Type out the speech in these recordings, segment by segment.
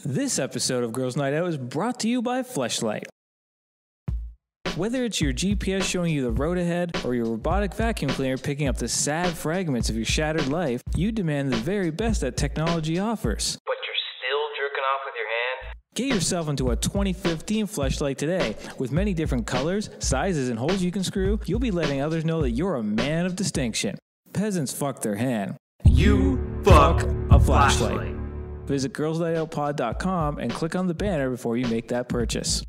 This episode of Girls Night Out is brought to you by Fleshlight. Whether it's your GPS showing you the road ahead or your robotic vacuum cleaner picking up the sad fragments of your shattered life, you demand the very best that technology offers. But you're still jerking off with your hand? Get yourself into a 2015 Fleshlight today. With many different colors, sizes, and holes you can screw, you'll be letting others know that you're a man of distinction. Peasants fuck their hand. You fuck a flashlight. Visit girlsnightoutpod.com and click on the banner before you make that purchase.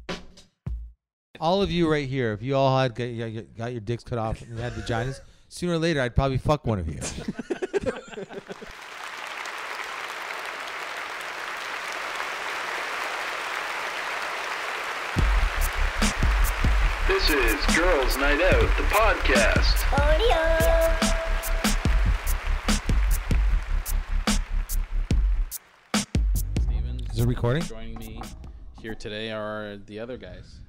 All of you right here, if you all had got your dicks cut off and you had vaginas, sooner or later I'd probably fuck one of you. This is Girls Night Out, the podcast. Stephens. Is it recording? Joining me here today are the other guys.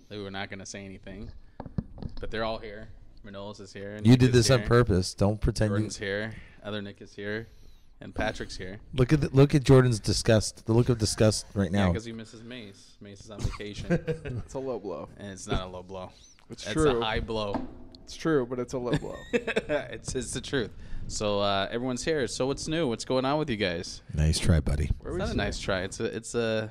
They were not going to say anything, but they're all here. Manolis is here. You Nick did is this on here, purpose. Don't pretend Jordan's here. Other Nick is here. And Patrick's here. Look at Jordan's disgust. The look of disgust right Yeah, now. because he misses Mayce. Mayce is on vacation. It's a low blow. And it's not a low blow. It's It's true. a high blow. It's true, but it's a low blow. it's the truth. So everyone's here. So what's new? What's going on with you guys? Nice try, buddy. It's not a nice try. It's a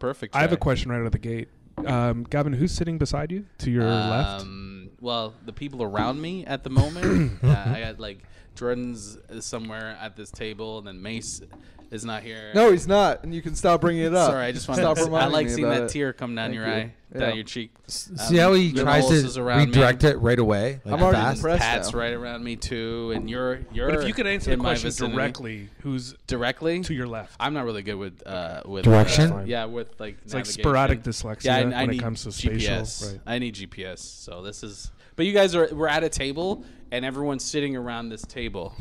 perfect try. I have a question right out of the gate. Gavin, who's sitting beside you to your left? Well, the people around me at the moment, I got like Jordan's somewhere at this table, and then Mayce is not here. No, he's not, and you can stop bringing it up. Sorry, I just want stop to. I reminding like me seeing about that it. tear come down your eye, Yeah. down your cheek. See how he tries Manolis is to around redirect me. it right away? Like I'm already fast? impressed Pat's now. right around me too, and you're. But if you could answer the in my question vicinity. directly, who's Directly to your left? I'm not really good with Direction? yeah, with like It's like navigation. sporadic dyslexia Yeah, I when need it comes to GPS. spatial. Right. I need GPS. So this is. But you guys we're at a table, and everyone's sitting around this table.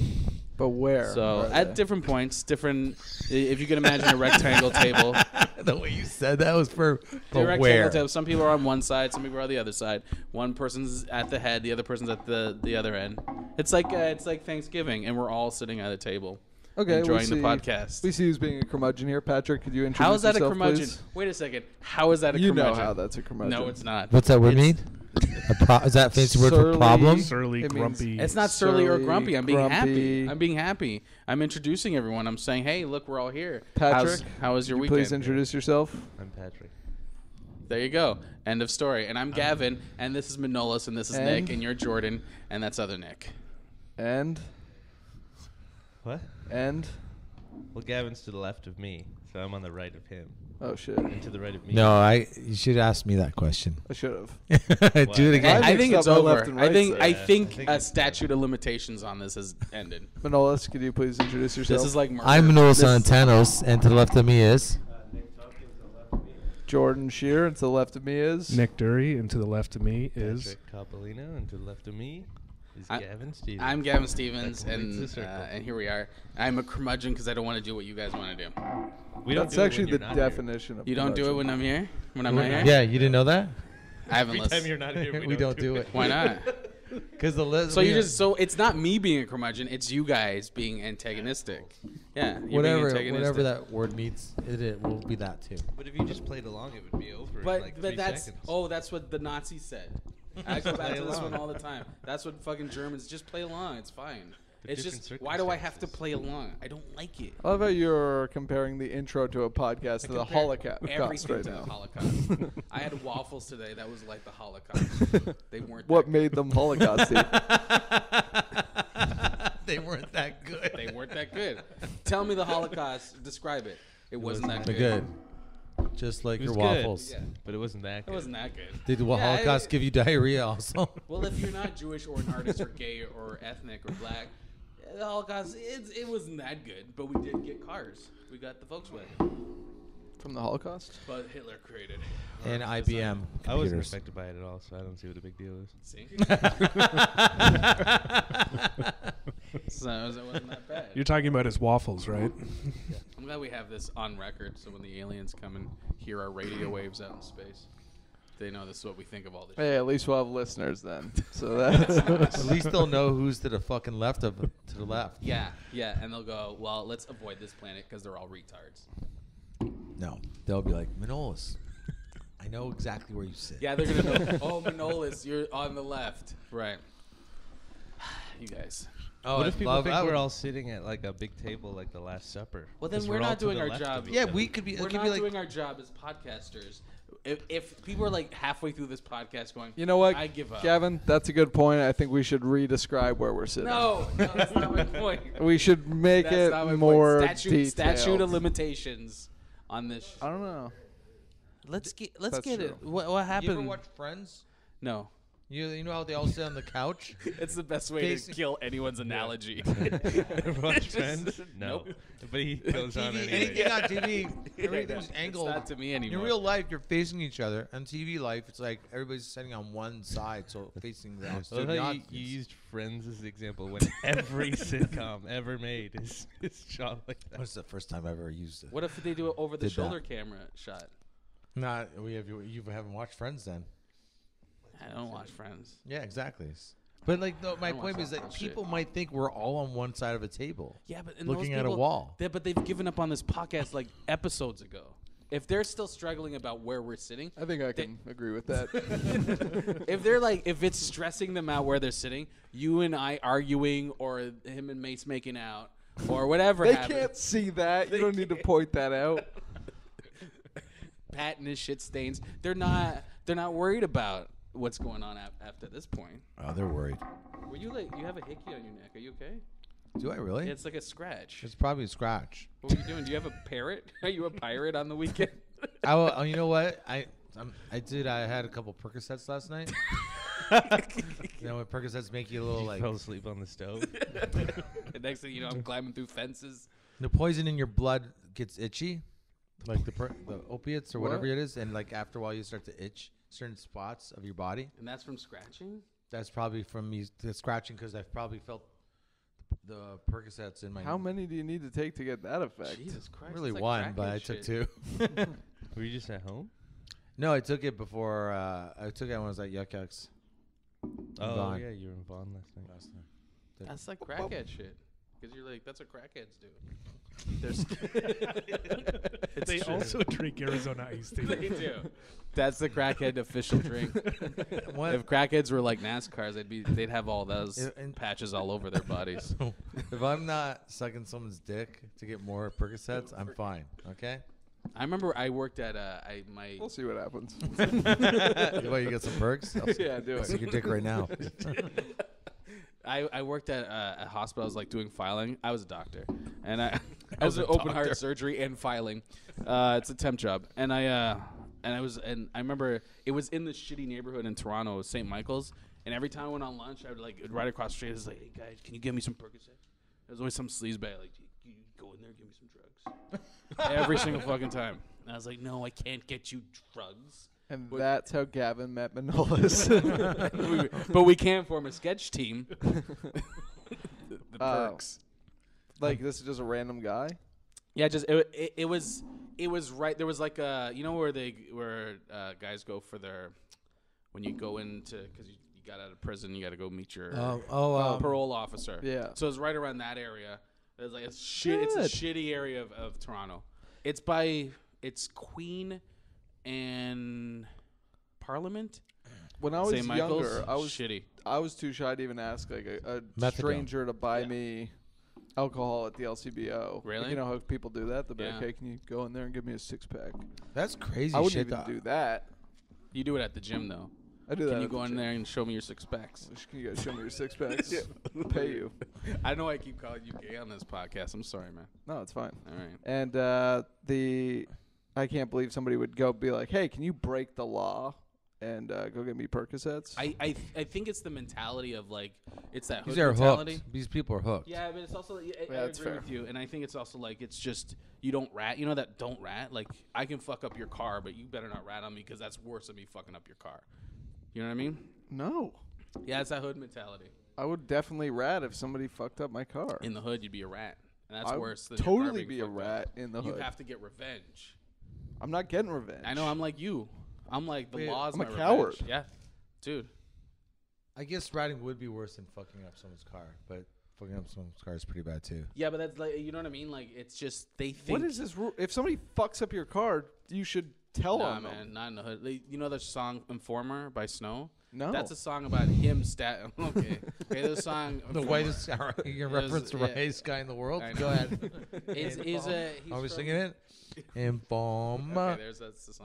But where? So are at they? different points, if you can imagine a rectangle table. The way you said that was for The rectangle where? table. Some people are on one side, some people are on the other side. One person's at the head, the other person's at the other end. It's like Thanksgiving, and we're all sitting at a table. Okay, enjoying the podcast. We see who's being a curmudgeon here. Patrick, could you introduce How is that a yourself, curmudgeon? please? Wait a second. How is that a You curmudgeon? know how that's a curmudgeon. No, it's not. What's that word It's- mean? Is that a fancy word for Surly. problem? Surly, It means- grumpy. It's not surly or Surly, grumpy. I'm being happy. grumpy. I'm being happy. I'm introducing everyone. I'm saying, hey, look, we're all here. Patrick, how was your Could you weekend? please introduce yourself? I'm Patrick. There you go. End of story. And I'm Gavin, and this is Manolis, and this is Nick, and you're Jordan, and that's other Nick. And What? and Well, Gavin's to the left of me, so I'm on the right of him. oh shit, And to the right of me. No, you should ask me that question. I should have. Do it again. I I think mixed it's up my over. left and I right think side. I Yeah, think I think a it's statute of limitations on this has ended. Manolis, could you please introduce yourself? This is like murder. I'm Manolis This- Zontanos, and to the left of me is... Jordan Scherer, and to the left of me is Nick Durie, and to the left of me is Patrick Coppolino, and to the left of me is I- Gavin Stephens. I'm Gavin Stephens, That completes and the circle. and here we are. I'm a curmudgeon because I don't want to do what you guys want to do. We don't That's do it actually when the you're not here. definition of You don't do it when I'm here? When I'm not here? Yeah, you didn't know that? I haven't Every time listened. you're not here, We don't do it. Why not? Because the list. So so it's not me being a curmudgeon, it's you guys being antagonistic. Yeah. You're whatever being whatever antagonistic. that word means, it will be that too. But if you just played along, it would be over in But like 3 but that's seconds. that's what the Nazis said. I go back Play to this one along. all the time. That's what fucking Germans just play along. It's fine. But It's different just why do I have to circumstances. play along? I don't like it. I love how you're comparing the intro to a podcast to the Compare Holocaust everything right to now. the Holocaust. I had waffles today. That was like the Holocaust. They weren't. What that made them Holocausty? They weren't that good. They weren't that good. Tell me the Holocaust. Describe it. It wasn't that They're good. good. Just like It your was good. waffles. Yeah. But it wasn't that It good. wasn't that good. Did the Yeah, Holocaust give you diarrhea also? Well, if you're not Jewish or an artist or gay or ethnic or black, the Holocaust, it wasn't that good. But we did get cars. We got the Volkswagen. From the Holocaust? But Hitler created. And or IBM designed. I wasn't computers. affected by it at all, so I don't see what the big deal is. See? So it wasn't that bad. you're talking about his waffles, right? I'm glad we have this on record, so when the aliens come and hear our radio waves out in space. they know this is what we think of all this. Hey, at least we'll have listeners then. So that's At least they'll know who's to the fucking left of to the left. Yeah, and they'll go, well, let's avoid this planet because they're all retards. No, they'll be like, Manolis, I know exactly where you sit. Yeah, they're gonna know. Oh, Manolis, you're on the left, right? You guys. Oh, What I if people love think how we're- we're all sitting at like a big table, like the Last Supper. Well, then 'Cause we're all not to doing the our left job. of each Yeah, other. we could be. We're it could not be like, doing our job as podcasters. If people are like halfway through this podcast going, you know what, I give up. Gavin. That's a good point. I think we should re-describe where we're sitting. No, that's not my point. We should make That's it not my more point. Statute detailed. of limitations on this. I don't know. Let's get That's it. true. What you ever happened? watch Friends? No. You know how they all sit on the couch? It's the best way Facing- to kill anyone's analogy. Watch Friends? No. Nope. But he goes on TV, anyway. anything on TV, everything's angled. It's not to me anymore. In real life, you're facing each other. On TV life, it's like everybody's sitting on one side, so facing the I opposite. love how you used Friends as the example when every sitcom ever made is shot like that. What's the first time I ever used it? What if they do it over the Did shoulder that. camera shot? Not you haven't watched Friends then? I don't watch Friends. Yeah, exactly. But like, my don't point watch is that that shit. people might think we're all on one side of a table. Yeah, but and Looking those at a people, wall. But they've given up on this podcast like episodes ago. If they're still struggling about where we're sitting, I think I can agree with that. if they're like, if it's stressing them out where they're sitting, you and I arguing, or him and Mayce making out, or whatever. They happened, can't see that. You don't need to point that out. Pat and his shit stains. They're not worried about what's going on after this point. Oh, they're worried. Were you like, you have a hickey on your neck? Are you okay? Do I really? It's like a scratch. It's probably a scratch. What are you doing? Do you have a parrot? Are you a pirate on the weekend? You know what? I had a couple Percocets last night. You know when Percocets make you a little You like fell asleep on the stove. The next thing you know, I'm climbing through fences. the poison in your blood gets itchy, like the opiates or whatever What? it is, and like after a while you start to itch certain spots of your body. And that's from scratching? That's probably from me scratching because I've probably felt the Percocets in my. How many do you need to take to get that effect? Jesus Christ. Really it's like one, but crackhead I took shit. two. Were you just at home? No, I took it before. I took it when I was at Yuck Yucks. Oh, Vaughn. yeah, you were in Vaughn last night. That's like crackhead shit. Because you're like, that's what crackheads do. There's They also drink Arizona iced tea. They do. That's the crackhead official drink. What? If crackheads were like NASCARs, they'd have all those And- patches all over their bodies. If I'm not sucking someone's dick to get more Percocets, I'm fine. Okay. I remember I worked at my We'll see what happens. You get some perks? Yeah, do I'll it. suck your dick right now. I worked at a hospital. I was like doing filing. I was a doctor, and I was an open heart surgery and filing. It's a temp job, and I remember it was in this shitty neighborhood in Toronto, St. Michael's, and every time I went on lunch, I would like right across the street. I was like, "Hey guys, can you give me some Percocet?" There's always some sleazebag like, "You go in there, give me some drugs." Every single fucking time. And I was like, "No, I can't get you drugs." And What- that's how Gavin met Manolis. But we can't form a sketch team. the perks. Like, this is just a random guy? Yeah, just it was right. There was like you know where guys go for their when you go into because you got out of prison, you got to go meet your parole officer. Yeah. So it's right around that area. It's like It's a shitty area of Toronto. It's Queen and Parliament. When I was St. Michael's, younger, shitty. I was too shy to even ask like a Methadone. stranger to buy me alcohol at the LCBO. Really? Like, you know how people do that? They'll be like, Yeah. hey, can you go in there and give me a 6-pack? That's crazy I wouldn't shit. even do that. You do it at the gym though. I do that. Can you at go the in gym. there and show me your 6-packs? Can you guys show me your 6-packs? We'll pay you. I know I keep calling you gay on this podcast. I'm sorry, man. No, it's fine. All right. And I can't believe somebody would go be like, hey, can you break the law and go get me Percocets? I think it's the mentality of like it's that hood These are mentality. hooked. These people are hooked. Yeah, but it's also I that's agree fair. with you, and I think it's also like it's just you don't rat. You know that don't rat. Like I can fuck up your car, but you better not rat on me because that's worse than me fucking up your car. You know what I mean? No. Yeah, it's that hood mentality. I would definitely rat if somebody fucked up my car. In the hood, you'd be a rat, and that's I would worse than your car totally being be a fucked up. rat in the You hood. have to get revenge. I'm not getting revenge. I know. I'm like you. I'm like, the law's I'm my a revenge. coward. Yeah, dude. I guess ratting would be worse than fucking up someone's car, but fucking up someone's car is pretty bad too. Yeah, but that's like, you know what I mean? Like, it's just they think. What is this rule? If somebody fucks up your car, you should tell Nah, on them. man, not in the hood. You know the song "Informer" by Snow? No. That's a song about him okay. There's a song. The Informer. whitest, you reference the whitest guy in the world. I know. Go ahead. He's Are we from- singing it? Informer. Okay, that's the song.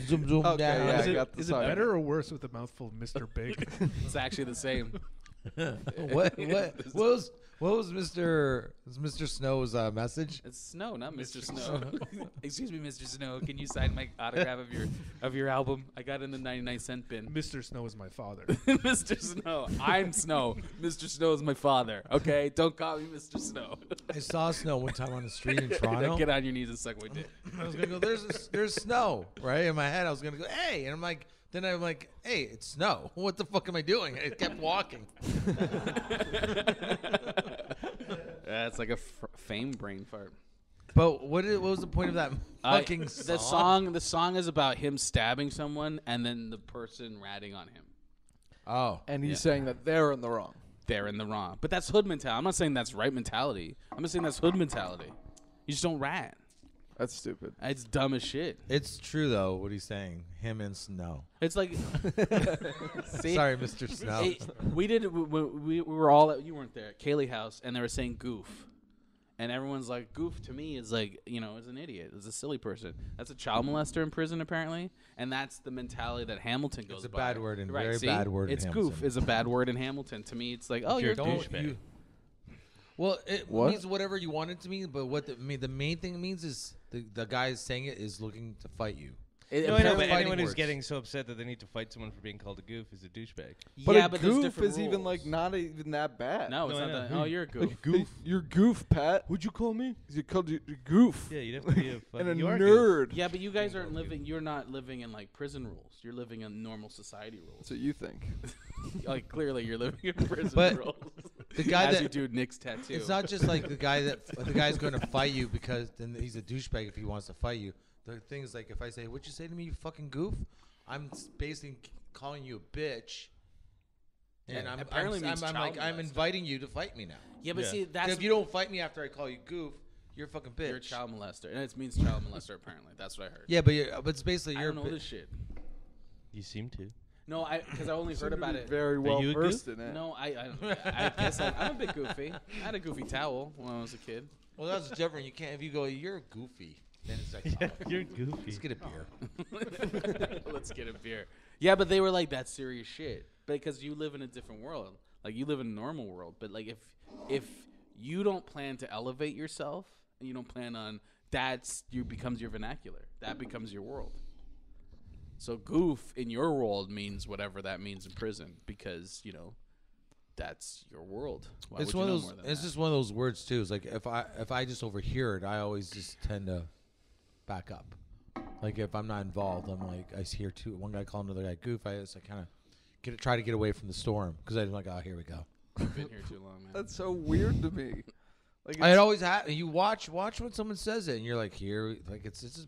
Zoom, zoom Okay, down. yeah, Is I it, got the is it song. better or worse with a mouthful of Mr. Big? It's actually the same. What was Mr. Snow's message? It's Snow, not Mr. Snow. Excuse me, Mr. Snow. Can you sign my autograph of your album? I got it in the 99-cent bin. Mr. Snow is my father. Mr. Snow. I'm Snow. Mr. Snow is my father. Okay? Don't call me Mr. Snow. I saw Snow one time on the street in Toronto. Get on your knees and suck my dick. I was gonna go. There's Snow, right? In my head, I was gonna go, hey, and I'm like, hey, it's Snow. What the fuck am I doing? I kept walking. That's like a fame brain fart. But what was the point of that fucking song? The song is about him stabbing someone and then the person ratting on him. Oh, And he's saying that they're in the wrong. They're in the wrong. But that's hood mentality. I'm not saying that's right mentality. I'm just saying that's hood mentality. You just don't rat. That's stupid. It's dumb as shit. it's true though. What he's saying, him and Snow. It's like, see, Sorry, Mr. Snow. we were all at, you weren't there, at Kaylee House, and they were saying goof. And everyone's like, goof to me is like, is an idiot. Is a silly person. That's a child molester in prison, apparently. And that's the mentality that Hamilton goes by. It's a bad word and Right, very see? bad word in It's Hamilton. goof is a bad word in Hamilton. To me, it's like, oh, you're a douchebag. Well, it What? means whatever you want it to mean, but what the main thing it means is the guy saying it is looking to fight you. No, I know, apparently but fighting anyone who's words. getting so upset that they need to fight someone for being called a goof is a douchebag. But Yeah, a but there's goof different is even rules. like not even that bad. No, it's No, I not know. that. Oh, you're a goof. Goof. You're goof, Pat. What'd you call me? You called you goof. Yeah, you'd have to be a And fucking a you are nerd. Yeah, but you guys aren't living. You're not living in like prison rules. You're living in normal society rules. That's what you think. Like clearly, you're living in prison But rules. the guy As that you do Nick's tattoo. it's not just like the guy's going to fight you because then he's a douchebag if he wants to fight you. The thing is like if I say, "What'd you say to me, you fucking goof?" I'm basically calling you a bitch. And Yeah, apparently means I'm child I'm molester. inviting you to fight me now. Yeah, but Yeah. see, And that's if you don't fight me after I call you goof, you're a fucking bitch. you're a child molester, and it means child molester. Apparently, that's what I heard. Yeah, but it's basically I you're don't a know bi- this shit. You seem to. No, because I only heard about it. Very well you a versed goof? in it. No, I guess I'm a bit goofy. I had a goofy towel when I was a kid. Well, that's different. You can't if you go, you're goofy. Then it's like, oh, You're goofy. let's get a beer. Let's get a beer. Yeah, but they were like, that's serious shit. Because you live in a different world. Like, you live in a normal world. But, like, if you don't plan to elevate yourself, and you don't plan on, becomes your vernacular. That becomes your world. So goof in your world means whatever that means in prison. Because, that's your world. Why It's would one you of know those. more than It's that? just one of those words too. It's like if I just overhear it, I always just tend to back up. Like if I'm not involved, I'm like I hear one guy call another guy goof. I just kind of try to get away from the storm because I'm like, oh, here we go. I've been here too long, man. That's so weird to me. Like It always happens. You watch when someone says it, and you're like, here, like it's just.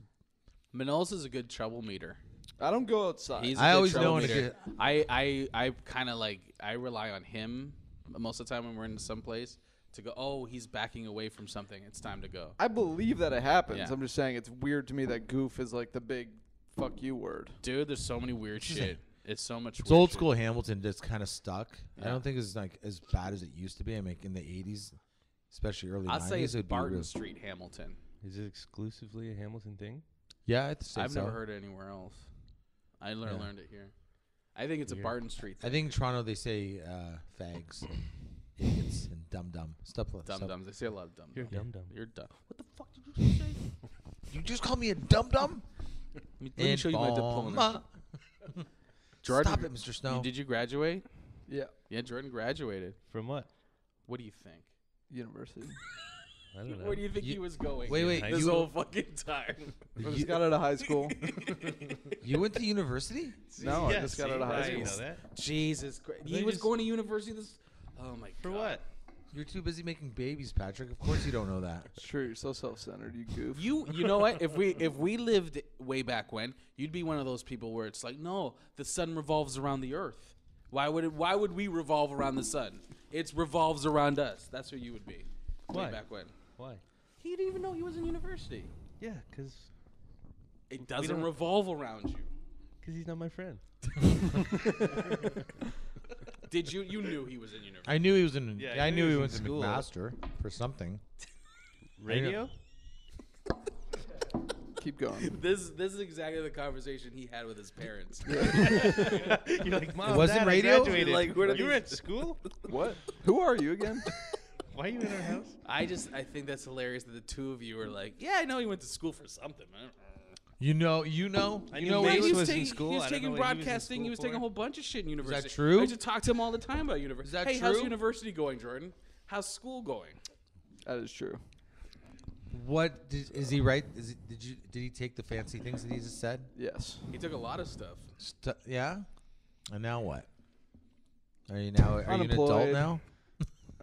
Manolis is a good trouble meter. I don't go outside. He's a I good always know trouble when to meter. I kind of like I rely on him most of the time when we're in some place to go. Oh, he's backing away from something. It's time to go. I believe that it happens. Yeah. I'm just saying it's weird to me that goof is like the big fuck you word. Dude, there's so many weird shit. It's so much. It's weird old shit. school Hamilton just kind of stuck. Yeah. I don't think it's like as bad as it used to be. I mean, in the 80s, especially early I'd 90s, say it's it'd be Barton real- Street Hamilton. Is it exclusively a Hamilton thing? Yeah, I'd say I've so. never heard it anywhere else. I learned it here. I think it's a Weird. Barton Street I thing. think in Toronto they say fags, idiots, and dum stuff like Dum dums. They say a lot of dum You're dum. dumb. You're dumb. What the fuck did you just say? You just called me a dum dum. Let me show you my diploma. Jordan, stop it, Mr. Snow. Did you graduate? Yeah. Yeah, Jordan graduated. From what? What do you think? University. I don't know. Where do you think he was going? Wait, High This school? whole fucking time. I just got out of high school. You went to university? No, I Yeah, just got see, out of high now you school. know that. Jesus Christ. He They was just- going to university this. Oh my For God. what? You're too busy making babies, Patrick. Of course you don't know that. It's true. You're so self-centered, you goof. You know what? If we lived way back when, you'd be one of those people where it's like, no, the sun revolves around the earth. Why would we revolve around the sun? It revolves around us. That's who you would be. Why? Way back when. Why? He didn't even know he was in university. Yeah, because It doesn't revolve around you. he's not my friend. Did you knew he was in university? I knew he was in. Yeah, I knew he in went to school. McMaster for something. Radio? Keep going. This is exactly the conversation he had with his parents. You're like, Mom, It wasn't Dad, radio? I graduated. Like, what are you were these- at school? What? Who are you again? Why are you in our house? I think that's hilarious that the two of you are like, yeah, I know he went to school for something. Man. You know. I You knew know Mayce what? was in school. He was I don't taking know what he was in broadcasting. He school was taking a for. whole bunch of shit in university. true? I used to talk to him all the time about university. Is that hey, how's true? university going, Jordan? How's school going? That is true. What is he right? Did he take the fancy things that he just said? Yes. He took a lot of stuff. Yeah. And now what? Are you an adult Unemployed. now?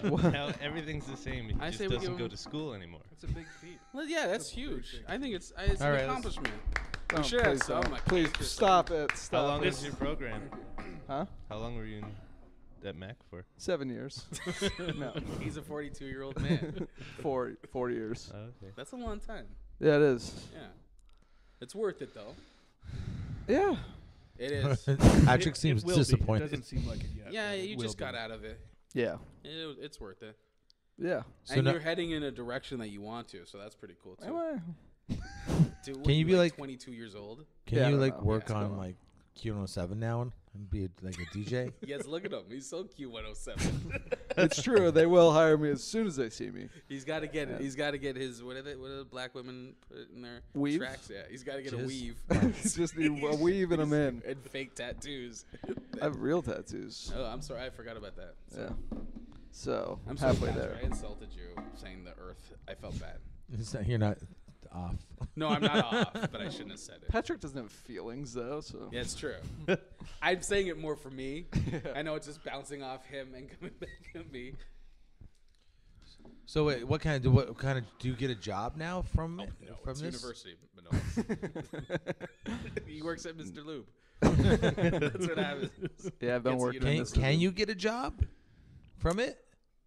Now everything's the same. He I just say we give doesn't him- go to school anymore. That's a big feat. Well, yeah, that's huge. I think it's All an right, let's- accomplishment. Don't, should have please some. don't. I can't Please just- stop it. Stop How long it. was your program? Huh? How long were you in that Mac for? 7 years. No. He's a 42-year-old man. 4 years. Oh, okay. That's a long time. Yeah, it is. Yeah, it's worth it though. Yeah. It is. Patrick seems It will be. It disappointed. doesn't seem like it yet. Yeah, but it you will just be. got out of it. Yeah. It's worth it. Yeah. So And now- you're heading in a direction that you want to, so that's pretty cool too. Am I? Dude, what Can are you be like 22 years old? Can Yeah, I you don't like know. work Yeah, on go on. like Q107 now and be like a DJ? Yes, look at him. He's so Q107. It's true. They will hire me as soon as they see me. He's got to get Yeah. He's got to get his what are the black women put in their Weave? tracks? Yeah, he's got to get a Jizz? weave Just need a weave and them in. and fake tattoos. I have real tattoos. Oh, I'm sorry, I forgot about that. Yeah. So I'm halfway sorry, there. Patrick, I insulted you saying the Earth. I felt bad. You're not off. No, I'm not off, but I shouldn't have said it. Patrick doesn't have feelings though, so Yeah, it's true. I'm saying it more for me. I know it's just bouncing off him and coming back at me. So wait, what kind do you get a job now from No, from it's this? university. He works at Mr. Lube. That's what happens. yeah, I've been Gets working. you in Can, this can you get a job from it?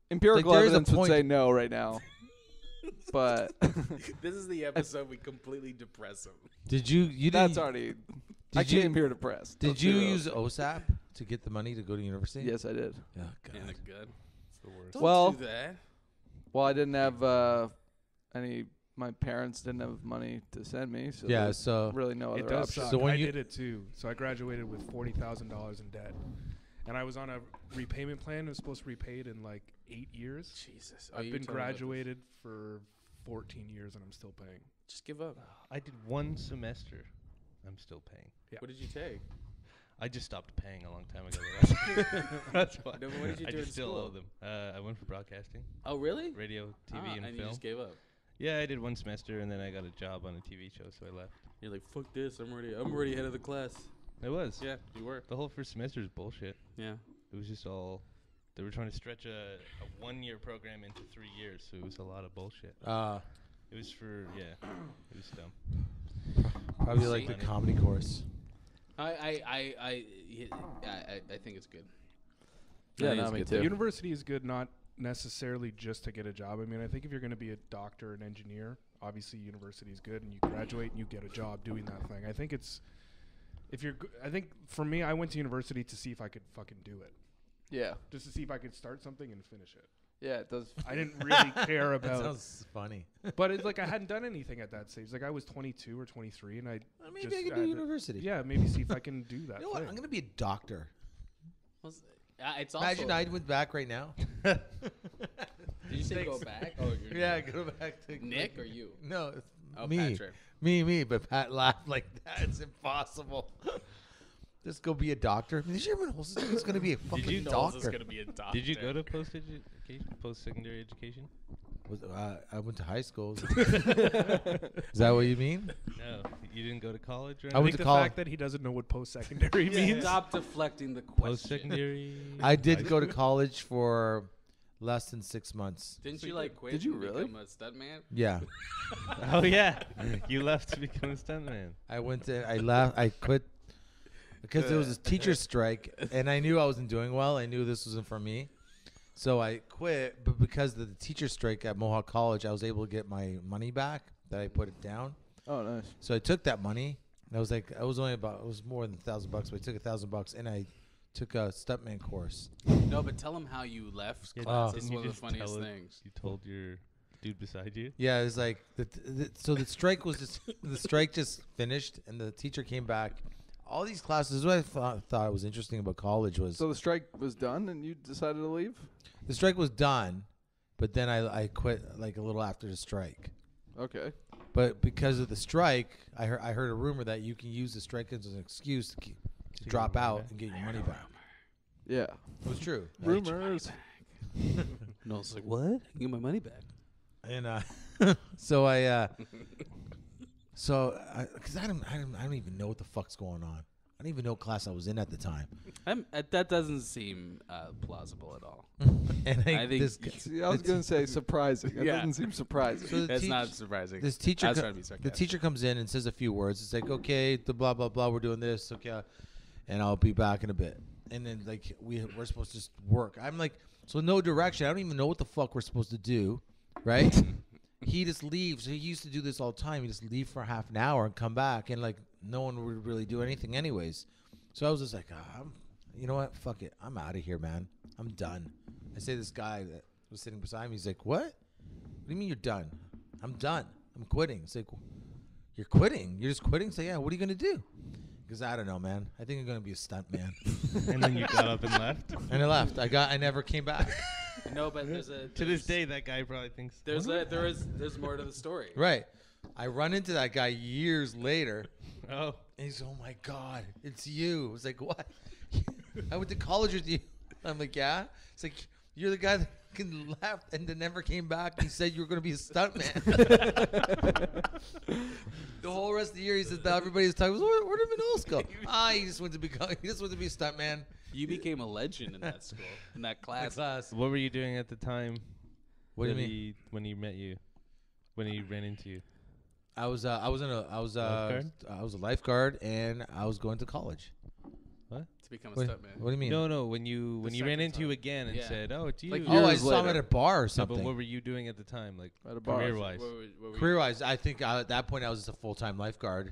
Empirical Like, there is a evidence would point- say no right now, but This is the episode we completely depress him. Did you didn't? that's already. I Did you- came here depressed. Did Let's you be real. use OSAP to get the money to go to university? Yes, I did. Oh, God. And it's good. It's the worst. Don't Well- do that. Well, I didn't have any. My parents didn't have money to send me, so Yeah, there's so really no It other does option. suck. So when I you- did it too. So I graduated with $40,000 in debt, and I was on a repayment plan. It was supposed to be repaid in like 8 years. Jesus. I've you been told me about this. graduated for 14 years, and I'm still paying. Just give up. I did one semester. I'm still paying. Yeah. What did you take? I just stopped paying a long time ago. That's why. No, but what did you I do in just still school? owe them. I went for broadcasting, Oh, really? radio, TV, and you film. just gave up. Yeah, I did one semester, and then I got a job on a TV show, so I left. You're like, fuck this. I'm already head of the class. It was. Yeah, you were. The whole first semester is bullshit. Yeah. It was just all. They were trying to stretch a 1-year program into 3 years, so it was a lot of bullshit. It was for it was dumb. probably like the Money. comedy course. I think it's good. Yeah, I think no, it's me good. too. University is good, not necessarily just to get a job. I mean, I think if you're going to be a doctor, an engineer, obviously university is good, and you graduate and you get a job doing that thing. I think it's I think for me, I went to university to see if I could fucking do it, Yeah, just to see if I could start something and finish it. yeah, it does. I didn't really care That about, sounds funny. but it's like I hadn't done anything at that stage. Like I was 22 or 23, and I Maybe just I can do had to- university. Yeah, maybe see if I can do that. You know what? thing. I'm gonna be a doctor. It's also. Imagine I went back right now. Did you say go back? Oh, you're Yeah, go back to Nick or you? No, it's Oh, me. Patrick. Me. But Pat laughed like that's impossible. Just go be a doctor. Did you ever know he's gonna be a fucking you know doctor? is gonna be a doctor. Did you go to post-secondary education? I went to high school. Is that what you mean? No, you didn't go to college or I I went think to the college. fact that he doesn't know what post-secondary means. Stop deflecting the question. post-secondary. I did go to college for less than 6 months. Didn't you like quit? Did you and really? become a stuntman? Yeah. Oh yeah, you left to become a stuntman. I left. I quit because there was a teacher strike, and I knew I wasn't doing well. I knew this wasn't for me, so I quit. But because of the teacher strike at Mohawk College, I was able to get my money back that I put it down. Oh, nice. So I took that money. And I was like, it was more than $1,000, but I took $1,000 and I took a stuntman course. No, but tell him how you left Yeah, class. didn't It's you one of the just funniest tell things. You told your dude beside you. Yeah, it was like so the strike was just the strike just finished, and the teacher came back. All these classes. What I thought was interesting about college was So the strike was done, and you decided to leave? the strike was done, but then I quit like a little after the strike. Okay. But because of the strike, I heard a rumor that you can use the strike as an excuse to drop out and get your money back. Yeah. It was true. Rumors. No, it's like, what? Give my money back. And so because I don't even know what the fuck's going on. I don't even know what class I was in at the time. That doesn't seem plausible at all. And I think See, I was going to say surprising. It Yeah. doesn't seem surprising. So the that's teach- not surprising. This teacher, I was trying to be the sarcastic. teacher comes in and says a few words. It's like, okay, the blah blah blah, we're doing this, okay, and I'll be back in a bit. And then like we're supposed to just work. I'm like, so no direction. I don't even know what the fuck we're supposed to do, right? He just leaves. He used to do this all the time. He just leave for half an hour and come back, and like no one would really do anything anyways. So I was just like, you know what? Fuck it. I'm out of here, man. I'm done. I say this guy that was sitting beside me, he's like, what? What do you mean you're done? I'm done. I'm quitting. It's like, you're quitting? You're just quitting? So yeah, what are you going to do? Because I don't know, man. I think I'm going to be a stunt man. And then you got up and left. And I left. I never came back. No, but To this day, that guy probably thinks there's more to the story. Right. I run into that guy years later. Oh, And he's, oh my God, it's you. I was like, what? I went to college with you. I'm like, yeah. It's like, you're the guy that left and then never came back. He said you were going to be a stuntman. The whole rest of the year, he said that everybody was talking. Where did Manolis go? He just went to be a stuntman. You became a legend in that school, in that class. what were you doing at the time? What do you that mean? When he met you, when he ran into you? I was a lifeguard and I was going to college. To become a What, stuntman. what do you mean? No, when you ran into you time. again and Yeah. said, "Oh, it's you." Like Oh, I years saw him later. at a bar or No, something. but what were you doing at the time, like At a bar. career-wise? What were you- Career-wise, I think at that point I was just a full-time lifeguard.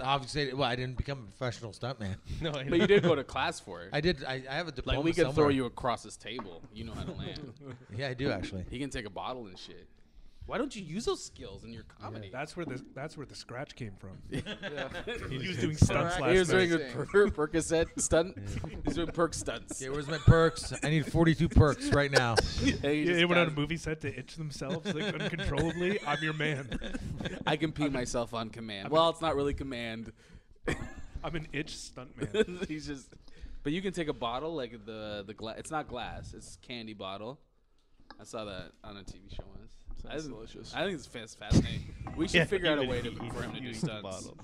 Obviously, I didn't become a professional stuntman. No, I But you did go to class for it. I did. I have a diploma. Like we could somewhere. throw you across this table. You know how to land. Yeah, I do actually. He can take a bottle and shit. Why don't you use those skills in your comedy? That's where the scratch came from. Yeah. He was doing stunts He last was doing night. a Percocet stunt. He's doing perk stunts. Okay, where's my perks? I need 42 perks right now. They went on a movie set to itch themselves like uncontrollably. I'm your man. I can pee myself on command. Well, it's not really command. I'm an itch stuntman. He's just. But you can take a bottle like the glass. It's not glass. It's candy bottle. I saw that on a TV show once. Sounds delicious. I think it's fascinating. We should figure out a way even for him to do use the stunts. bottle.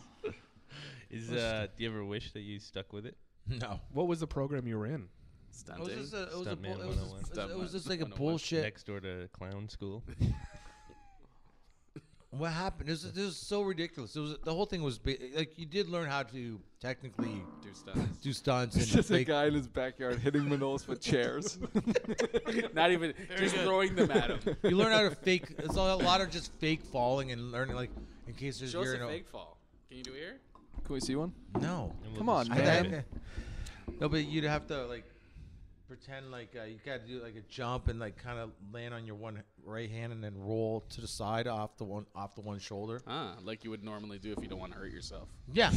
Do you ever wish that you stuck with it? No. What was the program you were in? It was Stunting. just it was Stuntman it was 101. just- it was just like a 101. bullshit. Next door to clown school. What happened? It was so ridiculous. It was the whole thing was like you did learn how to technically Do stunts. do stunts It's and just a fake. guy in his backyard hitting Manolis with chairs. Not even just throwing them at him. You learn how to fake. It's a lot of just fake falling and learning like in case there's Show us you're a in fake fall. Can you do it here? Can we see one? No. And Come we'll on, just- man. No, but you'd have to like pretend like you gotta do like a jump and like kind of land on your one right hand and then roll to the side off the one shoulder. Like you would normally do if you don't want to hurt yourself. Yeah,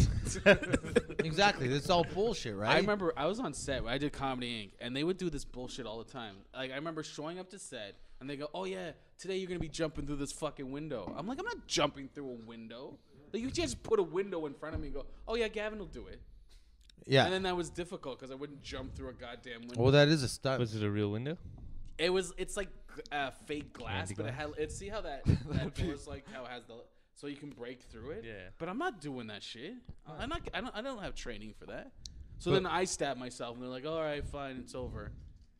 exactly. That's all bullshit, right? I remember I was on set. I did Comedy Inc. and they would do this bullshit all the time. Like I remember showing up to set and they go, "Oh yeah, today you're gonna be jumping through this fucking window." I'm like, I'm not jumping through a window. Like you just put a window in front of me and go, "Oh yeah, Gavin will do it." Yeah. And then that was difficult because I wouldn't jump through a goddamn window. Well, that is a stunt. Was it a real window? It's like fake glass, Candy but it glass? had. See how that door's like how it has the so you can break through it. Yeah. But I'm not doing that shit. I don't have training for that. So then I stabbed myself, and they're like, "All right, fine, it's over."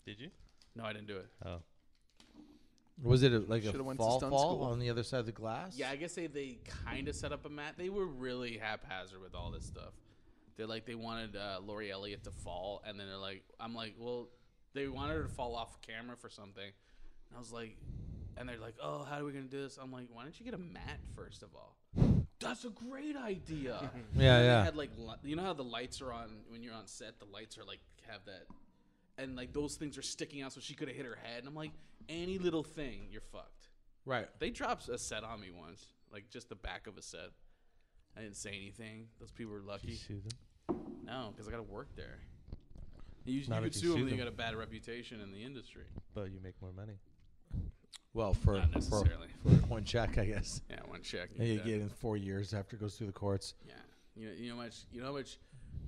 Did you? No, I didn't do it. Oh. Was it like Should've a went to fall stunt fall school. on the other side of the glass? Yeah, I guess they kind of set up a mat. They were really haphazard with all this stuff. They wanted Lori Elliott to fall, and then I'm like, well, they wanted her to fall off camera for something. And I was like, and they're like, oh, how are we going to do this? I'm like, why don't you get a mat first of all? That's a great idea. Yeah, and yeah. They had you know how the lights are on when you're on set, the lights are have that, and those things are sticking out, so she could have hit her head. And I'm like, any little thing, you're fucked. Right. They dropped a set on me once, just the back of a set. I didn't say anything. Those people were lucky. Did you sue them? No, because I got to work there. You Not could if you sue sue them when you them. got a bad reputation in the industry. But you make more money. Well, for Not necessarily. one check, I guess. Yeah, one check. And you done. get it in 4 years after it goes through the courts. Yeah. You know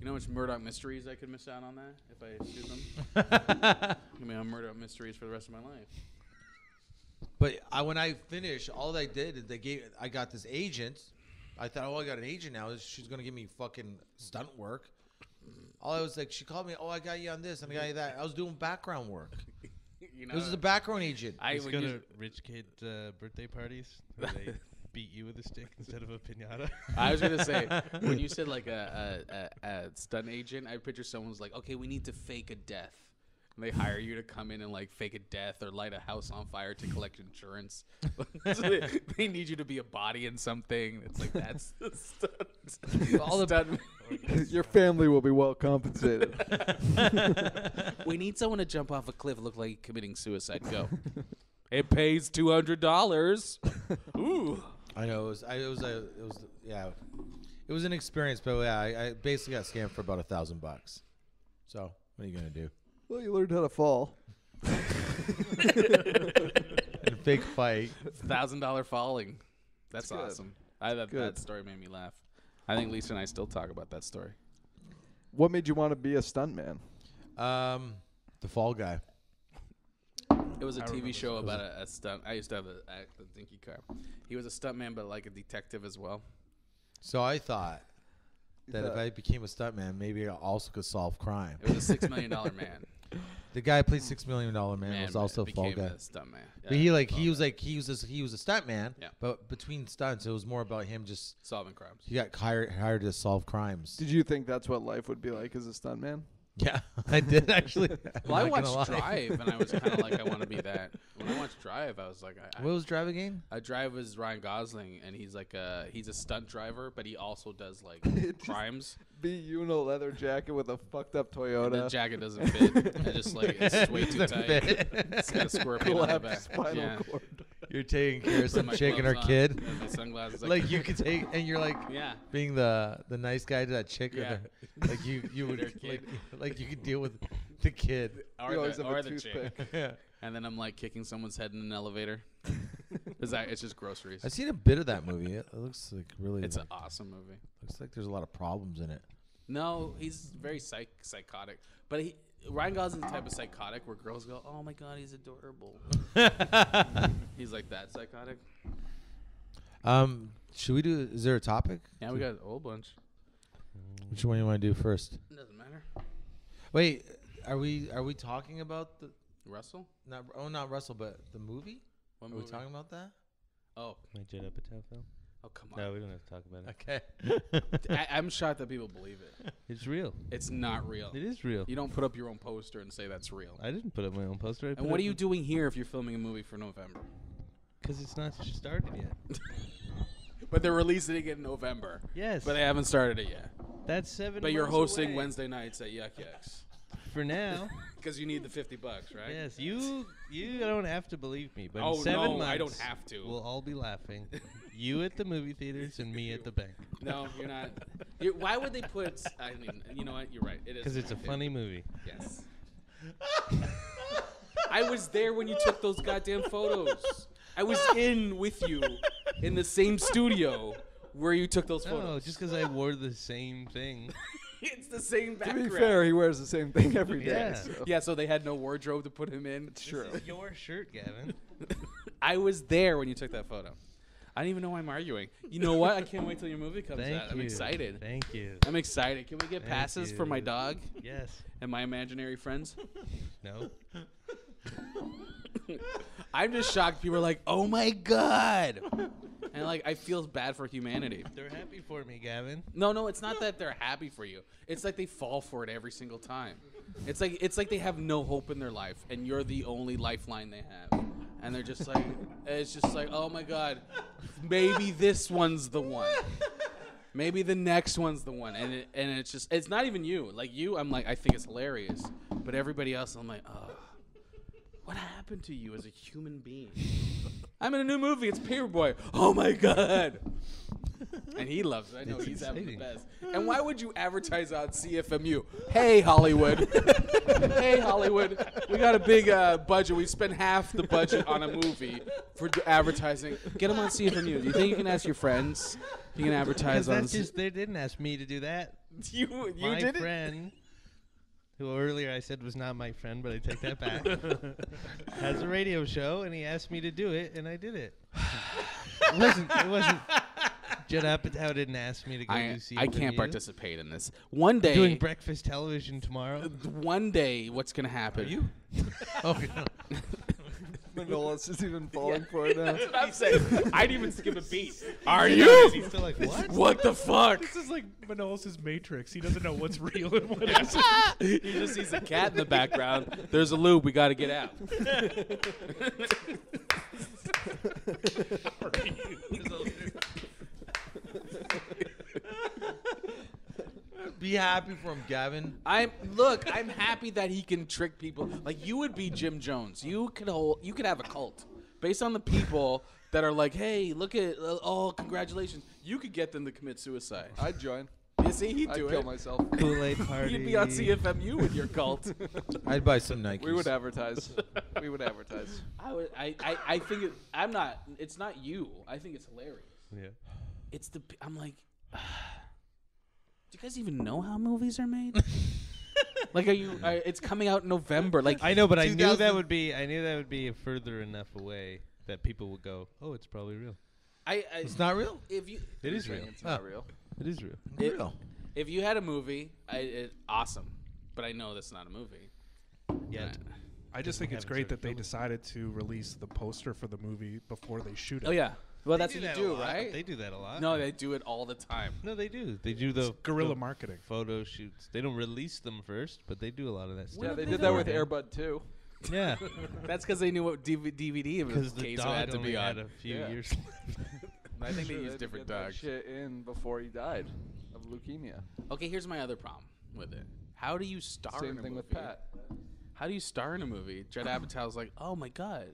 how much Murdoch Mysteries I could miss out on that if I sued them? I mean, I'm Murdoch Mysteries for the rest of my life. But when I finished, all I did is I got this agent. I thought, I got an agent now. She's going to give me fucking stunt work. All I was like, she called me, I got you on this and I got you that. I was doing background work. This is a background agent. I go to rich kid birthday parties where they beat you with a stick instead of a piñata. I was gonna say, when you said a stunt agent, I picture someone's like, okay, we need to fake a death. And they hire you to come in and fake a death or light a house on fire to collect insurance. So they need you to be a body in something. It's like, that's the stunt. All the stunt. Your family will be well compensated. We need someone to jump off a cliff, look like committing suicide. Go. It pays $200. Ooh. I know it was an experience, but yeah, I basically got scammed for about $1,000. So what are you gonna do? Well, you learned how to fall. In a fake fight. $1,000 falling. That's good. awesome. That story made me laugh. I think Lisa and I still talk about that story. What made you want to be a stuntman? The Fall Guy. It was a TV show about a stunt. I used to have the dinky car. He was a stuntman, but like a detective as well. So I thought that if I became a stuntman, maybe I also could solve crime. It was a $6 million man. The guy who played $6 Million Man was also a Fall became Guy. a stuntman. But he was a stuntman. Yeah. But between stunts, it was more about him just Solving crimes. he got hired to solve crimes. Did you think that's what life would be like as a stuntman? Yeah, I did actually. Well, I I'm not gonna watched lie. Drive, and I was kind of like, I want to be that. When I watched Drive, I was like, What was Drive again? Drive was Ryan Gosling, and he's he's a stunt driver, but he also does crimes. Be Uno leather jacket with a fucked up The Toyota. jacket doesn't fit. it's way too tight. It's got a scorpion on the back. Spinal Yeah. cord. You're taking care of some My chick and her gloves on, kid. and my sunglasses. Like you could take, and you're like yeah. being the nice guy to that chick. Yeah. Like you would Their kid. like you could deal with the kid. You always have a the chick. toothpick. Yeah. And then I'm kicking someone's head in an elevator. It's just groceries. I've seen a bit of that movie. It looks like really. It's an awesome movie. Looks like there's a lot of problems in it. No, he's very psychotic. But Ryan Gosling's the type of psychotic where girls go, "Oh my god, he's adorable." He's like that psychotic. Should we do? Is there a topic? Yeah, we got a whole bunch. Which one you want to do first? It doesn't matter. Wait, are we talking about the Russell? not Russell, but the movie? What Are movie? we talking about that? Oh, My Judd Apatow film? oh, come on. No, we don't have to talk about it. Okay. I'm shocked that people believe it. It's real. It's not real. It is real. You don't put up your own poster and say that's real. I didn't put up my own poster. And what are you doing here if you're filming a movie for November? Because it's not started yet. But they're releasing it in November. Yes. But they haven't started it yet. That's 7 But you're months hosting away. Wednesday nights at Yuck Yucks. For now. Because you need the $50, right? Yes, you don't have to believe me, but Oh, in 7 no, months, I don't have to. We'll all be laughing. You at the movie theaters and me at the bank. No, you're not. Why would they put? I mean, you know what? You're right. It is Because it's a funny movie. Yes. I was there when you took those goddamn photos. I was in with you in the same studio where you took those photos. No, just because I wore the same thing. It's the same To background. be fair, he wears the same thing every day. Yeah. So. Yeah, so they had no wardrobe to put him in. True. This is your shirt, Gavin. I was there when you took that photo. I don't even know why I'm arguing. You know what? I can't wait till your movie comes Thank out. I'm you. excited. Thank you. I'm excited. Can we get Thank passes for my you. dog Yes. and my imaginary friends? No. I'm just shocked. People are like, "Oh my god," and like I feel bad for humanity. They're happy for me, Gavin. No, it's not that they're happy for you. It's like they fall for it every single time. It's like they have no hope in their life, and you're the only lifeline they have. And they're just like, it's just like, oh my god, maybe this one's the one. Maybe the next one's the one. And it's just, it's not even you. Like you, I'm like, I think it's hilarious. But everybody else, I'm like, oh, what happened to you as a human being? I'm in a new movie. It's Paperboy. Oh my god. And he loves it. I know he's having the best. And why would you advertise on CFMU? Hey, Hollywood. Hey, Hollywood. We got a big budget. We spent half the budget on a movie for advertising. Get them on CFMU. Do you think you can ask your friends? You can advertise on. They didn't ask me to do that. You my did friend, who earlier I said was not my friend, but I take that back, has a radio show, and he asked me to do it, and I did it. It wasn't. Judd Apatow didn't ask me to go do CFMU. I can't participate in this. One day. Doing breakfast television tomorrow. One day, what's going to happen? Are you? Oh, yeah. Manolis is even falling for it now. That's what I'm saying. I didn't even skip a beat. Are you? He's still like, what? What the fuck? This is like Manolis' Matrix. He doesn't know what's real and what isn't. He just sees a cat in the background. There's a loop. We got to get out. Be happy for him, Gavin. I'm happy that he can trick people. Like you would be Jim Jones. You could have a cult based on the people that are like, hey, look at congratulations. You could get them to commit suicide. I'd join. You see, he'd I'd do kill it. myself. Kool-Aid party. You'd be on CFMU with your cult. I'd buy some Nikes. We would advertise. We would advertise. I think I'm not. It's not you. I think it's hilarious. Yeah. It's I'm like. Do you guys even know how movies are made? Like, it's coming out in November. Like, I know, but I knew that would be a further enough away that people would go, oh, it's probably real. It's not real. If you, It is real. It's not real. It is real. Real. If you had a movie, awesome. But I know that's not a movie. Yet. I just think it's Haven't great started that they filming. decided to release the poster for the movie before they shoot it. Oh yeah. Well, that's They what do you that a do, lot. right? They do that a lot. No, they do it all the time. No, they do. They do the Guerrilla the marketing. photo shoots. They don't release them first, but they do a lot of that stuff. Yeah, have they they did that with done? Airbud too. Yeah, That's because they knew what DVD of because the the case it dog had to only be had on. a few Yeah. years left. I think they Sure, use had to different get that dogs. shit in before he died of leukemia. Okay, here's my other problem with it. How do you star in Same a thing movie? with Pat. How do you star in a movie? Judd Apatow's like, oh my god,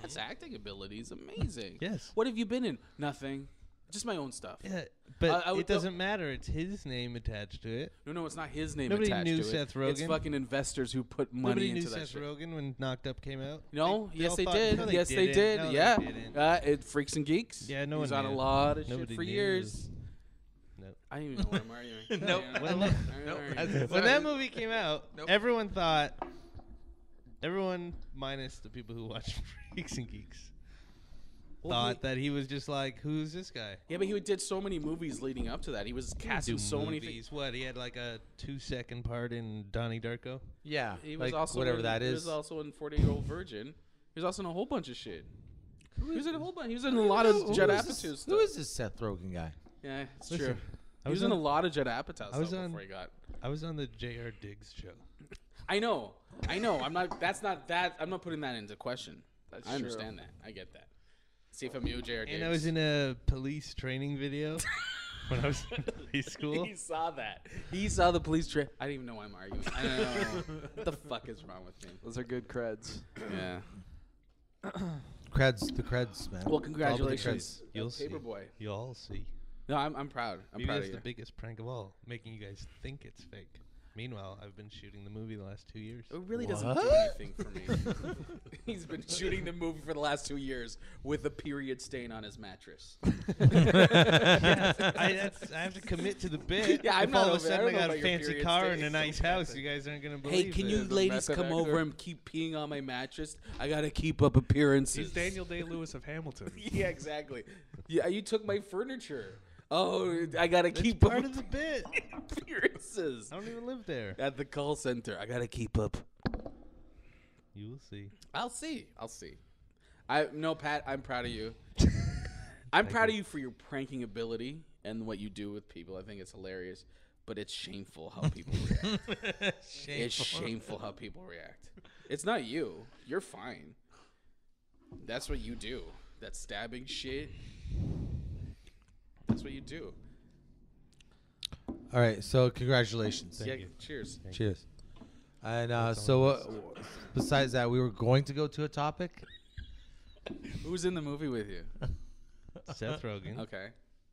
that's acting ability is amazing. Yes. What have you been in? Nothing. Just my own stuff. Yeah, but I would it doesn't matter. It's his name attached to it. No, it's not his name Nobody attached knew to Seth it. It's Rogen. fucking investors who put money Nobody into knew that Seth shit. Rogen when Knocked Up came out. No, They yes all they thought- did. no, they Yes they didn't. did. No, they Yeah. didn't. It Freaks and Geeks. Yeah, no He was one on a knew. lot of Nobody shit for knew. years. No. I don't even know what I'm arguing. Nope. Yeah. When that, when that movie came out, everyone minus the people who watch Freaks and Geeks, thought that he was just like, who's this guy? Yeah, but he did so many movies leading up to that. He was cast in so many things. What, he had like a 2-second part in Donnie Darko? Yeah. He was like also whatever in, that He is. was also in 40-Year-Old Virgin. He was also in a whole bunch of shit. He was in a whole bunch. He was in a lot of Judd Apatow stuff. Who is this Seth Rogen guy? Yeah, it's Listen, true. I He was was in a on- lot of Judd Apatow I was stuff on- before he got. I was on the J.R. Diggs show. I know. I'm not. That's not that. I'm not putting that into question. That's I understand that. I get that. CFMU, J.R. Diggs. And I was in a police training video when I was in high school. He saw that. He saw the police trip. I didn't even know why I'm arguing. I don't know. What the fuck is wrong with me? Those are good creds. Yeah. The creds, man. Well, congratulations, You'll see. Paperboy. You'll all see. No, I'm proud. I'm Maybe proud that's of the you. biggest prank of all, making you guys think it's fake. Meanwhile, I've been shooting the movie the last 2 years. It really doesn't do anything for me. He's been shooting the movie for the last 2 years with a period stain on his mattress. I have to commit to the bit. Yeah, I'm if not all of a over- I sudden don't I know got about a your fancy period car stain. and a nice house, you guys aren't gonna believe. Hey, can it. you There's a ladies method come actor. over and keep peeing on my mattress? I gotta keep up appearances. He's Daniel Day-Lewis of Hamilton. Yeah, exactly. Yeah, you took my furniture. Oh, I gotta It's keep part up of the bit. appearances I don't even live there. at the call center. I gotta keep up. You will see. I'll see. No, Pat, I'm proud of you. I'm proud of you for your pranking ability and what you do with people. I think it's hilarious, but it's shameful how people react. It's shameful how people react. It's not you. You're fine. That's what you do. That stabbing shit. That's what you do. All right, so congratulations. Yeah, cheers. Cheers. And so besides that, we were going to go to a topic. Who's in the movie with you? Seth Rogen. Okay.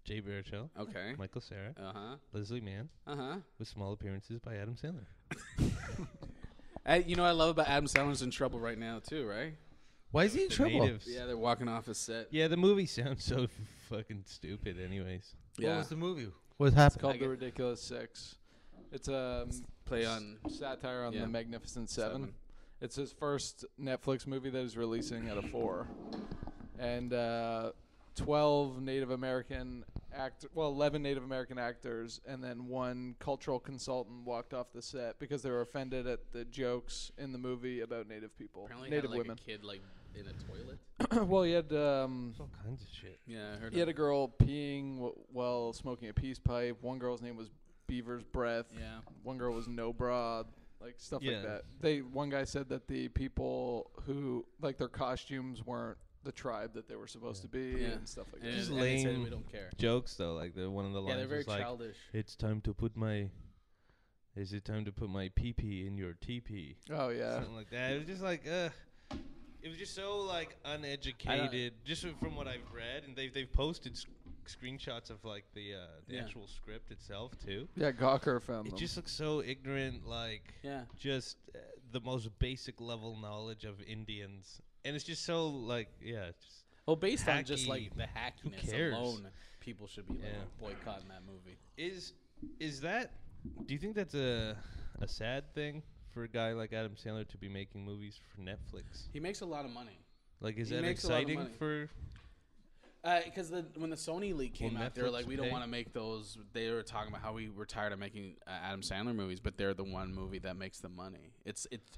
Jay Baruchel. Okay. Michael Cera. Uh-huh. Leslie Mann. Uh-huh. With small appearances by Adam Sandler. You know what I love about Adam Sandler's in trouble right now too, right? Why is he in trouble? Natives. Yeah, they're walking off his set. Yeah, the movie sounds so fucking stupid anyways. Yeah. What was the movie? What It's happened? called The Ridiculous Six. It's a Play on satire on yeah. the Magnificent Seven. Seven. It's his first Netflix movie that he's releasing out of 4. And 11 Native American actors, and then one cultural consultant walked off the set because they were offended at the jokes in the movie about Native people, Apparently Native had, like, women. a kid like in a toilet. Well, he had All kinds of shit. Yeah, I heard. he had a girl peeing while smoking a peace pipe. One girl's name was Beaver's Breath. Yeah. One girl was No Bra, like stuff Yeah. like that. One guy said that the people who like their costumes weren't the tribe that they were supposed to be Yeah. and stuff like And, that. Just and they said lame we don't care. Jokes though, like one of the lines Yeah, they're very was like, childish. "It's time to put my, is it time to put my pee-pee in your teepee?" Oh yeah. Something like that. It was just like, it was just so like uneducated. Just from what I've read, and they've posted screenshots of like the Yeah. actual script itself too. Yeah, Gawker found It them. just looks so ignorant, like Yeah. just the most basic level knowledge of Indians, and it's just so like just Well, based on just hacky. like the hackiness cares? alone, people should be like Yeah. boycotting that movie. is that. Do you think that's a sad thing for a guy like Adam Sandler to be making movies for Netflix? He makes a lot of money. Like, is He that makes a lot of exciting money. for? Because when the Sony leak came Will out, they were Netflix like, we don't pay? want to make those. They were talking about how we were tired of making Adam Sandler movies, but they're the one movie that makes the money.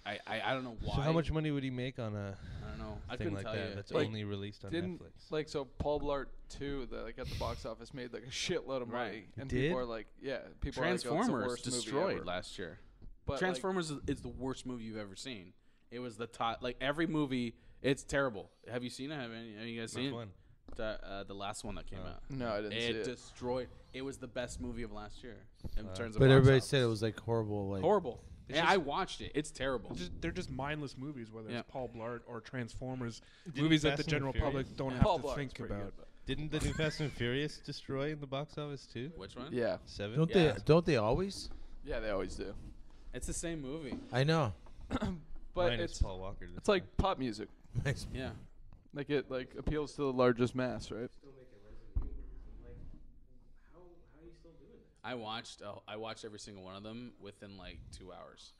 I don't know why. So how much money would he make on a I don't know. I thing couldn't like tell that you. that's Like, only released on Didn't Netflix? like so Paul Blart 2 that like at the box office made like a shitload of money, Right. and Did? people are like, yeah, people are like, oh, it's the Transformers worst movie destroyed ever. last year. But, like, Transformers is the worst movie you've ever seen. It was the top. Like every movie, it's terrible. Have you seen it? Have you guys seen Which one? it? The last one that came out. no, I didn't see It it. destroyed. It was the best movie of last year in terms of. But box everybody office. said it was like horrible. Like horrible. It's Yeah, just- I watched it. It's terrible. They're just mindless movies, whether Yeah. it's Paul Blart or Transformers. Didn't Movies that Fast the and general Furious- public don't Paul have to Blart's think pretty about. good, Didn't the new Fast and Furious destroy in the box office too? Which one? yeah, 7. don't Yeah. they always? yeah, they always do. It's the same movie. I know. But Minus it's Paul Walker. it's like pop music. Yeah. Like it like appeals to the largest mass, right? I watched every single one of them within like 2 hours.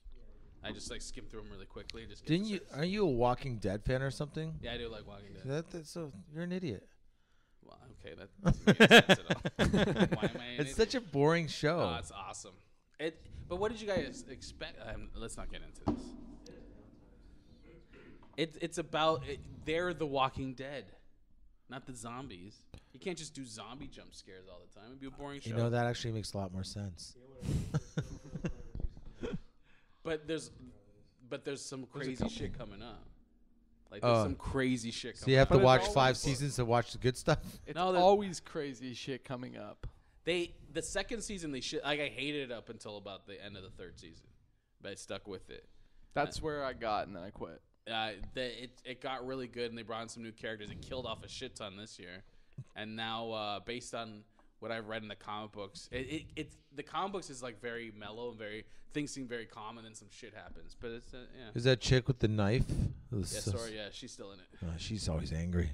I just like skimmed through them really quickly. Just get Didn't the you? sense. Aren't you a Walking Dead fan or something? Yeah, I do like Walking Dead. That's so. You're an idiot. Well, okay, that doesn't make any sense at all. Why am I? It's such a boring show. Oh, it's awesome. But what did you guys expect? Let's not get into this. It's about they're the Walking Dead, not the zombies. You can't just do zombie jump scares all the time. It'd be a boring show. You know that actually makes a lot more sense. But there's some crazy shit coming up. Like Oh. there's some crazy shit coming So you have up. to But watch it's 5 always- seasons to watch the good stuff. It's No, the- always crazy shit coming up. The second season I hated it up until about the end of the third season, but I stuck with it. That's where I got, and then I quit. It got really good, and they brought in some new characters. It killed off a shit ton this year, and now based on what I've read in the comic books, it's the comic books is like very mellow and things seem very calm, and then some shit happens. But it's yeah. Is that chick with the knife? Yeah, sorry, yeah, she's still in it. She's always angry.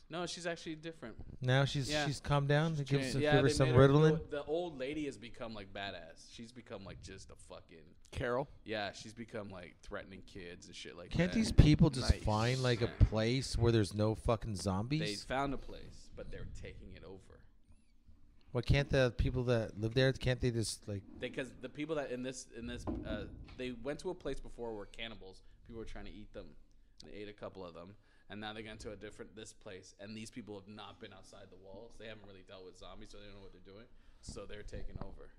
No, she's actually different. Now she's Yeah. calmed down. Give changed. give Yeah, her they some made her Ritalin. the old lady has become like badass. She's become like just a fucking Carol. yeah. She's become like threatening kids and shit like Can't that. these people just Nice. find like a Yeah. place where there's no fucking They zombies? found a place, but they're taking it over. Why can't the people that live there? Can't they just like? Because the people that in this they went to a place before where cannibals, people were trying to eat them. And they ate a couple of them, and now they got into this place, and these people have not been outside the walls. They haven't really dealt with zombies, so they don't know what they're doing. So they're taking over.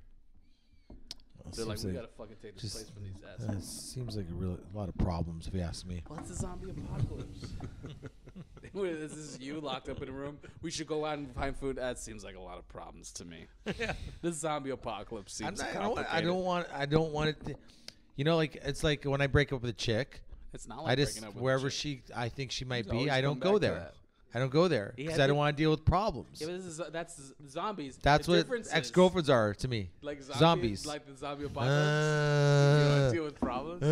They're like, we gotta fucking take this place from these assholes. Seems like a lot of problems, if you ask me. Well, it's a zombie apocalypse. This is you locked up in a room. We should go out and find food. That seems like a lot of problems to me. The zombie apocalypse seems complicated. I don't want it to, like, it's like when I break up with a chick. It's not like breaking up with wherever a chick. I think she might Always be, I don't come go back to there. that. I don't go there because I don't want to deal with problems. Yeah, but that's zombies. That's The what difference is, ex-girlfriends are to me. like zombies. Like the zombie apocalypse. You don't deal with problems.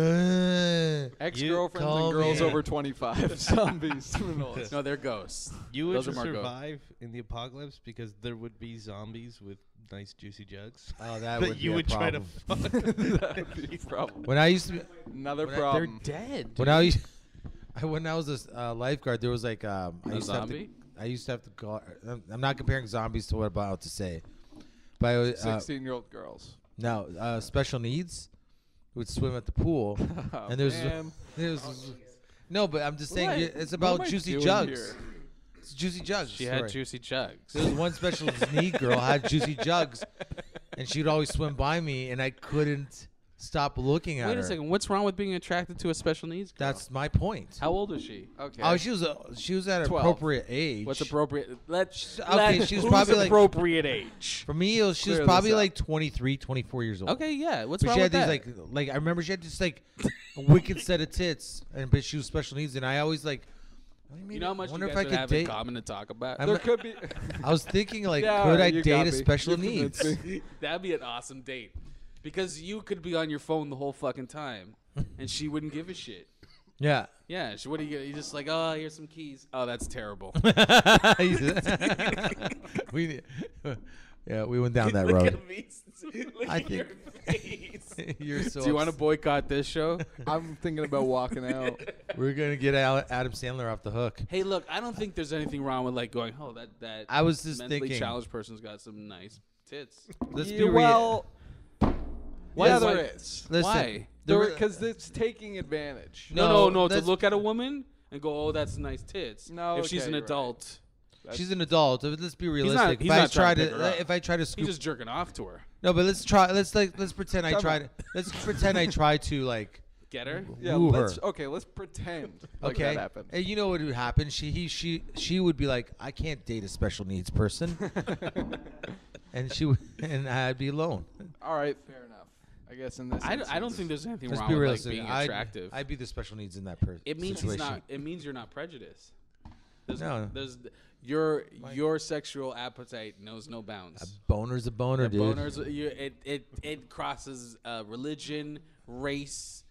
Ex-girlfriends call and girls me. over 25. Zombies. Manolis. No, they're ghosts. You would Those are Margot. survive in the apocalypse because there would be zombies with nice juicy jugs. Oh, that that would you be would a try to problem. fuck. That'd be a problem. When I used to be, Another When I- problem. Dead. when I was a lifeguard, there was like I used to have to go. I'm not comparing zombies to what I'm about to say, but I was, 16-year-old girls. no special needs would swim at the pool, and Man. there's no, but I'm just saying What? it's What about am I juicy doing jugs. here? It's juicy jugs. She story. had juicy jugs. There was one special need girl had juicy jugs, and she'd always swim by me, and I couldn't stop looking at her. Wait a second. What's wrong with being attracted to a special needs girl? That's my point. How old is she? Okay. Oh, she was at an 12. appropriate age. What's appropriate? She was probably like appropriate age. for me. She was Clear probably this up. like 23, 24 years old. Okay, yeah. What's But wrong she with had that? these like I remember she had just like a wicked set of tits, but she was special needs, and I always like. you know how much you wonder guys if I would could have in date. common to talk about? I'm There not- could be. I was thinking like, Yeah, could I you date got a me. special You needs? convinced me. That'd be an awesome date. Because you could be on your phone the whole fucking time, and she wouldn't give a shit. Yeah. Yeah, what do you get? You're just like, oh, here's some keys. Oh, that's terrible. we went down that Look road. at me. Look I at your think- face. You're so. Do you want to boycott this show? I'm thinking about walking out. We're gonna get Adam Sandler off the hook. Hey, look, I don't think there's anything wrong with like going, oh, that I was just mentally thinking. challenged person's got some nice tits. Let's Yeah, be real. well, Why- yeah, why- there is. Listen, Why? Because it's taking advantage. No, to that's- look at a woman and go, oh, that's nice tits. No, if she's okay, an you're right. adult, She's an adult. Let's be not- realistic. he's If I not try trying to pick her up. if I try to he's scoop, just jerking off to her. no, but let's pretend I Come tried. on. Let's pretend I tried to like Get her? Yeah, woo her. let's pretend like Okay, that happened. and you know what would happen? She would be like, I can't date a special needs person, and and I'd be alone. All right, fair enough. I guess in this I don't instance. think there's anything Let's wrong be with like realistic. being I'd- attractive. I'd be the special needs in that person. It means situation. he's not. It means you're not prejudiced. No. There's your sexual appetite knows no bounds. A boner's a boner, dude. Boners, it crosses religion, race,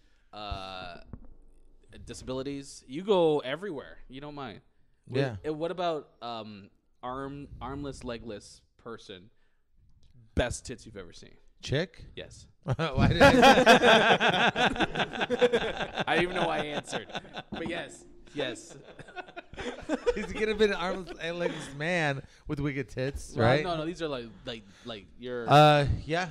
disabilities. You go everywhere. You don't mind. Yeah. What about armless, legless person? Best tits you've ever seen. Chick? Yes. Why did I? I didn't even know I answered, but yes. He's gonna be an armless and legless man with wicked tits, Well, right? No, these are like you're. Yeah.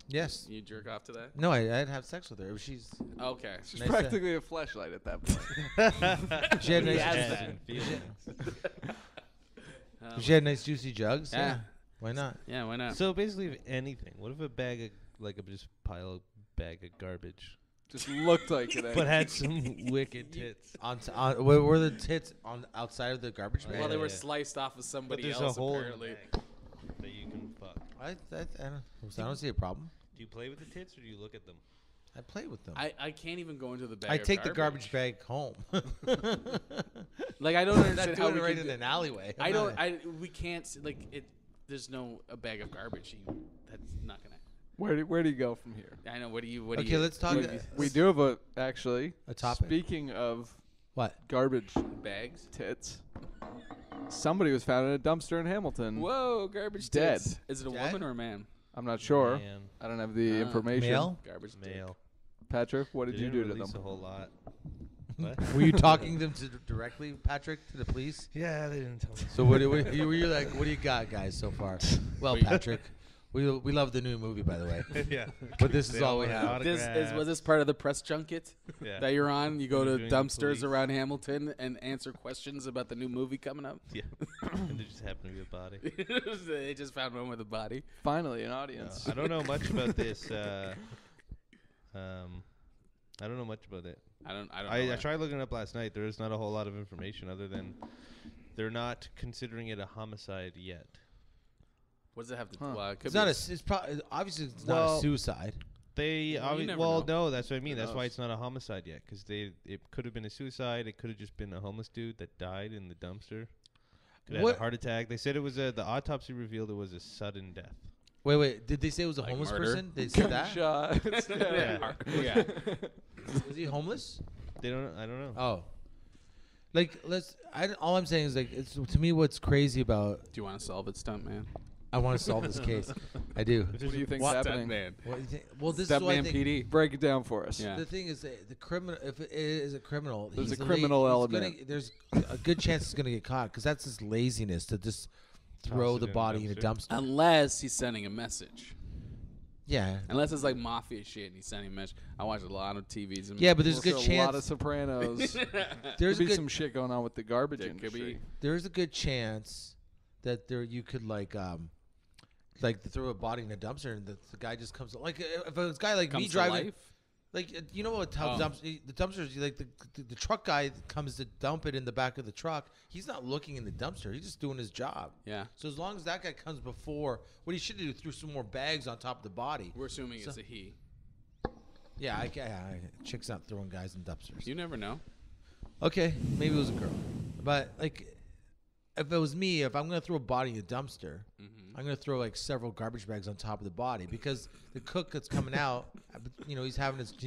Yes. You jerk off to that? No, I'd have sex with her. If she's Okay. She's Nice, practically a fleshlight at that point. she had He nice, has if she had nice juicy jugs. Yeah. Yeah. Why not? Yeah, why not? So basically, if anything, what if a bag of like a just pile of bag of garbage, Just looked like it. but had some wicked tits? Where were the tits on outside of the garbage bag? Well, they were yeah. sliced off of But somebody there's else a hole apparently. in the bag that you can fuck. I don't see a problem. Do you play with the tits or do you look at them? I play with them. I can't even go into the bag. I of take the garbage bag home. Like I don't Not understand how doing we it right can in an alleyway. I don't. We can't like it. There's no a bag of garbage. That's not gonna. Where do you go from here? I know. What do you? Okay, let's talk. We do have a topic. Speaking of What? garbage bags. tits, somebody was found in a dumpster in Hamilton. Whoa, garbage Dead. tits. Is it a Dead? woman or a man? I'm not sure. Man. I don't have the information. Male? Garbage dick. Male. Patrick, what did They you didn't do to release them? a whole lot. What? Were you talking them to directly, Patrick, to the police? Yeah, they didn't tell me. So what? You were like, what do you got, guys, so far? Well, Patrick, We love the new movie, by the way. Yeah. But this They is all all we want have. autographs. Was this part of the press junket Yeah. that you're on? You go You're to doing the dumpsters police. around Hamilton and answer questions about the new movie coming up? Yeah. And there just happened to be a body. They just found one with a body. Finally, an audience. I don't know much about this. I don't know much about it. I don't know. I tried looking it up last night. There is not a whole lot of information other than they're not considering it a homicide yet. What does it have to do? Huh. Well, it could It's be not a. It's probably obviously it's not Well, a suicide. They Well, you never well, know. no, that's what I mean. Who That's why knows? it's not a homicide yet, because it could have been a suicide. It could have just been a homeless dude that died in the dumpster. Could have had What- a heart attack. They said it was the autopsy revealed it was a sudden death. Wait. Did they say it was a Like homeless murder? person? They said that. Shots. Yeah. Yeah. Was he homeless? They don't. I don't know. Oh. Like all I'm saying is like it's to me what's crazy about Do you want to solve it, Stuntman? I want to solve this case. I do. What do you think's What? happening? Stuntman. What do you think? Well, this is what I Stuntman think. PD. Break it down for us. Yeah. The thing is, the criminal. If it is a criminal, There's he's a criminal he's element. there's a good chance he's gonna get caught because that's his laziness to just throw Toss it the in a body in a dumpster. dumpster. Unless he's sending a message. Yeah. Unless it's like mafia shit and he's sending a message. I watch a lot of TVs. And Yeah, but there's a Also good a lot of chance. Sopranos. There's There's a be good. some shit going on with the garbage There could industry. be. There's a good chance that you could like throw a body in a dumpster and the guy just comes like if a guy like Comes me to driving life. like you know what Oh. the dumpsters like the truck guy comes to dump it in the back of the truck. He's not looking in the dumpster. He's just doing his job. Yeah. So as long as that guy comes before, what he should do throw some more bags on top of the body. We're assuming So- it's a he. Yeah, chicks not throwing guys in dumpsters. You never know. Okay, maybe it was a girl, but like if it was me, if I'm gonna throw a body in a dumpster, I'm gonna throw like several garbage bags on top of the body because the cook that's coming out, he's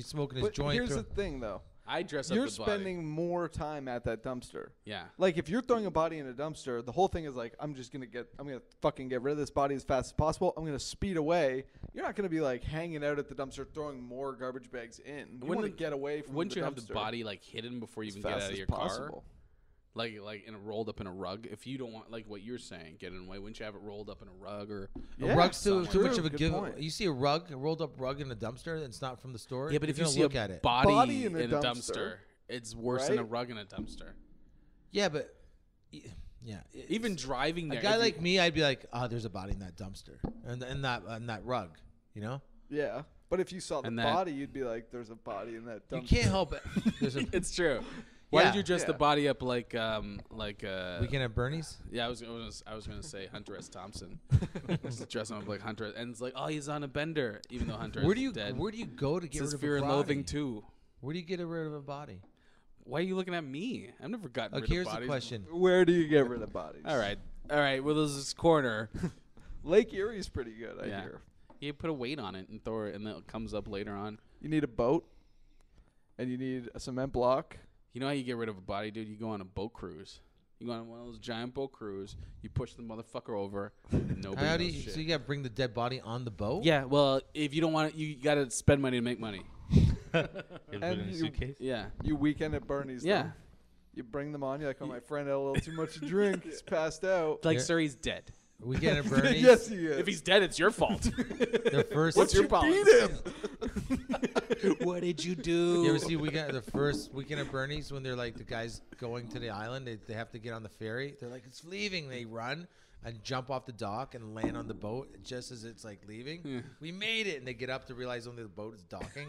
smoking his But joint. here's the thing, though. I dress up You're the body. spending more time at that dumpster. Yeah. Like if you're throwing a body in a dumpster, the whole thing is like I'm gonna fucking get rid of this body as fast as possible. I'm gonna speed away. You're not gonna be like hanging out at the dumpster throwing more garbage bags in. You want to get away from. Wouldn't the you dumpster have the body like hidden before you as even get fast out of as your possible. car? Like rolled up in a rug. If you don't want like what you're saying, get in the way. Wouldn't you have it rolled up in a rug or? Yeah, a rug's too true, much of a good give. point. You see a rolled up rug in a dumpster that's not from the store. Yeah, but if you you're gonna see look a at it, body in a in a dumpster, dumpster, it's worse than a right? rug in a dumpster. yeah, but yeah, Even driving a there, guy if you- like me, I'd be like, there's a body in that dumpster and that rug, you know. Yeah, but if you saw the And that- body, you'd be like, "There's a body in that dumpster." You can't help it. There's a it's true. Why Yeah. did you dress the Yeah. body up like Weekend at Bernie's. Yeah, I was gonna say Hunter S. Thompson. Just dress him up like Hunter, and it's like, oh, he's on a bender, even though Hunter Where is do you dead. Where do you go to It's get his rid of Fear a and body? Loathing too. Where do you get rid of a body? Why are you looking at me? I've never gotten rid Okay, of here's bodies. the question. Where do you get rid of bodies? All right. Well, there's this corner. Lake Erie's pretty good, I Yeah. hear. You put a weight on it and throw it, and then it comes up later on. You need a boat, and you need a cement block. You know how you get rid of a body, dude? You go on a boat cruise. You go on one of those giant boat cruise. You push the motherfucker over. And nobody How do knows you, shit. so you got to bring the dead body on the boat? Yeah. Well, if you don't want it, you got to spend money to make money. You put it And in a you- suitcase. Yeah. You weekend at Bernie's. Yeah. though. You bring them on. You're like, oh, my friend had a little too much to drink. He's passed out. Like, Yeah. sir, he's dead. Weekend at Bernie's. Yes, he is. If he's dead, it's your fault. The first. What's your you fault? beat him. What did you do? You ever see the first Weekend at Bernie's when they're like the guys going to the island? They have to get on the ferry. They're like, it's leaving. They run and jump off the dock and land on the boat just as it's like leaving. Yeah. We made it, and they get up to realize only the boat is docking.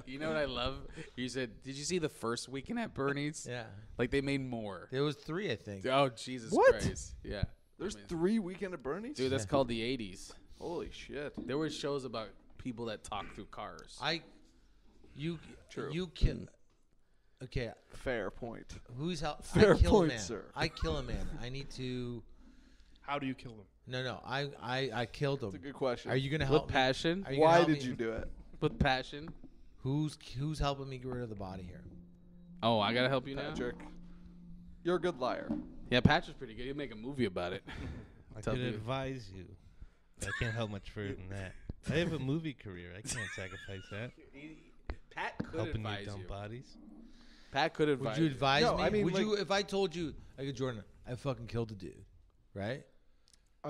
You know what I love? You said, did you see the first Weekend at Bernie's? Yeah, Like, they made more. there was 3, I think. Oh, Jesus What? Christ. Yeah. There's I mean, 3 weekend at Bernie's? dude, that's called the 80s. Holy shit. There were shows about people that talk through cars. True. You can. Okay, Fair point. who's help? Fair I kill point, a man. sir. I kill a man. I need to. How do you kill them? No. I killed him. That's a good question. Are you gonna With help me? passion. Are you gonna Why help did me? you do it? With passion. Who's helping me get rid of the body here? Oh, I got to help you now? Patrick. You're a good liar. Yeah, Patrick's pretty good. He'll make a movie about it. I Tell could me. advise you. But I can't help much further than that. I have a movie career. I can't sacrifice that. Pat could Helping you advise dumb you. bodies. Pat could advise Would you advise No, me? I mean, would like- you if I told you, like Jordan, I fucking killed a dude, right?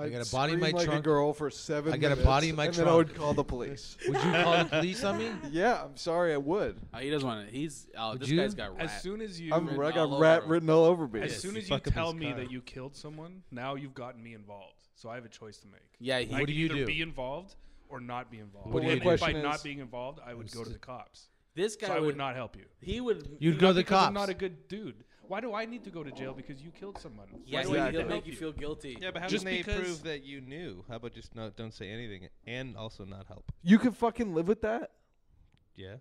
I'd got a body in my scream like trunk. a girl for 7 I got a minutes, body in my and then I would trunk. call the police. Would you call the police on me? Yeah, I'm sorry, I would. He doesn't want to. This you? guy's got rat. As soon as you, I got rat written all over me. as soon You as you fuck up tell his me car. that you killed someone, now you've gotten me involved. So I have a choice to make. Yeah, I he, can What do you either do? be involved or not be involved. What do you And do? by Question not is- being involved, I would go to the cops. this guy So I would would not help you. He would. You'd go to the Because cops. I'm not a good dude. Why do I need to go to jail because you killed someone? Yeah, Why do I need he'll to make help you feel guilty. Yeah, but how Just can they because- prove that you knew? How about just don't say anything and also not help? You could fucking live with that? Yeah.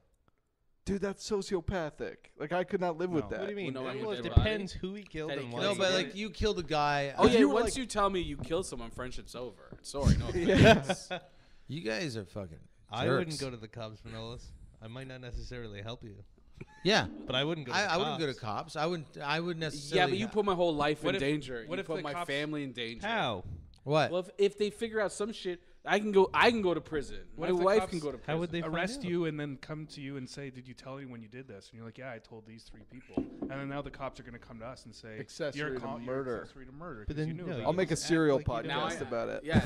Dude, that's sociopathic. Like, I could not live with No. that. What do you mean? Well, no, Well, his it dead depends body? who he killed That he and why. No, killed he but did like it. you killed a guy. Oh yeah, you were once like- you tell me you killed someone, friendship's over. Sorry, no Yeah. offense. You guys are fucking. I jerks. wouldn't go to the cops, Manolis. I might not necessarily help you, Yeah, but I wouldn't go. To the I wouldn't go to cops. cops. I wouldn't Yeah, necessarily. but you put my whole life What in if- danger. what You if put the my cops- family in danger. How? what? Well, if they figure out some shit, I can go to prison. What My if the wife cops- can go to prison. How would they arrest find out? you and then come to you and say, "Did you tell anyone you did this?" And you're like, "Yeah, I told these 3 people." And then now the cops are going to come to us and say, Accessory "You're to you're murder." accessory to murder." But 'cause then you knew no, about you I'll it. make a just act serial like you didn't podcast know. about it. Yeah,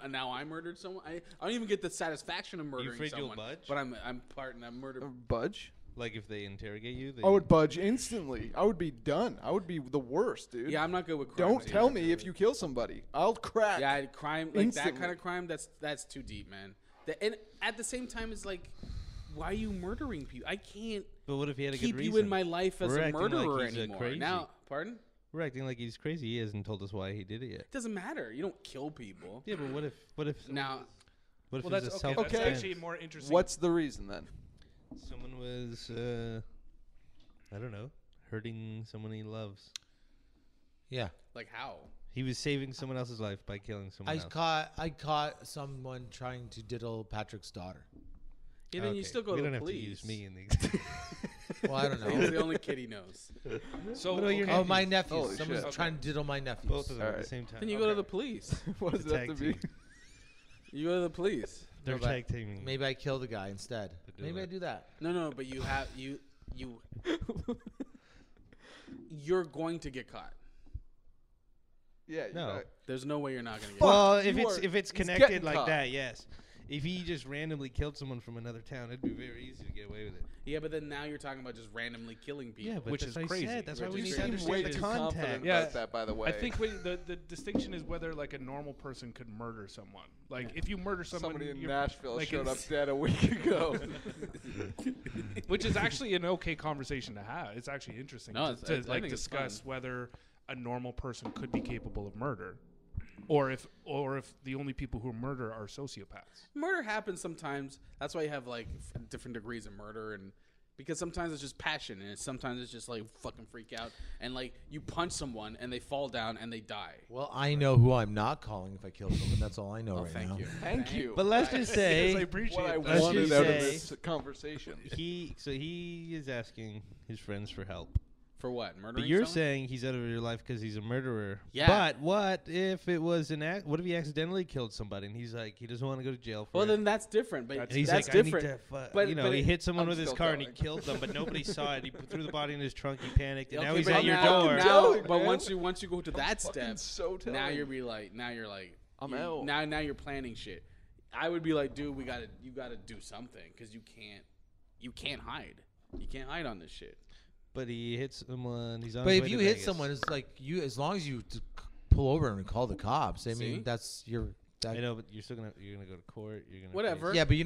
now I murdered someone. I don't even get the satisfaction of murdering afraid you'll someone. budge? But I'm murdered. Budge? Like if they interrogate you, they I would budge instantly. I would be done. I would be the worst, dude. Yeah, I'm not good with crime. Don't tell me if you kill somebody. I'll crack. Yeah, crime like that Instantly. kind of crime. That's too deep, man. And at the same time, it's like, why are you murdering people? I can't But what if he had a keep good you reason? in my life as We're a acting like murderer he's anymore. crazy. Now, pardon? We're acting like he's crazy. He hasn't told us why he did it yet. It doesn't matter. You don't kill people. Yeah, but what if Now, what if Well, it's that's a okay. self That's Okay. actually more interesting. What's the reason then? someone was I don't know, hurting someone he loves. Yeah, like how? He was saving someone else's life by killing someone else. I caught someone trying to diddle Patrick's daughter. Yeah, then you Okay. still go we to don't the have police. to use me in the Well, I don't He's know. the only kid he knows. So What about your okay. Oh, my nephews. Holy Someone's shit. trying to diddle my nephews. both of them at Alright. the same time. Then you go to the police. What does It's a that have to tag be? team. You go to the police. They're No, but tag teaming. Maybe I kill the guy instead. do Maybe that. I do that. No, but you have you. You're going to get caught. Yeah. No. There's no way you're not gonna get. Well, Fuck, if you it's are- if it's he's connected getting like caught. that, yes. If he just randomly killed someone from another town, it'd be very easy to get away with it. Yeah, but then now you're talking about just randomly killing people. Yeah, but Which that's is what I crazy. said. That's why Which we is need to crazy. understand way the too context. confident Yeah, about that, by the way. I think the distinction is whether like a normal person could murder someone. Like if you murder someone, somebody in you're- Nashville like showed up it's- dead a week ago. which is actually an okay conversation to have. It's actually interesting No, to, it's- to I like think it's discuss fun. whether a normal person could be capable of murder, or if the only people who murder are sociopaths. Murder happens sometimes. That's why you have like different degrees of murder, and because sometimes it's just passion, and sometimes it's just like fucking freak out, and like you punch someone and they fall down and they die. Well, I know who I'm not calling if I kill someone. That's all I know right thank now. you. Thank you. But let's just Yes, I say appreciate what I that. Let's wanted just out of say- this conversation. he is asking his friends for help. For what? Murdering But you're someone? saying he's out of your life because he's a murderer. Yeah. But what if it was what if he accidentally killed somebody and he's like he doesn't want to go to jail for Well, it? then that's different. But And he's that's like, different. I need to But- you know, but he it- hit someone I'm with his still car and he telling. killed them, but nobody saw it. He threw the body in his trunk. He panicked, and now Okay, he's but at your now- door. Now, Telling, but man. once you go to that fucking step, so now telling. now you're like I'm you- out. Now you're planning shit. I would be like, dude, you gotta do something because you can't hide. You can't hide on this shit. But he hits someone. He's on. But his if way you to hit Vegas. someone, it's like as long as you pull over and call the cops. I See? mean, that's your. I know, but you're gonna go to court. You're gonna Whatever. face- Yeah, but you're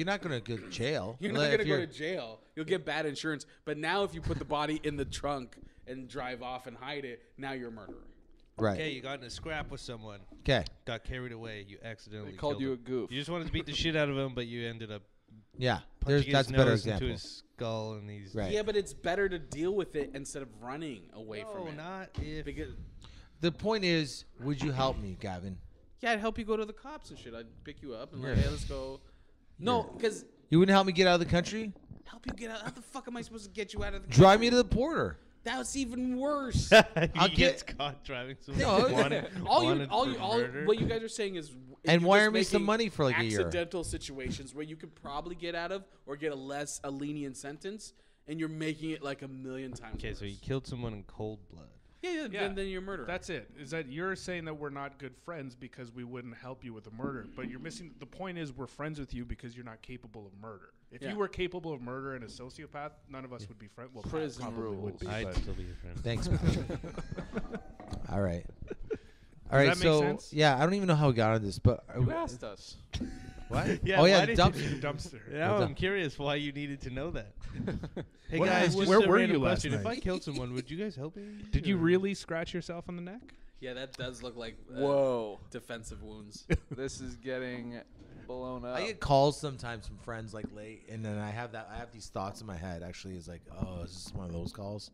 not gonna go to jail. You're Like, not if gonna go you're- to jail. You'll get bad insurance. But now, if you put the body in the trunk and drive off and hide it, now you're a murderer. Right. Okay, you got in a scrap with someone. Okay. Got carried away. You accidentally They called killed you a him. goof. You just wanted to beat the shit out of him, but you ended up Yeah. punching That's his a better nose example. into his skull, and he's Right. Yeah, but it's better to deal with it instead of running away from No, it. not if. Because The point is, would you help me, Gavin? yeah, I'd help you go to the cops and shit. I'd pick you up and like, Yeah. hey, let's go. No, because You wouldn't help me get out of the country? help you get out. How the fuck am I supposed to get you out of the? Drive me to the border. That's even worse. he get- gets caught driving someone No, wanted for murder. what you guys are saying is, And you're wire just me some making money for like a year. accidental situations where you could probably get out of or get a lenient sentence, and you're making it like a million times. Okay, worse. so he killed someone in cold blood. Yeah, then you're a murderer. That's it. Is that you're saying that we're not good friends because we wouldn't help you with a murder, but you're missing. The point is we're friends with you because you're not capable of murder. If you were capable of murder and a sociopath, none of us would be friends. Well, Prison probably rules. would be. I'd but- still be your friend. Thanks, man. All right. that All right, make so sense? yeah, I don't even know how we got on this, but You asked us. what? Yeah, oh yeah, why the did dumpster. Dumpster. Now What's I'm up? curious why you needed to know that. Hey What- guys, just where a were random you last question. If night? I killed someone, would you guys help me? Did you Or- really scratch yourself on the neck? Yeah, that does look like Whoa. defensive wounds. This is getting blown up. I get calls sometimes from friends like late, and then I have these thoughts in my head. Actually, is like, oh, is this one of those calls?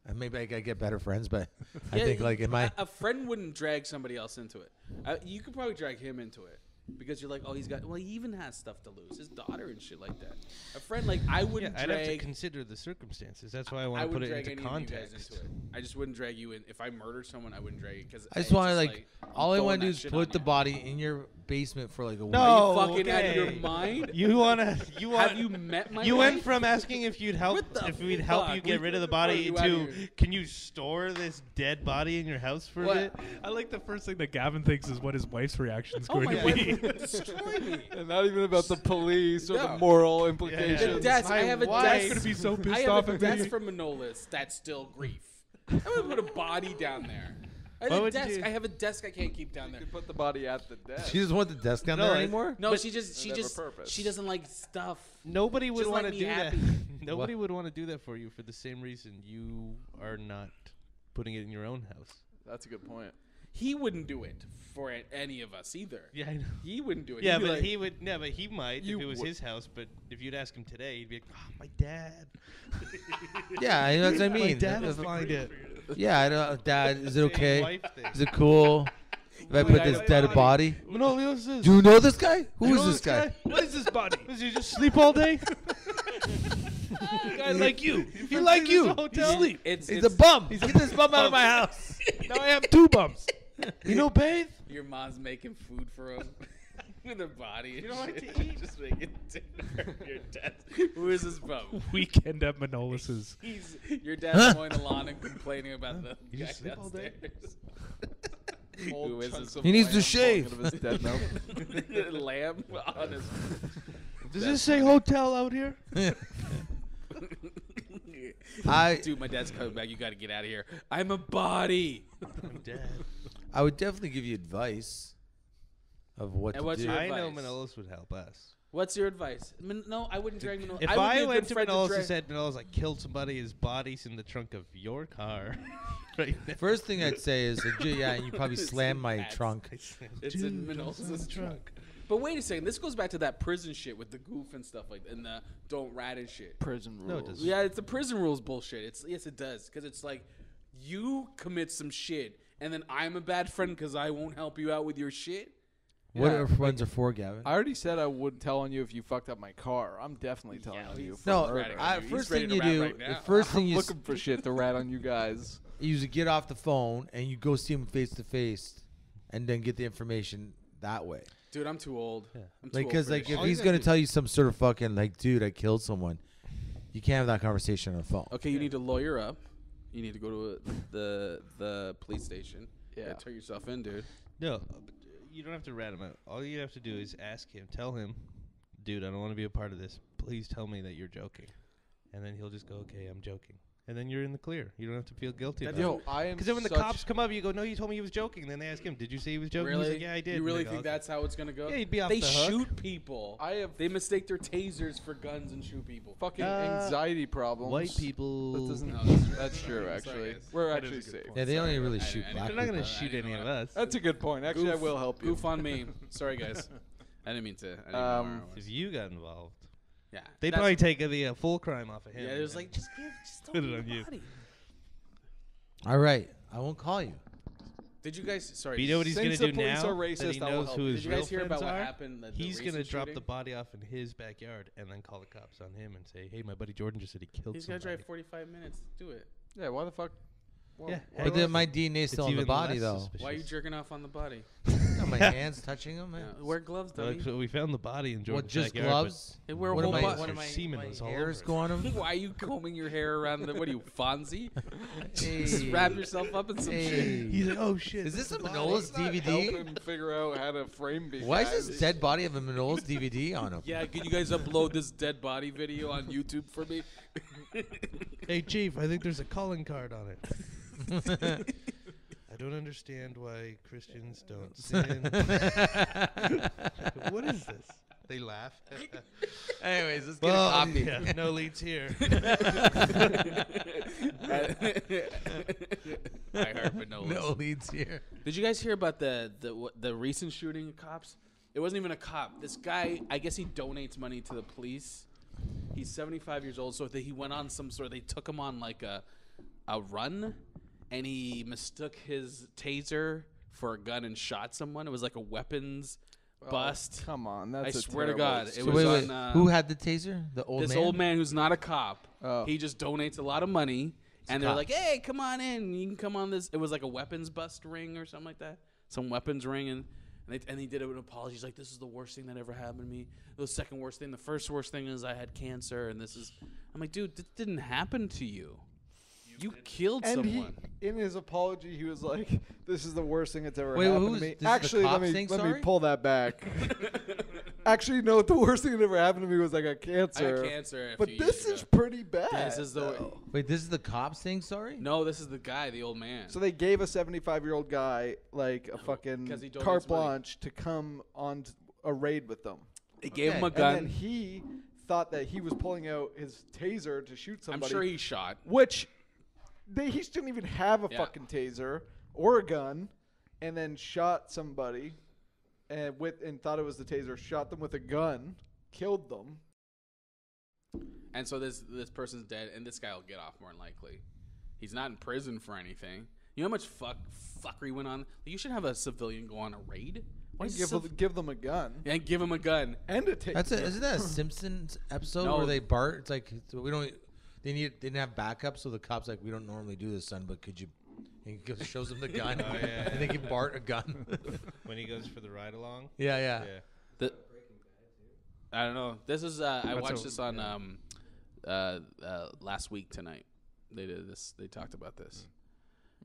And maybe I gotta get better friends, but I think like, am I? A friend wouldn't drag somebody else into it. You could probably drag him into it. Because you're like, oh, he even has stuff to lose. His daughter and shit like that. A friend, like, I wouldn't I'd drag... have to consider the circumstances. That's why I want I to put wouldn't it drag into any of you guys context. into it. I just wouldn't drag you in. If I murdered someone, I wouldn't drag you. Cause I just it's want to like, all I throwing want to do that is shit put on the you. body in your basement for like a week. Are you No, fucking out of your okay. mind? You want? Have you met my You wife? went from asking if you'd help What the if we'd help you fuck? get rid of the Are body you out of to your- can you store this dead body in your house for What? a bit? I like the first thing that Gavin thinks is what his wife's reaction is Oh going my to wife be. would destroy me. And not even about the police or the No. moral The implications. desk. I My have a wife- desk. She's gonna be so I pissed have off a at desk me. from Manolis. That's still grief. I would put a body down there. I Why have a would desk. you- I have a desk I can't keep down You there. could put the body at the desk. She doesn't want the desk down No, there I- anymore. No, But- she Never purpose. she doesn't like stuff. Nobody would Just want let to me do happy. that. Nobody would want to do that for you for the same reason you are not putting it in your own house. That's a good point. He wouldn't do it for any of us either. Yeah, I know. He wouldn't do it. Yeah, He'd be but like, he would. No, but he might You if it was would- his house. But if you'd ask him today, he'd be like, oh, "My dad." Yeah, I know that's what I My mean. dad will That's like- find it. yeah, I know. Dad, is it Same okay? wife thing. Is it cool if I put this dead body? Manolis is. Do you know this guy? Who You is know this guy? What is this body? Does he just sleep all day? Guy like you. He like you. He sleep. it's, He's a bum. Get this bum out of my house. Now I have two bums. You know, bathe. Your mom's making food for him. With her body. And don't like shit. to eat? Just making dinner. Your dad. Who is this bum? Weekend at Manolis's. He's your dad's mowing the lawn and complaining about the You guy just sleep all day? downstairs. Old Who is chunks this? of He needs to lamb shave. falling out of his dead milk. Lamb on his. Does this say hotel out here? Dude, my dad's coming back. You got to get out of here. I'm a body. I'm dead. I would definitely give you advice of what And to what's do. your I know advice? Manolis would help us. What's your advice? No, I wouldn't drag Manolis. If I, would be I a went good to friend Manolis drag- and said, Manolis, I killed somebody, his body's in the trunk of your car. Right now. First thing I'd say is, yeah, you probably It's slam my bad. trunk. It's Dude, in it's in Manolis' the trunk. But wait a second. This goes back to that prison shit with the goof and stuff like that, and the don't rat and shit. Prison rules. No, it doesn't. Yeah, it's the prison rules bullshit. Yes, it does. Because it's like you commit some shit, and then I'm a bad friend because I won't help you out with your shit. What Yeah, are friends are for, Gavin? I already said I wouldn't tell on you if you fucked up my car. I'm definitely telling on you. For No, murder. He's first ready thing to you rat do, right now. the first thing I'm you looking for shit to rat on you guys. you get off the phone and you go see him face to face, and then get the information that way. Dude, I'm too old. Yeah. I'm too Like, old because for like this if shit. he's gonna tell you some sort of fucking like, dude, I killed someone, you can't have that conversation on the phone. Okay, you need to lawyer up. You need to go to the police station. Yeah. Turn yourself in, dude. No, you don't have to rat him out. All you have to do is ask him, tell him, dude, I don't want to be a part of this. Please tell me that you're joking. And then he'll just go, okay, I'm joking. And then you're in the clear. You don't have to feel guilty about Yo, it. I am. Because then when the such- cops come up, you go, no, you told me he was joking. And then they ask him, did you say he was joking? Really? He's like, yeah, I did. You really And they go, think "Okay." that's how it's gonna go? Yeah, he'd be off They the hook. shoot people. I have They mistake their tasers for guns and shoot people. fucking Uh, anxiety problems. White people. That doesn't. No, that's true. That's true. Sorry, Actually, guys. we're That actually is a good safe. point. Yeah, they Sorry, don't really I- shoot I- black They're not going people. to shoot any of us. That's a good point. Actually, I Goof- will help you. Goof on me. Sorry, guys. I didn't mean to. I didn't know where I was. If you got involved, Yeah. they'd that's- probably take the full crime off of him. Yeah, it was and like just don't Put it be on a you. body. All right, I won't call you. Did you guys? Sorry. But you know what he's going to Since do the police now? are racist, that he I will knows help who you. his Did you real guys hear friends about what are? happened? The He's going to racist drop shooting? the body off in his backyard and then call the cops on him and say, hey, my buddy Jordan just said he killed He's gonna somebody. drive 45 minutes. Do it. Yeah. Why the fuck? Well, Yeah, why But do I- then my DNA's still It's on the even body less though. suspicious. Why are you jerking off on the body? Come my hands touching them. Wear gloves, dummy. So we found the body in Jordan's Just backyard, gloves? Hey, wear a What whole am I- body. what am Your I- semen my was all hairs over. go on them? Why are you combing your hair around the? What are you, Fonzie? Hey. Just wrap yourself up in some shit. Hey. He's like, oh shit. Is this a body. Manolis DVD? Helping figure out how to frame be. Why is this dead body of a Manolis DVD on him? Yeah, can you guys upload this dead body video on YouTube for me? Hey chief, I think there's a calling card on it. I don't understand why Christians don't sin. What is this? They laugh. Anyways, let's get a copy. Yeah, no leads here. I heard Manolis. No leads here. Did you guys hear about the recent shooting of cops? It wasn't even a cop. This guy, I guess he donates money to the police. He's 75 years old, so he went on some sort of, they took him on like a run, and he mistook his taser for a gun and shot someone. It was like a weapons bust. Come on, that's I a swear to terrible God, it excuse. was on. Who had the taser? The old this man? old man who's not a cop. Oh. He just donates a lot of money, and they're cop. like, "Hey, come on in. You can come on this." It was like a weapons bust ring or something like that. Some weapons ring, and he did it with an apology. He's like, "This is the worst thing that ever happened to me. The second worst thing. The first worst thing is I had cancer, and this is." I'm like, dude, this didn't happen to you. You killed And someone. in his apology, he was like, "This is the worst thing that's ever Wait, happened who's- to me." this is the Actually, cop let saying me sorry? pull that back. Actually, no. The worst thing that ever happened to me was I got I cancer. had cancer. A But few this years is ago. pretty bad. This is the though. Wait, this is the cop saying sorry? no. This is the guy, the old man. So they gave a 75-year-old guy like a 'Cause fucking he donates carte money. blanche to come on a raid with them. They gave him a Okay. gun. And then he thought that he was pulling out his taser to shoot I'm somebody. sure he shot. Which he didn't even have a Yeah. fucking taser or a gun, and then shot somebody, and thought it was the taser. Shot them with a gun, killed them. And so this person's dead, and this guy will get off more than likely. He's not in prison for anything. You know how much fuckery went on? You should have a civilian go on a raid. Why And is give them a gun and give him a gun. and a taser. Isn't that a Simpsons episode No. where they Bart? It's like they didn't have backup, so the cops like, we don't normally do this, son, but could you? And he shows them the gun, Oh, yeah, and they give Bart a gun. When he goes for the ride along. yeah. I don't know. This is I That's watched a- this on last week tonight. They did this. They talked about this.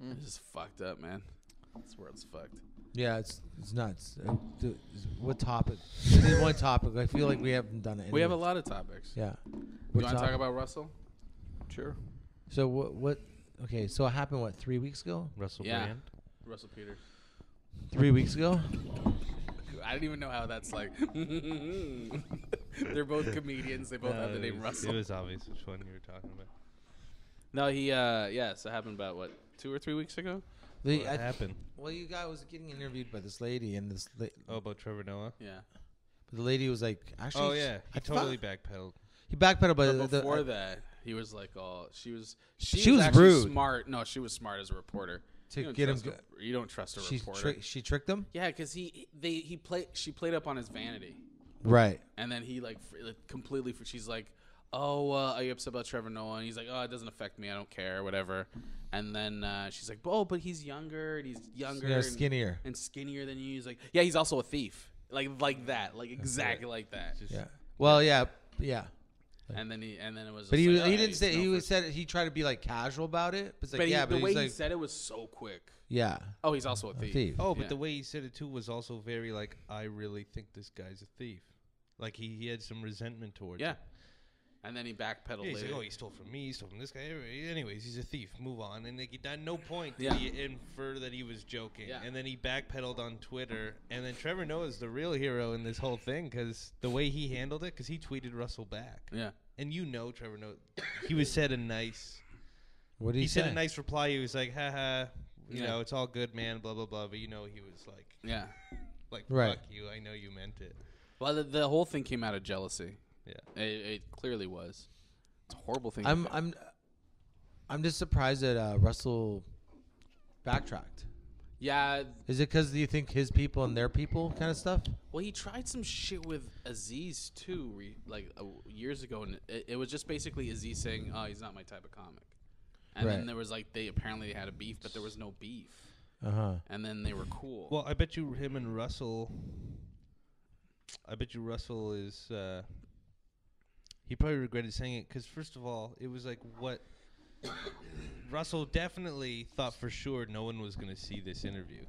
This is fucked up, man. This world's fucked. Yeah, it's nuts. What topic? There's one topic. I feel like we haven't done it. We have a lot of topics. Yeah. You What want to talk topic? about Russell? Sure. So what? Okay, so it happened 3 weeks ago? Russell Yeah. Brand. Russell Peters. 3 weeks ago? I didn't even know how that's like. They're both comedians. They both have the name Russell. It was obvious which one you were talking about. No, he. So it happened about 2 or 3 weeks ago. What happened? Well, you guy was getting interviewed by this lady, and Oh, about Trevor Noah? Yeah. the lady was like, actually, Oh, yeah. He I totally thought- backpedaled. he backpedaled, But but before that, he was like, "Oh, she was was rude. Smart. No, she was smart as a reporter. To You don't get him trust you don't trust a she reporter. she tricked him, Yeah, because she played up on his vanity, right? and then he completely. She's like, "Oh, are you upset about Trevor Noah?" And he's like, "Oh, it doesn't affect me. I don't care, whatever." And then she's like, "Oh, but he's younger, and he's younger, Yeah, and skinnier. and skinnier than you." He's like, "Yeah, he's also a thief, like that, like exactly like that." Yeah. Well, yeah. And then it was. But just he like, "Oh, didn't he's say known for-" said he tried to be like casual about it. But it's like, But yeah, the but way he's he like, said it was so quick. yeah, Oh, he's also a thief. thief. Oh, but Yeah. the way he said it too was also very like, I really think this guy's a thief. Like he had some resentment towards Yeah. it. And then he backpedaled Yeah, he's later. like, oh, he stole from me, he stole from this guy. Anyways, he's a thief. Move on. And like, at no point did Yeah. he infer that he was joking. Yeah. And then he backpedaled on Twitter. And then Trevor Noah's the real hero in this whole thing because the way he handled it, because he tweeted Russell back. Yeah. And you know Trevor Noah, he said a nice... What did He he said say? a nice reply. He was like, haha, you Yeah. know, it's all good, man, blah, blah, blah. But you know he was Yeah. like, Right. fuck you, I know you meant it. Well, the whole thing came out of jealousy. Yeah. It clearly was. It's a horrible thing. I'm just surprised that Russell backtracked. Yeah. Is it because you think his people and their people kind of stuff? Well, he tried some shit with Aziz too, years ago, and it was just basically Aziz saying, "Oh, he's not my type of comic," and Right. then there was they apparently had a beef, but there was no beef. and then they were cool. Well, I bet you him and Russell. I bet you Russell is. He probably regretted saying it because, first of all, it was like what. Russell definitely thought for sure no one was going to see this interview.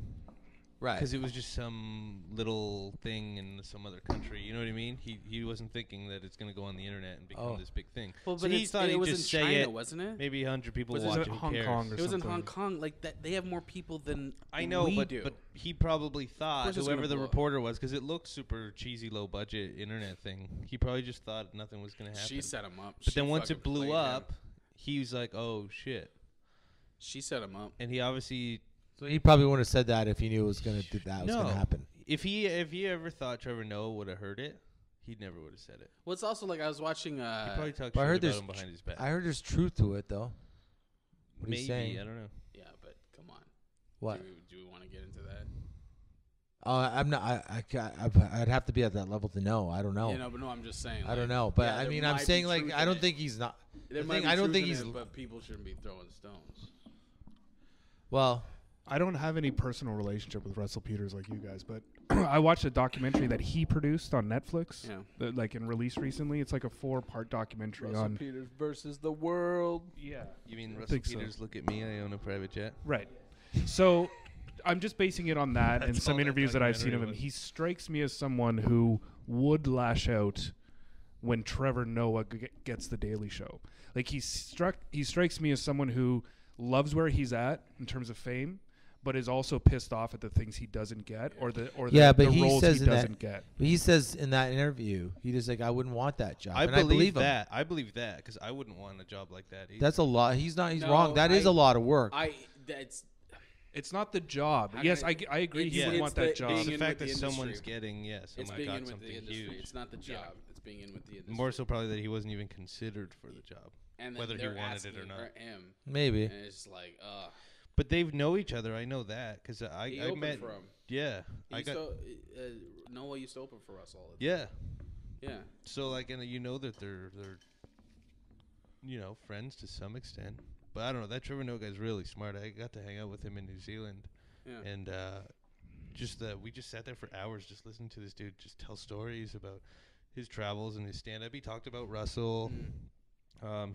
Right. Because it was just some little thing in some other country. You know what I mean? He wasn't thinking that it's going to go on the internet and become this big thing. Well, so but he thought it he'd was just in say China, it. wasn't it? Maybe 100 people Was it watch it. in Who Hong cares? Kong or It was in something? Hong Kong. Like that, they have more people than I know, we but do. but he probably thought course it's whoever gonna the blow up. reporter was, because it looked super cheesy, low budget internet thing. He probably just thought nothing was going to happen. She set him up. But She then once it fucking blew played up, him. he was like, "Oh shit!" She set him up. And he obviously So he probably wouldn't have said that if he knew it was gonna do that was no. gonna happen. If he ever thought Trevor Noah would have heard it, he never would have said it. Well, it's also like I was watching. He probably talked But I shit heard about there's him behind his back. I heard there's truth to it though. What Maybe he's saying. I don't know. Yeah, but come on. What? Do we want to get into that? I'm not. I'd have to be at that level to know. I don't know. You know, but no, I'm just saying. I don't like, know. But yeah, I there mean, might I'm be saying like truth I in don't it. think he's not. There the might thing, be I don't truth think in he's. it, but people shouldn't be throwing stones. Well, I don't have any personal relationship with Russell Peters like you guys, but I watched a documentary that he produced on Netflix, Yeah. like and released recently. It's like a 4-part documentary Russell on. Peters versus the world. Yeah. You mean I Russell think so. Peters? Look at me, I own a private jet. Right. So I'm just basing it on that and That's some all that interviews that I've seen of him. documentary He strikes me as someone who would lash out when Trevor Noah gets the Daily Show. Like he strikes me as someone who loves where he's at in terms of fame, but is also pissed off at the things he doesn't get or the but he roles says he in doesn't that, get. But he says in that interview, he just like I wouldn't want that job. I and believe him. that. I believe that because I wouldn't want a job like that either. That's a lot. He's not. He's No, wrong. That is a lot of work. It's not the job. How Yes, can I agree. it's- He would it's want the that job. being It's the in fact with that the someone's industry. getting It's oh my being God, in with something the industry. huge. It's not the job. It's being in with the industry. More so probably that he wasn't even considered for the job, and then whether he they're wanted it or asking not. her- him, Maybe. and it's like, But they know each other. I know that because he I opened met. for him. Yeah, He I used got. to, Noah used to open for us all the Yeah, time. Yeah. so like, and you know that they're friends to some extent. But I don't know. That Trevor Noah guy's really smart. I got to hang out with him in New Zealand, Yeah. and we just sat there for hours just listening to this dude just tell stories about his travels and his stand-up. He talked about Russell.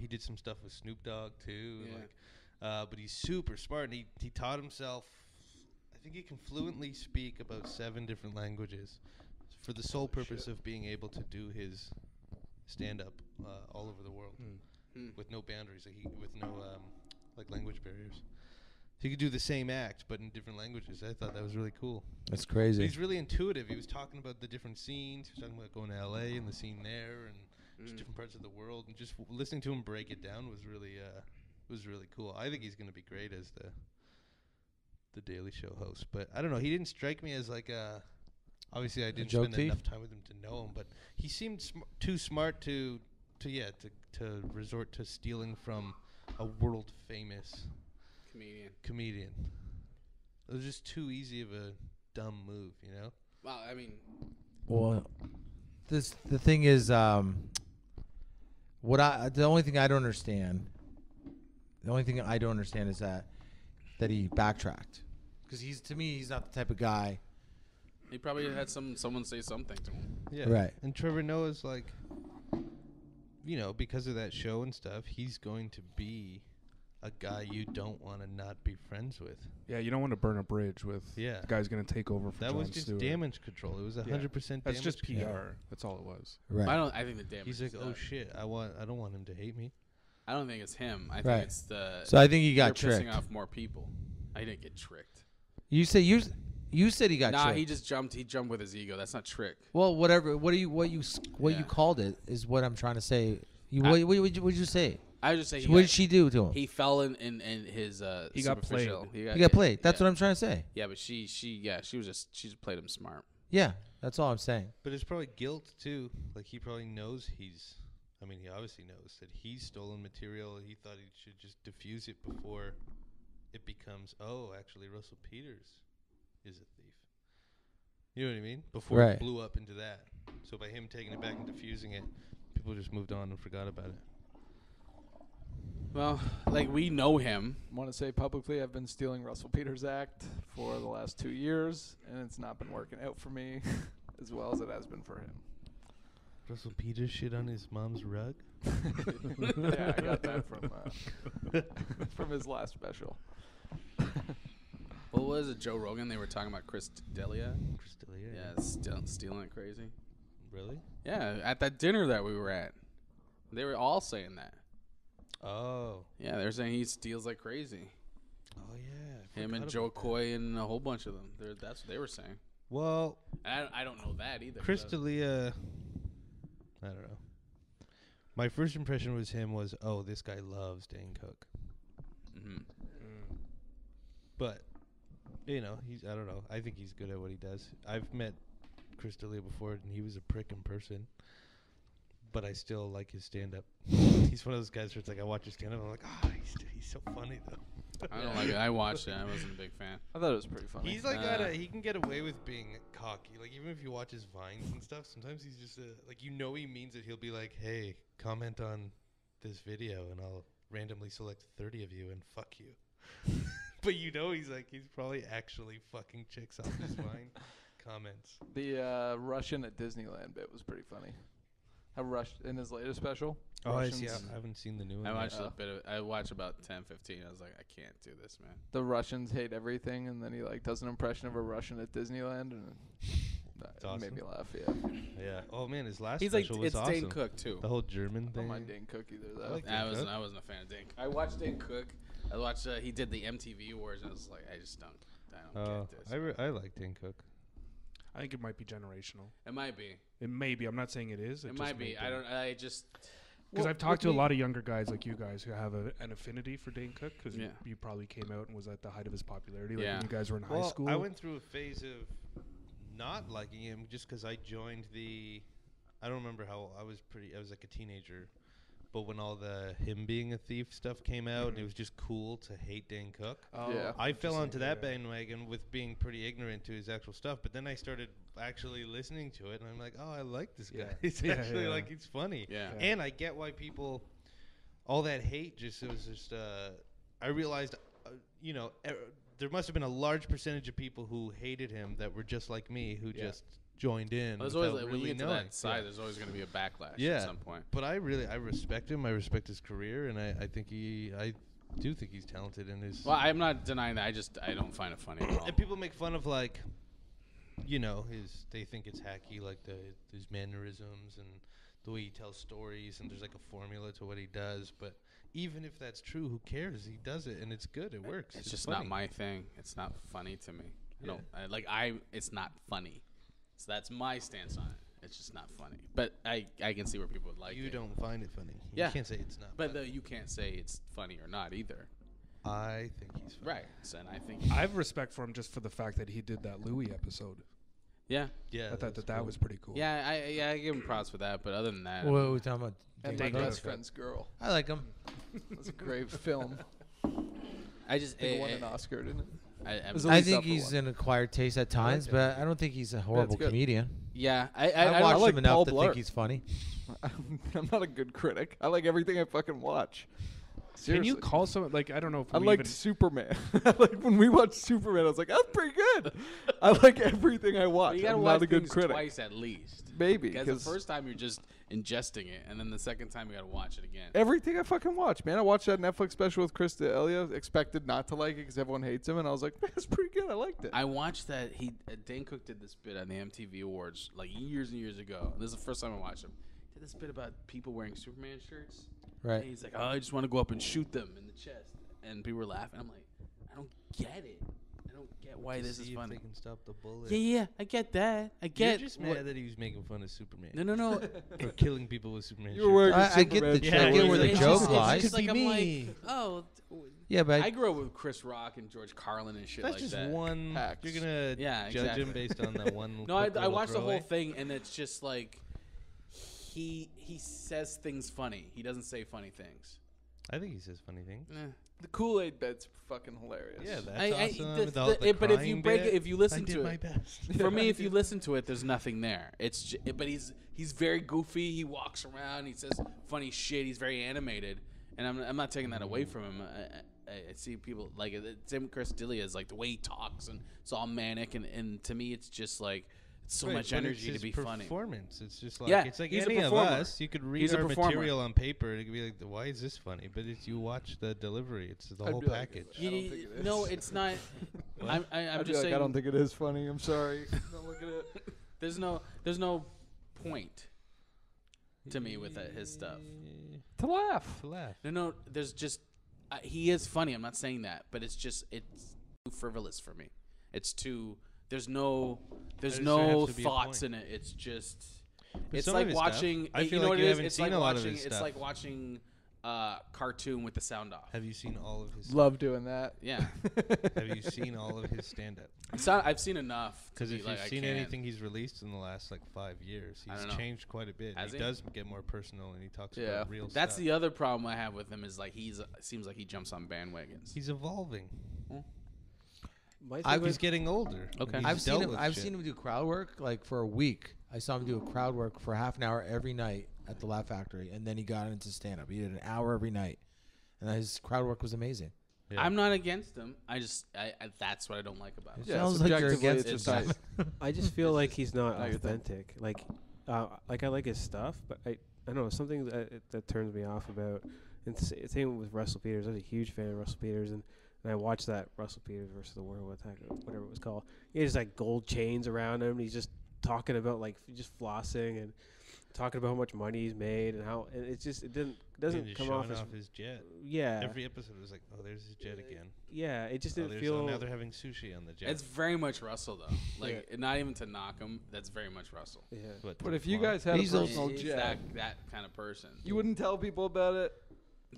He did some stuff with Snoop Dogg too. Yeah. Like, but he's super smart. And he taught himself. I think he can fluently speak about 7 different languages, for the sole purpose of being able to do his stand-up all over the world with no boundaries, with no like language barriers. He could do the same act, but in different languages. I thought that was really cool. That's But crazy. he's really intuitive. He was talking about the different scenes. He was talking about going to LA and the scene there, and just different parts of the world. And just listening to him break it down was really cool. I think he's going to be great as the Daily Show host. But I don't know. He didn't strike me as like obviously I didn't joke spend thief? enough time with him to know him, but he seemed too smart to resort to stealing from a world famous comedian. It was just too easy of a dumb move, you know? Well, I mean, Well, the thing is, the only thing I don't understand is that he backtracked, because to me he's not the type of guy. he probably had someone say something to him. Yeah. Right. And Trevor Noah's like, because of that show and stuff, he's going to be a guy you don't want to not be friends with. Yeah, you don't want to burn a bridge with Yeah. the guy's going to take over for That Jon was just Stewart. damage control. It was 100% That's damage just PR. control. That's all it was. Right. I think the damage. He's like, is oh that. shit, I don't want him to hate me. I don't think it's him. I think Right. it's the. So I think he got they're tricked. pissing off more people. I didn't get tricked. You said he got Nah, tricked. he just jumped. He jumped with his ego. That's not trick. Well, whatever. What you Yeah. called it is what I'm trying to say. What did you say? I would just say. What did she do to him? He fell in his. He got played. superficial- He got played. That's what I'm trying to say. Yeah, but she just played him smart. Yeah, that's all I'm saying. But it's probably guilt too. Like he probably knows he obviously knows that he's stolen material. He thought he should just diffuse it before it becomes, actually Russell Peters is a thief. You know what I mean? Before Right. it blew up into that. So by him taking it back and diffusing it, people just moved on and forgot about it. Well, like we know him. Want to say publicly, I've been stealing Russell Peters' act for the last 2 years, and it's not been working out for me as well as it has been for him. Russell Peters shit on his mom's rug? Yeah, I got that from his last special. What was it, Joe Rogan? They were talking about Chris D'Elia. Chris D'Elia? Yeah, stealing it crazy. Really? Yeah, at that dinner that we were at, they were all saying that. Oh. Yeah, they're saying he steals like crazy. Oh, yeah. Him and Joe Coy and a whole bunch of them. That's what they were saying. Well, And I don't know that either. Chris D'Elia, I don't know. My first impression was him was, oh, this guy loves Dane Cook. Mm-hmm. But, you know, I don't know. I think he's good at what he does. I've met Chris D'Elia before, and he was a prick in person. But I still like his stand-up. He's one of those guys where it's like I watch his stand-up and I'm like, oh, he's so funny, though. I don't like it. I watched it. I wasn't a big fan. I thought it was pretty funny. He's like he can get away with being cocky. Like, even if you watch his Vines and stuff, sometimes he's just, like, you know he means it. He'll be like, hey, comment on this video, and I'll randomly select 30 of you and fuck you. But you know he's probably actually fucking chicks off his Vine comments. The Russian at Disneyland bit was pretty funny. How rushed in his latest special. Oh, I see. I haven't seen the new one. I watched a bit of it. I watched about 10, 15. I was like, I can't do this, man. The Russians hate everything, and then he like does an impression of a Russian at Disneyland, and that awesome. made me laugh. Yeah. Yeah. Oh man, his last He's like, special was it's awesome. Dane Cook too. The whole German I don't thing. mind Dane Cook either though. like I Dane Cook. wasn't a fan of Dane. I watched Dane Cook. I watched. He did the MTV Awards, and I was like, I don't get this. I like Dane Cook. I think it might be generational. It might be. It may be. I'm not saying it is. It might be. I don't. I just. Because I've talked to a lot of younger guys like you guys who have an affinity for Dane Cook because you probably came out and was at the height of his popularity. Like when you guys were in high school. I went through a phase of not liking him just because I joined I don't remember how I was like a teenager. But when all the him being a thief stuff came out, and it was just cool to hate Dane Cook. Oh, yeah. I fell onto that bandwagon with being pretty ignorant to his actual stuff. But then I started actually listening to it, and I'm like, oh, I like this guy. It's actually like, it's funny. Yeah. And I get why all that hate I realized, there must have been a large percentage of people who hated him that were just like me, who just joined in. There's always when you get to that side, there's always going to be a backlash at some point. But I respect him. I respect his career, and I do think he's talented in his. Well, I'm not denying that. I don't find it funny at all. And people make fun of they think it's hacky, like his mannerisms and the way he tells stories, and there's like a formula to what he does. But even if that's true, who cares? He does it, and it's good. It works. It's just funny. not my thing. It's not funny to me. It's not funny. So that's my stance on it. It's just not funny. But I can see where people would like it. You don't find it funny. Yeah. You can't say it's not But funny. you can't say it's funny or not either. I think he's funny. Right. So, and I think I have respect for him just for the fact that he did that Louis episode. Yeah. Yeah. I thought that was pretty cool. Yeah, I give him props for that, but other than that, What are we talking about? And my best friend's girl. I like him. That's a great film. I just It won an Oscar, didn't it? I think he's an acquired taste at times, but I don't think he's a horrible comedian. Yeah, I watched like him enough Paul to Blart. think he's funny. I'm not a good critic. I like everything I fucking watch. Seriously. Can you call someone I don't know if I we liked even Superman. Like when we watched Superman, I was like, that's pretty good. I like everything I watch. You gotta I'm watch not a good things critic. twice at least. Maybe. Because the first time you're just ingesting it, and then the second time you gotta watch it again. Everything I fucking watch, man. I watched that Netflix special with Chris D'Elia. Expected not to like it because everyone hates him, and I was like, man, it's pretty good. I liked it. I watched that Dane Cook did this bit on the MTV Awards like years and years ago. This is the first time I watched him. He did this bit about people wearing Superman shirts. Right. And he's like, oh, I just want to go up and shoot them in the chest, and people were laughing. I'm like, I don't get it. I don't get why this is funny. If they can stop the bullet. Yeah, I get that. I get. You're just mad that he was making fun of Superman. No. Or killing people with Superman. You were wearing I get Superman the shirt. I get where the It's joke just- lies. It's just like Could I'm be like, oh. Yeah, but I grew up with Chris Rock and George Carlin and shit That's like just that. one. Hacks. You're gonna judge him based on that one. No, I quick little watched the throwaway? whole thing, and it's just like he says things funny. He doesn't say funny things. I think he says funny things. The Kool-Aid bed's fucking hilarious. Yeah, that's I- awesome. but if you break it, if you listen I did to my it, best. for me, if you listen to it, there's nothing there. But he's very goofy. He walks around. He says funny shit. He's very animated, and I'm not taking that away from him. I see people like same with Chris D'Elia is like the way he talks and it's all manic and to me it's just like it's so much energy to be funny. Performance. It's just like Yeah, it's like he's any a of performer. us. You could read our material on paper and it could be like, why is this funny? But it's you watch the delivery. It's the whole package. Like, I don't think it is. No, it's not. I'm just saying. I don't think it is funny. I'm sorry. Don't look at it. There's no point to me with his stuff. To laugh. No. There's just he is funny. I'm not saying that, but it's too frivolous for me. It's too. There's no thoughts in it. It's just. It's like watching. I feel you know like what you it is? haven't It's seen like a lot watching. of his It's stuff. like watching cartoon with the sound off. Have you seen all of his? Love doing that. Yeah. Have you seen all of his stand-up? I've seen enough. Because if like, you've seen anything he's released in the last 5 years, he's changed quite a bit. He does get more personal and he talks about real stuff. That's the other problem I have with him is like seems like he jumps on bandwagons. He's evolving. I He's getting older. Okay. I've seen him do crowd work like for a week. I saw him do a crowd work for half an hour every night at the Laugh Factory, and then he got into stand-up. He did an hour every night, and his crowd work was amazing. Yeah. I'm not against him. I that's what I don't like about him. It sounds like you're against him. I just feel like he's not authentic. Like I like his stuff, but I don't know, something that turns me off about. And same with Russell Peters. I was a huge fan of Russell Peters, and I watched that Russell Peters versus the World Attack, whatever it was called. He has like gold chains around him. And he's just talking about like just flossing and talking about how much money he's made and how and it doesn't come off his jet. Yeah. Every episode was like, oh, there's his jet again. Yeah, it just didn't feel. Now they're having sushi on the jet. It's very much Russell though. Like not even to knock him, that's very much Russell. Yeah. But if you guys had a personal jet, that kind of person, you wouldn't tell people about it.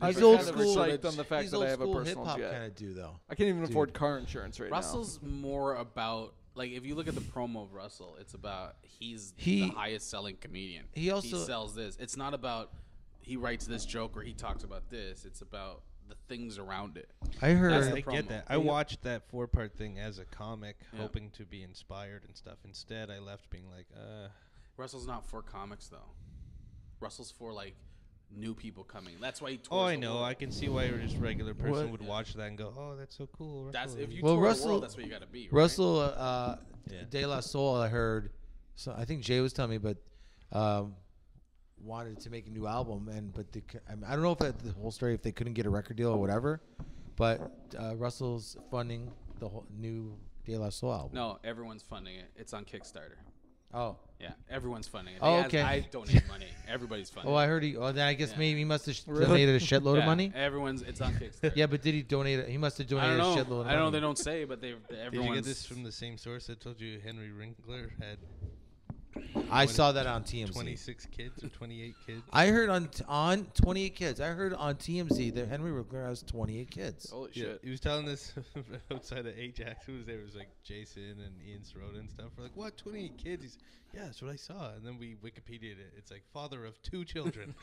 He's old school. Psyched on the fact that I have a personal jet. Kind of do though. I can't even afford car insurance right Russell's more about like if you look at the promo of Russell, it's about he's the highest selling comedian. He sells this. It's not about he writes this joke or he talks about this. It's about the things around it. I get that. I watched that 4-part thing as a comic, hoping to be inspired and stuff. Instead, I left being like, Russell's not for comics though. Russell's for like new people coming. That's why he tours. Oh, I know. I can see why a just regular person would watch that and go, "Oh, that's so cool." That's if you tour the world, that's what you got to be. Right? Russell De La Soul, I heard. So I think Jay was telling me, but wanted to make a new album, but I don't know if that's the whole story. If they couldn't get a record deal or whatever, but Russell's funding the whole new De La Soul album. No, everyone's funding it. It's on Kickstarter. Oh. Yeah, everyone's funding it. Oh, okay. I donate money. Everybody's funding it. Oh, I heard then I guess maybe he must have donated a shitload of money. It's on Kickstarter. Yeah, but did he donate it? He must have donated a shitload of money. I don't know. They don't say, but everyone's. Did you get this from the same source that told you Henry Winkler had? I saw that on TMZ. 26 kids or 28 kids? I heard on 28 kids. I heard on TMZ that Henry Winkler has 28 kids. Holy shit. He was telling this outside of Ajax. Who was there? It was like Jason and Ian Sirota and stuff. We're like, what, 28 kids? He's, yeah, that's what I saw. And then we Wikipedia'd it. It's like father of 2 children.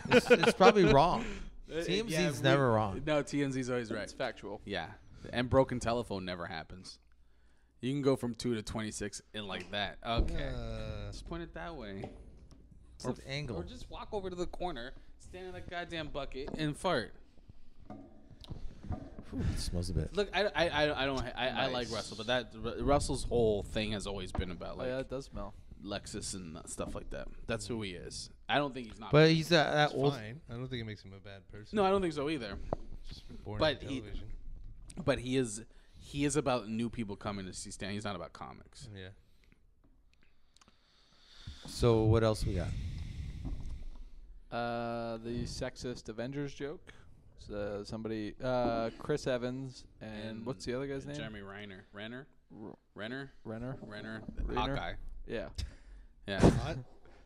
It's probably wrong. TMZ's never wrong. No, TMZ's always right. It's factual. Yeah. And broken telephone never happens. You can go from 2 to 26 in like that. Okay. Just point it that way. Or an angle. Or just walk over to the corner, stand in that goddamn bucket, and fart. It smells a bit. Look, I like Russell, but Russell's whole thing has always been about like it does smell. Lexus and stuff like that. That's who he is. I don't think he's not. But he's that old. Fine. I don't think it makes him a bad person. No, I don't think so either. Just born but on television. But he is about new people coming to see Stan. He's not about comics. Yeah. So what else we got? The sexist Avengers joke. So somebody, Chris Evans, and what's the other guy's name? Jeremy Renner. Renner. Hawkeye. Yeah. Yeah. Hot?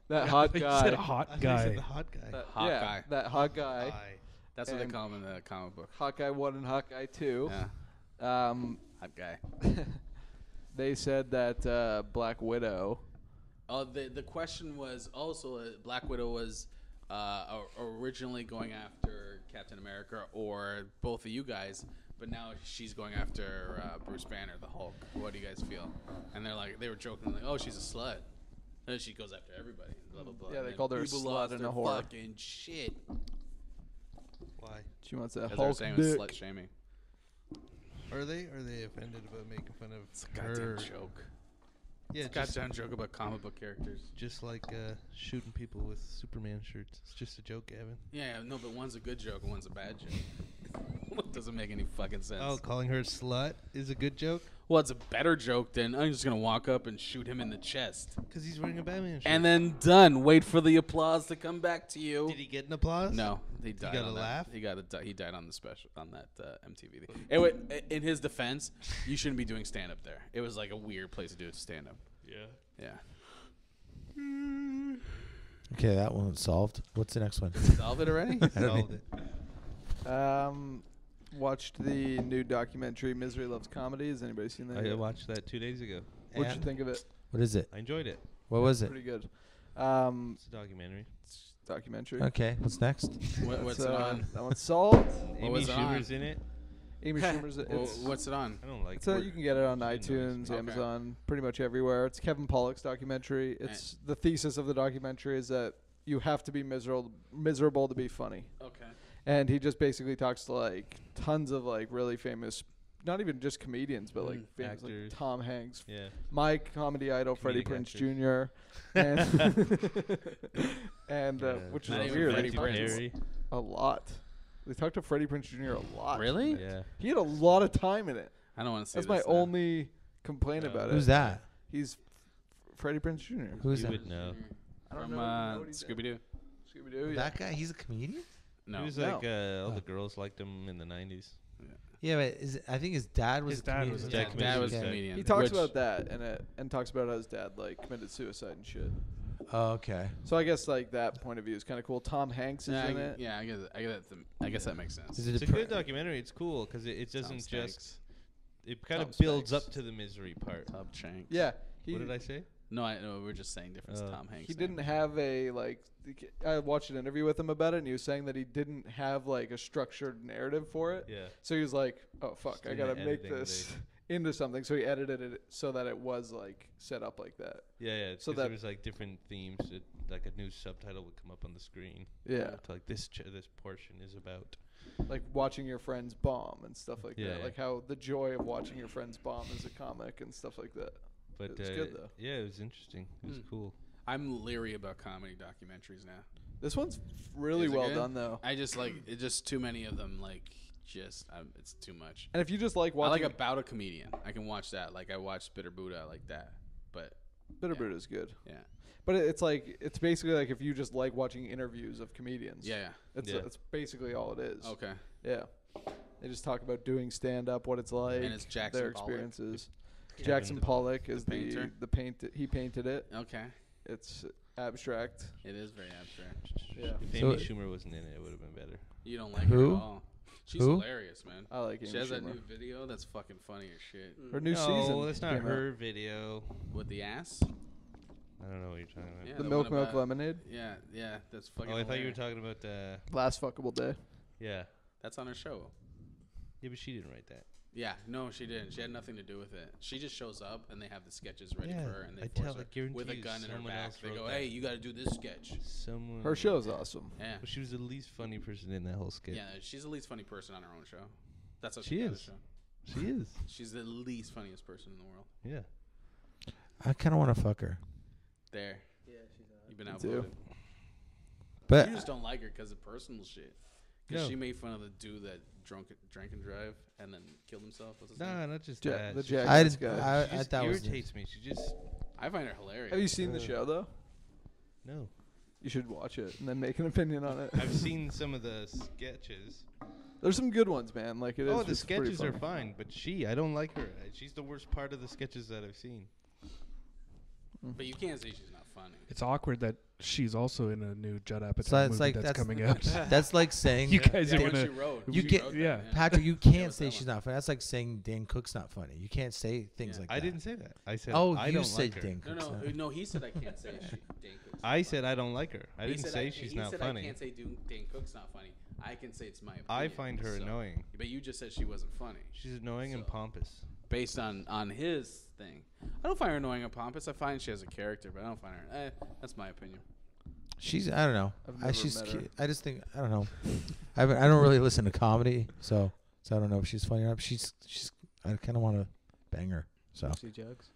That hot guy. Said hot guy. The hot guy. Hot guy. That hot guy. That's what they call him in the comic book. Hawkeye 1 and Hawkeye 2. Yeah. Hot guy. They said that Black Widow. Oh, the question was also Black Widow was originally going after Captain America or both of you guys, but now she's going after Bruce Banner, the Hulk. What do you guys feel? And they were joking like, oh, she's a slut. And then she goes after everybody. Blah blah blah. Yeah, they called her a slut and a whore. Fucking shit. Why? She wants that Because they're Hulk saying it was dick. slut shaming. Are they offended about making fun of It's a her? goddamn joke. Yeah, It's a goddamn joke about comic book characters. just like shooting people with Superman shirts. It's just a joke, Gavin. Yeah, no, but one's a good joke and one's a bad joke. It doesn't make any fucking sense. Oh, calling her a slut is a good joke? Well, it's a better joke than I'm just going to walk up and shoot him in the chest. Because he's wearing a Batman shirt. And then done. Wait for the applause to come back to you. Did he get an applause? No, he died. got a on that. laugh? He died on the special on that MTV thing. Anyway, in his defense, you shouldn't be doing stand up there. It was like a weird place to do it stand up. Yeah. Okay, that one's solved. What's the next one? Solved it already? Solved it. Watched the new documentary Misery Loves Comedy. Has anybody seen that? I yet? watched that 2 days ago. What'd you think of it? What is it? I enjoyed it. What was it? Pretty good. It's a documentary. Documentary. Okay, what's next? What's it on? That one's solved. Amy was it on? Schumer's in it. Amy Schumer's. What's it on? I don't like So it. you can get it on She annoys iTunes, me. Amazon, pretty much everywhere. It's Kevin Pollack's documentary. It's the thesis of the documentary is that you have to be miserable to be funny. Okay. And he just basically talks to like tons of like really famous, not even just comedians, but like famous like actors. Tom Hanks, Yeah. my comedy idol Freddie Comedic Prinze actors. Jr. and and which Not is even weird. Freddie They talked Prinze. Harry. a lot. They talked to Freddie Prinze Jr. a lot. Really? Yeah. He had a lot of time in it. I don't want to see That's this my now. only complaint about it. Who's that? He's Freddie Prinze Jr. Who's You that? would know. I don't From know what he did. Scooby Doo. Scooby Doo. Yeah. That guy? He's a comedian? No. He was No. like all the girls liked him in the 90s. Yeah, but I think his dad was His a dad comedian. was a Dad comedian. was a Okay. comedian. He talks Which- about that and talks about how his dad like committed suicide and shit. Oh, okay. So I guess like that point of view is kind of cool. Tom Hanks is Yeah, in it. yeah, I guess that makes sense. Is it It's a depre- good documentary. It's cool because it doesn't Tom just. Shanks. It kind Tom of builds Shanks. up to the misery part. Tom Shanks. Yeah. What did I say? No, we're just saying different. Tom Hanks. He didn't have a like. I watched an interview with him about it, and he was saying that he didn't have like a structured narrative for it. Yeah. So he was like, "Oh fuck, I doing gotta the make editing this into something." So he edited it so that it was like set up like that. Yeah. So So that- there was like different themes. Like a new subtitle would come up on the screen. Yeah. To, like this portion is about. Like watching your friends bomb and stuff like Yeah, that. yeah. Like how the joy of watching your friends bomb as a comic and stuff like that. But It was good, though. Yeah, it was interesting. It was cool. I'm leery about comedy documentaries now. This one's really Is it well good? done though. I just like it's just too many of them. Like it's too much. And if you just like I watching, like About a Comedian. I can watch that. Like I watched Bitter Buddha. I like that. But Bitter yeah. Buddha is good. yeah, But it's like it's basically like if you just like watching interviews of comedians. yeah. It's basically all it is. Okay. Yeah. They just talk about doing stand up, what it's like, And it's Jackson their Pollock. experiences. Jackson Pollock is painter? the paint. He painted it. Okay. It's abstract. It is very abstract. Yeah. If So- Amy Schumer wasn't in it, it would have been better. You don't like Who? her at all. She's Who? hilarious, man. I like She Amy has that Schumer. new video that's fucking funny as shit. Her new no, season. that's not came out. her video. With the ass? I don't know what you're talking about. Yeah, The one Milk Milk about- Lemonade. Yeah, that's fucking Oh, I thought you were hilarious. talking about the. Last fuckable day. Yeah. That's on her show. Yeah, but she didn't write that. Yeah, no, she didn't. She had nothing to do with it. She just shows up and they have the sketches ready Yeah, for her and they I force tell- her I guarantee with a you gun in her someone back. else They wrote go, that. "Hey, you got to do this sketch." Someone. Her show's awesome. Yeah, But she was the least funny person in that whole skit. yeah. She's the least funny person on her own show. That's how She got the is. show. She is. She's the least funniest person in the world. Yeah. I kind of want to fuck her. There. You've been Me outvoted. too. But You just don't like her because of personal shit. Because No. she made fun of the dude that drank and drive and then killed himself. What's his Nah, name? not just Ja- that. the She Jack- just- I, this did, guy. she I just thought was irritates me. She just I find her hilarious. Have you seen the show though? no. You should watch it and then make an opinion on it. I've seen some of the sketches. There's some good ones, man. Like it is. Oh, the it's pretty sketches are funny. fine, but I don't like her. She's the worst part of the sketches that I've seen. But you can't say she's not funny. It's awkward that she's also in a new Judd Apatow So it's movie like that's that's- coming out. that's like saying You guys Yeah, are when gonna. she wrote. You she get- wrote that, yeah. Patrick, you That can't was say that she's one. not funny. That's like saying Dan Cook's not funny. You can't say things Yeah. like I that. didn't say that. I said Oh, I you don't said like her. Dan No, Cook's no, not. no. He said I can't say Dan Cook's I not said funny. I don't like her. I He didn't said say she's he not said funny. I can't say Dan Cook's not funny. I can say it's my opinion. I find her so- annoying. But you just said she wasn't funny. She's annoying and So- pompous. Based on his thing. I don't find her annoying or pompous. I find she has a character, but I don't find her. That's my opinion. I don't know. I've never She's met her. cute. I just think I don't know. I don't really listen to comedy, so I don't know if she's funny or not. She's I kind of want to bang her. So She jugs.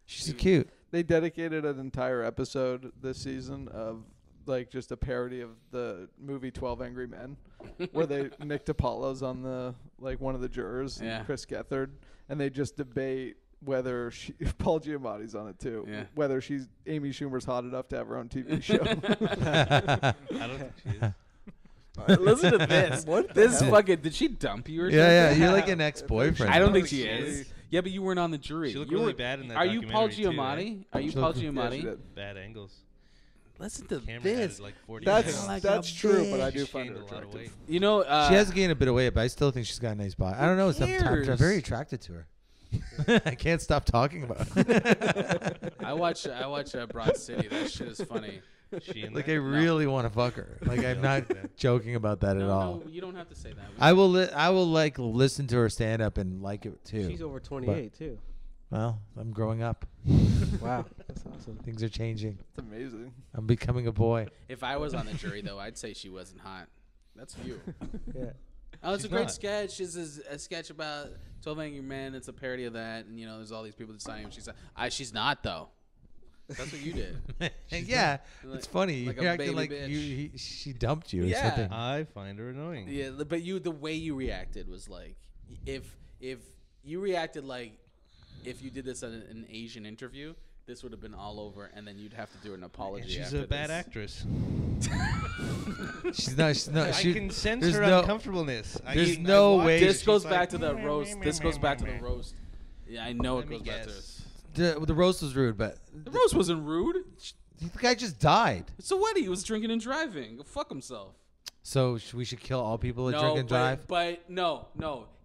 she's cute. They dedicated an entire episode this season of like just a parody of the movie 12 Angry Men, where Nick DiPaolo's on the like one of the jurors, Chris Gethard, and they just debate whether Paul Giamatti's on it too, whether Amy Schumer's hot enough to have her own TV show. I don't think she is. Listen to this. What this fucking did she dump you or something? Yeah, you're like an ex-boyfriend. I don't think she is. Yeah, but you weren't on the jury. She looked You really were- bad in that Are you Paul documentary, too, Giamatti? right? Are you She Paul looked- Yeah, she Giamatti? did. Bad angles. Listen to Camera this. had like 40 That's angles. that's true, but I do She's find gained her a lot of weight. attractive. You know, She has gained a bit of weight, but I still think she's got a nice body. I don't know. I'm cares? very attracted to her. I can't stop talking about it. I watch Broad City. That shit is funny. She in Like there? I really want to fuck her. Like I'm not joking about that at all. No, you don't have to say that. I will like listen to her stand up and like it too. She's over 28 too. Well, I'm growing up. Wow, that's awesome. Things are changing. It's amazing. I'm becoming a boy. If I was on the jury, though, I'd say she wasn't hot. That's you. Yeah. Oh, it's She's a great not. sketch. This is a sketch about 12 Angry Men. It's a parody of that, and there's all these people deciding she's not though. That's what you did. Yeah, like- it's funny. like a You're acting baby like bitch. she dumped you or Yeah. something. I find her annoying. Yeah, but the way you reacted was like, if you reacted like if you did this at an Asian interview, this would have been all over, and then you'd have to do an apology. She's after a bad this. actress. She's not. I She, can sense there's her no- uncomfortableness. there's no watched way it, This she's goes like, back to the roast. This goes back to the roast. Yeah, I know Let it me goes back to guess. this. the roast was rude, but The roast wasn't rude. the guy just died. So what? He was drinking and driving. Go fuck himself. So we should kill all people that No, drink and drive. but no.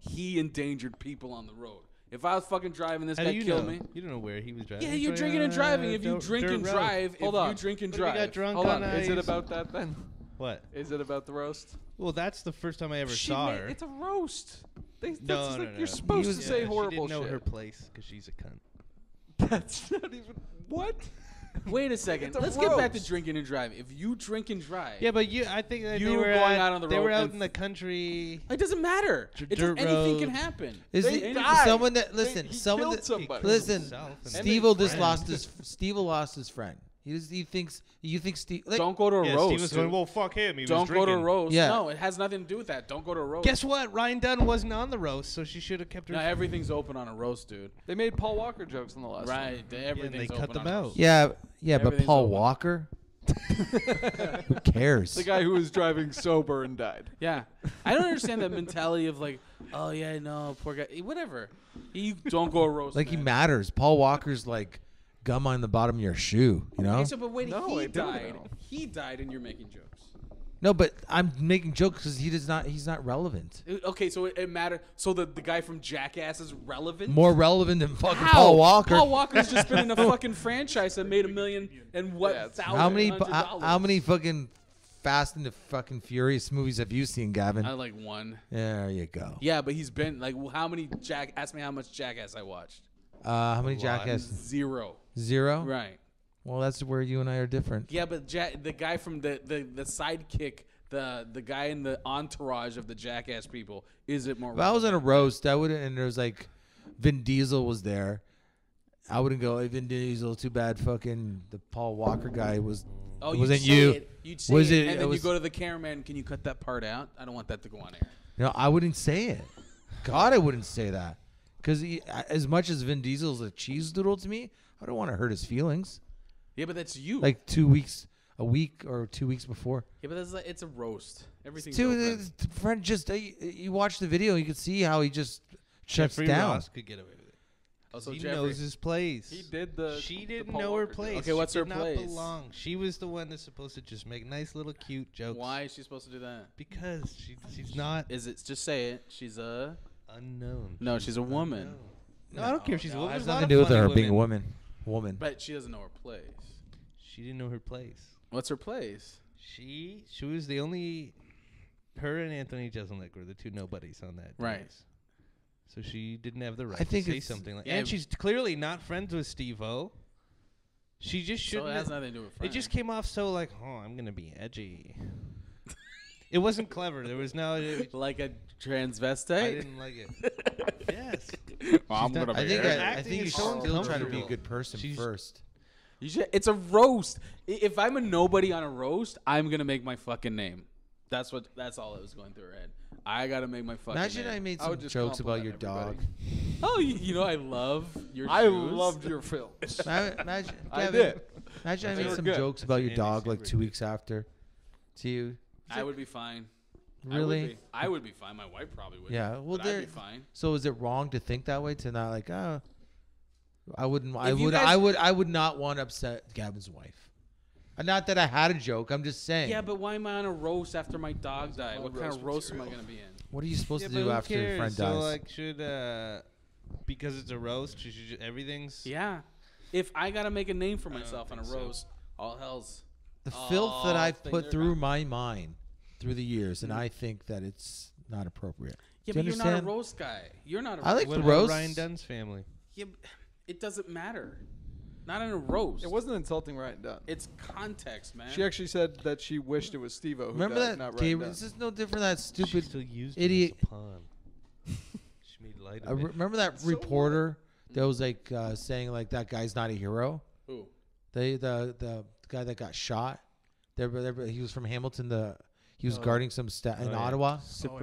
He endangered people on the road. If I was fucking driving, this How guy do you killed know? me. You don't know where he was driving. Yeah, He's you're drinking and driving. If you drink and drive, Hold if on. you drink and What if he drive. got drunk Hold on on. Is it ice? about that then? What? Is it about the roast? Well, that's the first time I ever saw her. It's a roast. That's No, like no, no. you're supposed was- to say She horrible didn't know shit. her place because she's a cunt. That's not even what. Wait a second. It's a Let's get back to roast. drinking and driving. If you drink and drive, Yeah, but I think that You they were were going at- out on the They road were out and in the country. it doesn't matter. Dirt Anything can road. happen. Is They it died. someone that listen? He Someone killed that somebody. listen. Himself and Steve his just friend. lost his. Steve lost his friend. He thinks. You think Steve? Like, Don't go to a Yeah, roast. Steve was dude. going, well, fuck him. He Don't was go to a drinking. roast. Yeah. No, it has nothing to do with that. Don't go to a roast. Guess what? Ryan Dunn wasn't on the roast, so she should have kept her. No, everything's open on a roast, dude. They made Paul Walker jokes in the last one. Right. Everything's they cut open them on a out. roast. yeah, but Everything's Paul open. Walker. Who cares? The guy who was driving sober and died. Yeah. I don't understand that mentality of like, oh yeah, no, poor guy. Whatever. You don't go a roast. Like he man. matters. Paul Walker's like gum on the bottom of your shoe. You know? Okay, so, but wait, No, I he don't died. know. He died, and you're making jokes. No, but I'm making jokes because he's not relevant. Okay, so it matters. So the guy from Jackass is relevant. More relevant than fucking How? Paul Walker. Paul Walker's just been in a fucking franchise that made $1 million and what Yeah, it's- thousand. How many fucking Fast and the fucking Furious movies have you seen, Gavin? I like one. There you go. Yeah, but he's been like, well, how many Ask me how much Jackass I watched. How many Jackass? 0. 0. Right. Well, that's where you and I are different. Yeah, but the guy from the sidekick, the guy in the entourage of the Jackass people, is it more? If I was in a roast, I wouldn't. And there was like, Vin Diesel was there. I wouldn't go, hey, Vin Diesel, too bad. Fucking the Paul Walker guy was. Oh, it wasn't you'd say you. It. You'd say Was it, it- and it then was- you go to the cameraman. Can you cut that part out? I don't want that to go on air. No, I wouldn't say it. God, I wouldn't say that. Because as much as Vin Diesel's a cheese doodle to me, I don't want to hurt his feelings. Yeah, but that's you. Like 2 weeks, a week or 2 weeks before. Yeah, but that's like, it's a roast. Everything's Dude, open. friend, just you watch the video, you can see how he just shuts Jeffrey down. Ross could get away with it. Also, He Jeffrey- knows his place. He did the. She the didn't Paul know her Walker place. joke. Okay, what's she her did place? Not belong. She was the one that's supposed to just make nice little cute jokes. Why is she supposed to do that? Because she's not Is it just say it? She's a unknown. no. She's a woman, unknown. No, I don't care if she's a It woman. has There's a lot nothing to of do with her funny being a woman. but she doesn't know her place. She didn't know her place. What's her place? She was the only. Her and Anthony Jeselnik were the two nobodies on that. Right. dance. So she didn't have the right I think to say it's- something like. Yeah, And she's clearly not friends with Steve-O. She just So shouldn't. it has nothing to do with It Frank. just came off so like, oh, I'm gonna be edgy. It wasn't clever. There was no. like a transvestite. I didn't like it. Yes. Well, I'm gonna I be think edgy. I think you should so still try to be a uncomfortable. good person She's- first. You should, it's a roast. If I'm a nobody on a roast, I'm gonna make my fucking name. That's all that was going through her head. I gotta make my fucking Imagine name. I made I some would just jokes about compliment your dog. everybody. Oh, you know I love your I shoes. loved your films. Imagine, I Gavin, did. Imagine I They made were some good. jokes about your Andy dog like Samberg 2 did. weeks after. To you. I would be fine. Really? I would be fine. My wife probably would. Yeah. Well, but I'd be fine. So is it wrong to think that way? To not like, oh, I wouldn't. If you guys- I would not want to upset Gavin's wife. Not that I had a joke. I'm just saying. Yeah, but why am I on a roast after my dog died? What kind of roast am I gonna be in? What are you supposed Yeah, to but do who after your cares? friend So dies? like, should because it's a roast, everything's. Yeah. If I gotta make a name for don't myself on a think so. roast, all hell's. the filth that I've things put are through gone. my mind through the years, and I think that it's not appropriate. Yeah, Do you but you're not understand? a roast guy. You're not a I like What the about roast. Ryan Dunn's family? Yeah, but it doesn't matter. Not in a roast. It wasn't insulting Ryan Dunn. It's context, man. She actually said that she wished it was Steve-O who Remember died, that? not Ryan Gabriel, Dunn. this is no different than that She stupid still used idiot. it as a pawn. She made light of it. Remember that reporter that was like saying like that guy's not a hero. Who? The guy that got shot. He was from Hamilton. He was guarding some in yeah. Ottawa.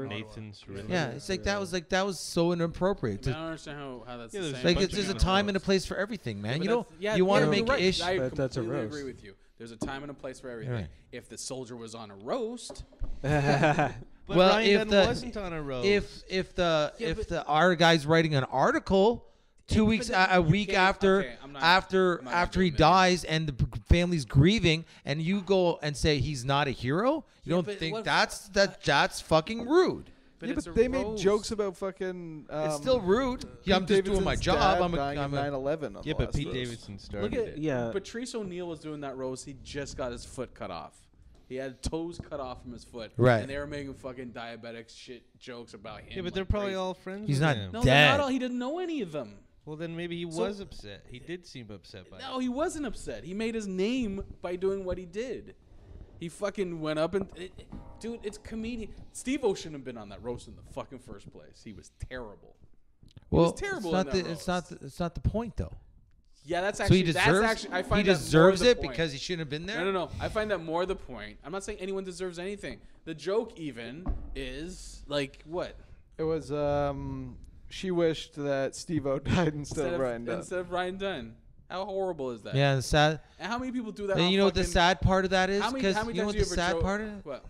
Nathan's really. Yeah, it's like that was so inappropriate. I don't understand how that's Yeah, the there's same. Like there's a time and a place for everything, man. But You know, that's- yeah, you want to yeah, make you're right. ish. I But that's a completely roast. agree with you. There's a time and a place for everything. Right. If the soldier was on a roast, But Well, Ryan if Dunn the- wasn't on a roast. If the our guy's writing an article 2 weeks then a you week can't- after okay, I'm not after gonna after he admit it. dies and the family's grieving and you go and say he's not a hero, you Yeah, don't but think what- that's fucking rude. Yeah, it's but a they made roast. jokes about fucking. It's still rude. Yeah, I'm just doing my job. I'm dying a, in 9/11 on yeah, the but last Pete roast. Davidson look started at it. Yeah. Patrice O'Neill was doing that roast. He just got his foot cut off. He had toes cut off from his foot. Right. And they were making fucking diabetic shit jokes about him. Yeah, but like they're probably crazy. all friends. He's with not him. No, dead. they're not all. He didn't know any of them. Well, then maybe he So- was upset. He did seem upset by it. No, he wasn't upset. He made his name by doing what he did. He fucking went up and, dude, it's comedian. Steve-O shouldn't have been on that roast in the fucking first place. He was terrible. Well, terrible It's not, in that it's not the point though. Yeah, that's So actually. he deserves. That's actually. I find he that deserves more the it point. because he shouldn't have been there. No. I find that more the point. I'm not saying anyone deserves anything. The joke even is like what? It was she wished that Steve-O died instead of Ryan Dunn. Instead of Ryan Dunn. How horrible is that? Yeah, and sad. And how many people do that? And on you know what the fucking- sad part of that is? How many Because times you know what do you the ever sad joke- part of it? What?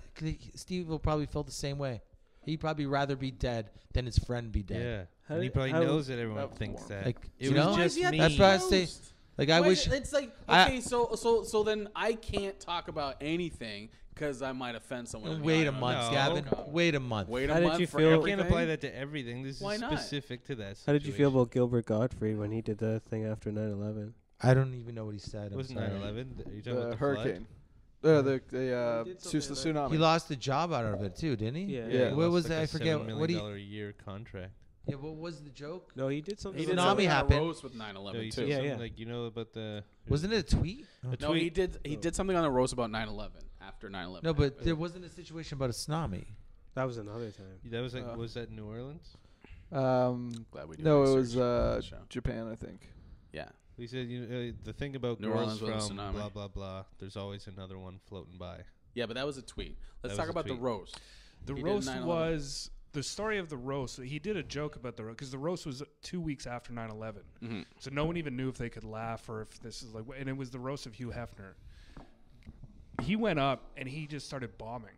Steve will probably feel the same way. He'd probably rather be dead than his friend be dead. Yeah, How and he did- probably how- knows that everyone That thinks form. that. Like, it you was know? Why is just he at the me. That's why I say, roast? like, I Why wish. is it- it's like I- okay, so then I can't talk about anything because I might offend someone. Wait a No. month, No. Gavin. Wait a month. Wait a How did month you for feel- You everything. can't apply that to everything. This Why is not? specific to that. How did you feel situation. about Gilbert Gottfried when he did the thing after 9/11? I don't even know what he said. It I'm was sorry. 9/11. Are you talking The about the hurricane. Flood? The did something tsunami. He lost a job out of it too, didn't he? Yeah. Yeah. What Lost was like it? I a forget. $7 What he? million a year contract. Yeah. What was the joke? No, he did something. He Tsunami did something on a happened. roast with No, 9/11 you too. said Yeah, something yeah. like about the. Wasn't it a tweet? No, he did. He did something on the roast about 9/11 after 9/11. No, but there wasn't a situation about a tsunami. That was another time. That was like was that New Orleans? Glad we do No, it was research on the show. Japan, I think. Yeah. He said the thing about New girls Orleans with a from tsunami. blah blah blah. There's always another one floating by. Yeah, but that was a tweet. Let's That talk was a about the tweet. roast. The He did roast 9/11. was the story of the roast. He did a joke about the roast because the roast was 2 weeks after 9/11. Mhm. So no one even knew if they could laugh or if this is like. And it was the roast of Hugh Hefner. He went up and he just started bombing.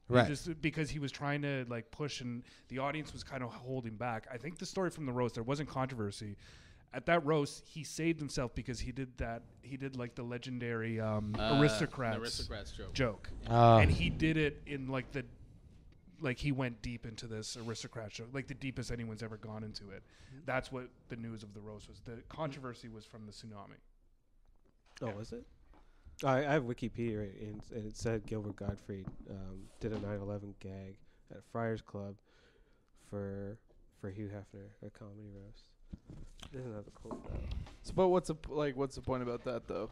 Right. Just because he was trying to like push and the audience was kind of holding back. I think the story from the roast, there wasn't controversy. At that roast, he saved himself because he did that. He did like the legendary aristocrats joke. and he did it in like he went deep into this aristocrat joke, like the deepest anyone's ever gone into it. That's what the news of the roast was. The controversy was from the tsunami. Oh, was it? I have Wikipedia right, and it said Gilbert Gottfried did a 9/11 gag at Friars Club for Hugh Hefner, a comedy roast. Doesn't have a cold though. So, but what's the point about that though?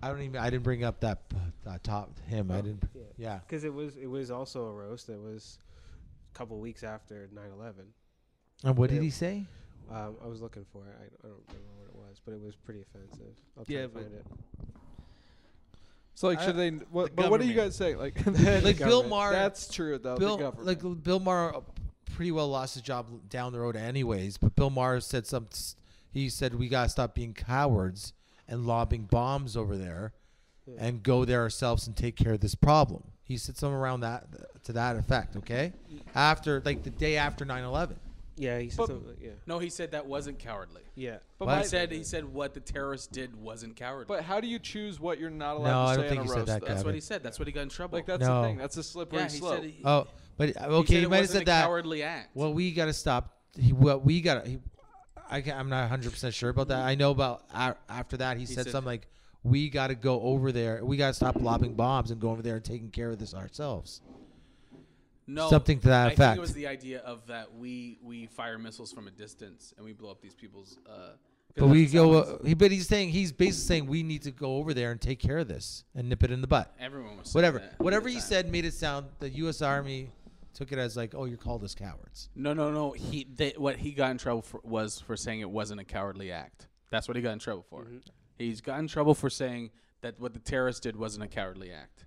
I didn't bring up that him. I didn't. Yeah. Because it was also a roast. It was a couple weeks after 9/11. And what did he say? I was looking for it. I don't remember what it was, but it was pretty offensive. I'll try Yeah, to find it. So like, should they? What, but what do you guys say? Like, Like Bill Maher. That's true though. the government. Bill Maher pretty well lost his job down the road anyways. But Bill Maher said he said we gotta stop being cowards and lobbing bombs over there, and go there ourselves and take care of this problem. He said something around that to that effect. Okay, after the day after 9/11. Yeah, he said something. Yeah. No, he said that wasn't cowardly. Yeah. But He said what the terrorists did wasn't cowardly. But how do you choose what you're not No, allowed I to don't say think on he a said roast? that, though? That's Gavin. what he said. That's what he got in trouble. Like that's No. the thing. That's a slippery yeah, he slope. said Oh, but he okay, said he it might have wasn't said a that. cowardly act. Well, we got to stop. I'm not 100% sure about that. I know about after that he said something like, "We got to go over there. We got to stop lobbing bombs and go over there and taking care of this ourselves." No, Something to that I effect. think it was the idea of that we fire missiles from a distance and we blow up these people's. But we go. He's basically saying we need to go over there and take care of this and nip it in the butt. Everyone was saying Whatever. that Whatever at the he time. said made it sound the U.S. Army took it as like, oh, you're called us cowards. No. What he got in trouble for was for saying it wasn't a cowardly act. That's what he got in trouble for. Mm-hmm. He's got in trouble for saying that what the terrorists did wasn't a cowardly act.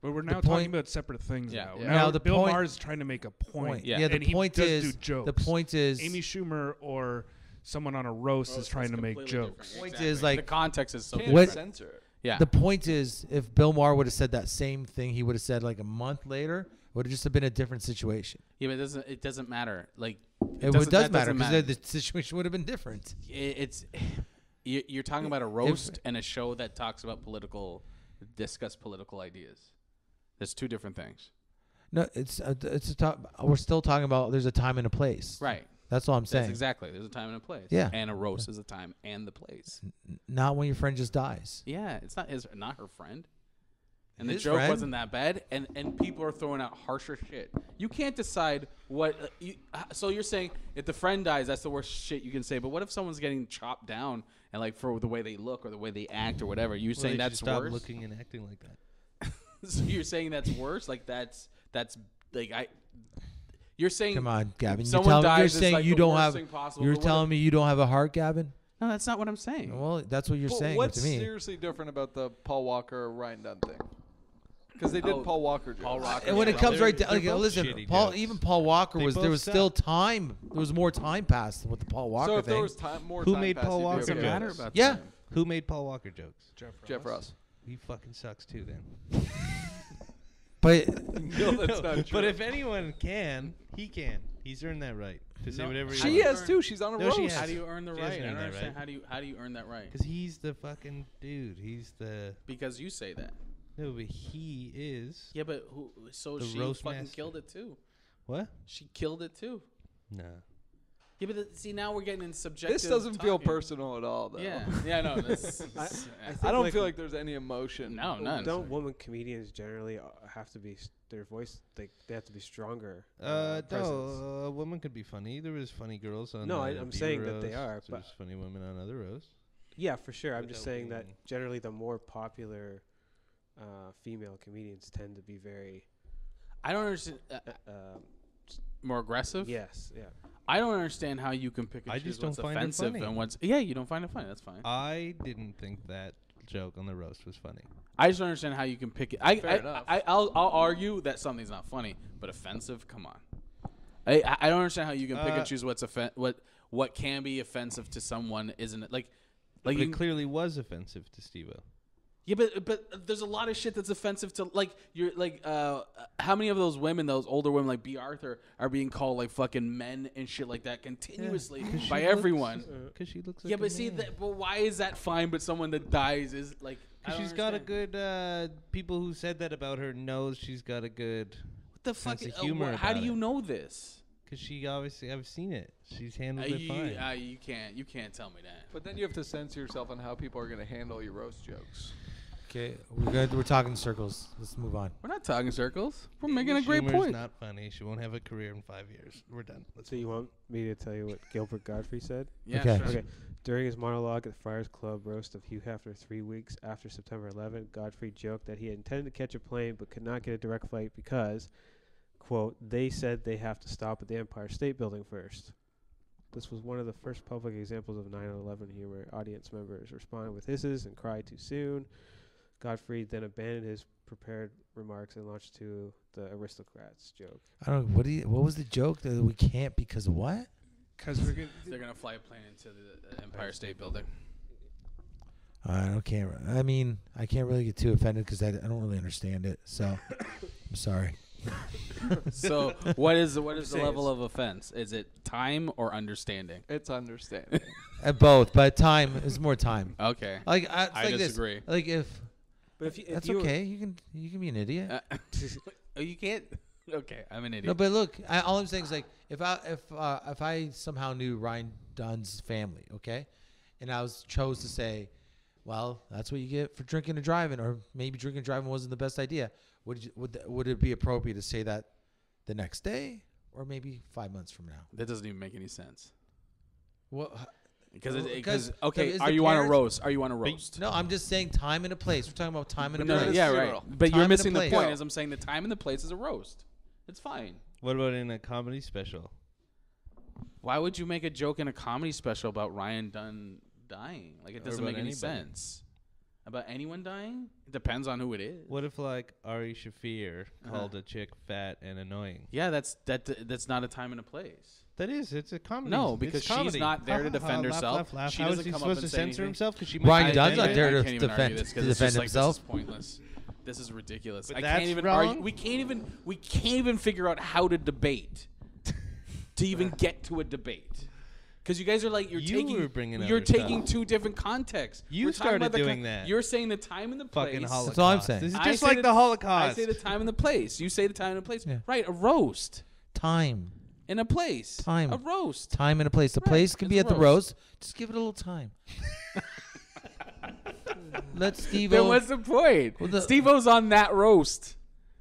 But we're now talking about separate things Yeah. now. Yeah. Now Now the Bill point- Maher's trying to make a point. Yeah. Yeah. And The he point does is. do jokes. The point is. Amy Schumer or someone on a roast is trying to make jokes. Point is, like, the context is so Can't What- censor it. yeah. The point is, if Bill Maher would have said that same thing, he would have said like a month later, would have just have been a different situation. Yeah, but it doesn't matter. Like It doesn't- does that matter doesn't because the situation would have been different. It's you're talking about a roast and a show that talks about discuss political ideas. There's two different things. No, we're still talking about there's a time and a place. Right. That's all I'm saying. That's exactly. There's a time and a place. Yeah. And a roast is a time and the place. Not when your friend just dies. Yeah, it's not her friend. And the His joke friend? wasn't that bad, and people are throwing out harsher shit. You can't decide what so you're saying if the friend dies, that's the worst shit you can say. But what if someone's getting chopped down and like for the way they look or the way they act or whatever? You're saying that's stop worse. looking and acting like that. So you're saying that's worse? Like that's like you're saying. Come on, Gavin. Someone dies, You're it's saying like you the don't worst have. thing possible, You're but what telling if- me you don't have a heart, Gavin. No, that's not what I'm saying. Well, that's what you're But saying what's to me. seriously different about the Paul Walker Ryan Dunn thing? Because they did Paul Walker jokes. Paul Walker. And when it comes they're- right down, they're like, both listen, shitty Paul, jokes. even Paul Walker They was. There both was suck. still time. There was more time passed with the Paul Walker So if thing. there was more Who time made passed, Paul you'd be Walker okay jokes? with matter this. about Yeah. time. Who made Paul Walker jokes? Jeff Ross. He fucking sucks too then. But No, that's not true. But if anyone can, he can. He's earned that right to say whatever he She wants. has too. She's on a No, she roast. has. How do you earn the She right? hasn't I don't earned that understand. right. How do you earn that right? Because he's the fucking dude. He's the Because you say that. no, but he is. Yeah, but who? So The she roast fucking master. killed it too. What? She killed it too. No. Yeah, but see now we're getting in subjective. This doesn't feel talking. personal at all, though. Yeah, no. This, I don't feel like there's any emotion. No, none. Don't women comedians generally have to be their voice? They have to be stronger. presence? No. A woman could be funny. There was funny girls on. No, the I'm Beaver saying that they roast. are, There's but- funny women on other roasts. Yeah, for sure. I'm just Without saying that being- generally the more popular female comedians tend to be very I don't understand. More aggressive. yes, yeah. I don't understand how you can pick and I choose just don't what's find it offensive funny. and what's. Yeah, you don't find it funny. That's fine. I didn't think that joke on the roast was funny. I just don't understand how you can pick it. Fair enough. I'll argue that something's not funny, but offensive. Come on. I don't understand how you can pick and choose what can be offensive to someone, isn't it? Like But you it clearly was offensive to Steve-O. yeah, but there's a lot of shit that's offensive to how many of those women, those older women like B. Arthur, are being called like fucking men and shit like that continuously by everyone. Because she looks like Yeah, a but see, man. but why is that fine? But someone that dies is like. I Because don't she's got a understand. good. People who said that about her knows she's got a good. What the fuck? sense of humor How do about you it. know this? Because she obviously, I've seen it. She's handled it fine. You can't tell me that. But then you have to censor yourself on how people are going to handle your roast jokes. Okay, we're talking circles. Let's move on. We're not talking circles. We're Amy making a great Schumer's point. not funny. She won't have a career in 5 years. We're done. So you want me to tell you what Gilbert Godfrey said? Yeah, Okay. sure. Okay. During his monologue at the Friars Club roast of Hugh Hefner 3 weeks after September 11, Godfrey joked that he had intended to catch a plane but could not get a direct flight because, quote, they said they have to stop at the Empire State Building first. This was one of the first public examples of 9/11 humor. Audience members responded with hisses and cried too soon. Godfrey then abandoned his prepared remarks and launched to the aristocrats joke. I don't know. What was the joke that we can't because of what? Because we're gonna. They're gonna fly a plane into the Empire State Building. I can't. I mean, I can't really get too offended because I don't really understand it. So I'm sorry. So what is the level of offense? Is it time or understanding? It's understanding. Both, but time is more time. Okay. Like I like disagree. This. Like if But if that's you okay, you can be an idiot. Oh, you can't. Okay, I'm an idiot. No, but look, all I'm saying is like if I somehow knew Ryan Dunn's family, okay, and I chose to say, well, that's what you get for drinking and driving, or maybe drinking and driving wasn't the best idea. Would it be appropriate to say that the next day, or maybe 5 months from now? That doesn't even make any sense. Well, Because okay, is are the you on a parents- roast? Are you on a roast? no, I'm just saying time and a place. We're talking about time and a No, place. yeah, right. But Time you're and a missing the place. point. As I'm saying, the time and the place is a roast. It's fine. What about in a comedy special? Why would you make a joke in a comedy special about Ryan Dunn dying? Like, it Or doesn't about make any anybody. sense. About anyone dying? It depends on who it is. What if like Ari Shaffir called a chick fat and annoying? Yeah, that's not a time and a place. That is, it's a comedy. No, It's because she's comedy. not there to defend laugh, herself. laugh, laugh. She How doesn't is he come up supposed and to say censor anything. himself? Because she Ryan might Dunn's I not there to I can't even argue defend this 'cause to it's defend just like, himself. This is pointless. This is ridiculous. But I that's can't even wrong? argue. We can't even figure out how to debate to even get to a debate. Because you guys are like were bringing you're other taking stuff. two different contexts. You We're talking started about the doing that. You're saying the time and the place. fucking Holocaust. That's all I'm saying. This is I just say like the Holocaust. I say the time and the place. You say the time and the place. Yeah. Right, a roast Time. in a place. Time. A roast. Time and a place. The Right, place can it's be a at the roast. roast. Just give it a little time. Let Steve. Then what's the point? Well, the- Steve-O's on that roast.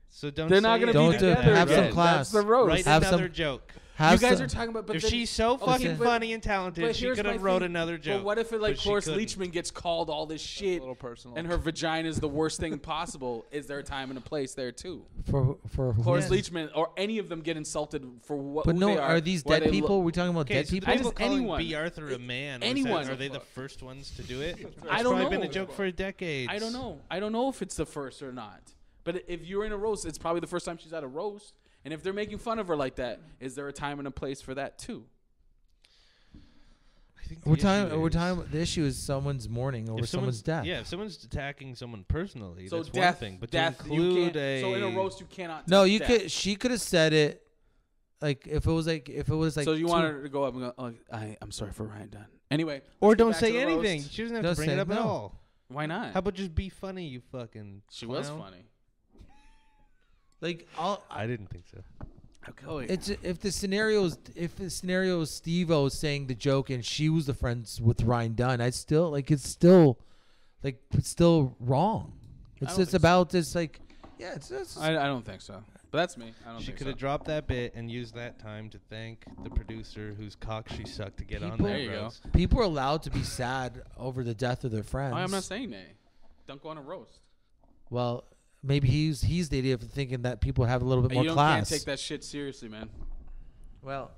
So don't. They're not say going to it. be Don't do it. together Have some again. class. That's the roast. Write Have another some- joke. Have you guys some- are talking about, but If then, she's so fucking but- funny and talented, but she here's could my have wrote thing. another joke. But what if it, like, but she Cloris couldn't. Leachman gets called all this A shit, little personal. and her vagina is the worst thing possible? Is there a time and a place there too? for Cloris who? Leachman or any of them get insulted for what? But who no, they are these why dead they people? We're talking about Okay, dead so people. I people just- calling anyone. B. Arthur a man. was Anyone. that- Are they the first ones to do it? It's I don't probably know. been a joke for decades. I don't know. I don't know if it's the first or not. But if you're in a roast, it's probably the first time she's at a roast. And if they're making fun of her like that, is there a time and a place for that too? I think We're the talking. issue We're is- talking. The issue is someone's mourning over if someone's death. Yeah, if someone's attacking someone personally, So that's death, one thing. But death, to you include can't. a So in a roast, you cannot. No, touch you death. could. She could have said it. Like if it was like So you two- want her to go up and go, oh, I'm sorry for Ryan Dunn. Anyway. or let's get don't back to say the anything. roast. She doesn't have Don't to bring say it up at no. all. Why not? How about just be funny, you fucking She was clown? funny. like all. I didn't think so. Okay. It's if the scenario is Steve-O saying the joke and she was the friends with Ryan Dunn, it's still wrong. It's don't just think about this like yeah. It's I don't think so. But that's me. I don't She think could so. have dropped that bit and used that time to thank the producer whose cock she sucked to get on People- that There you go. roast. people are allowed to be sad over the death of their friends. I'm not saying nay. Don't go on a roast. Well, maybe he's the idiot for thinking that people have a little bit Hey, more you don't class. can't take that shit seriously, man. Well,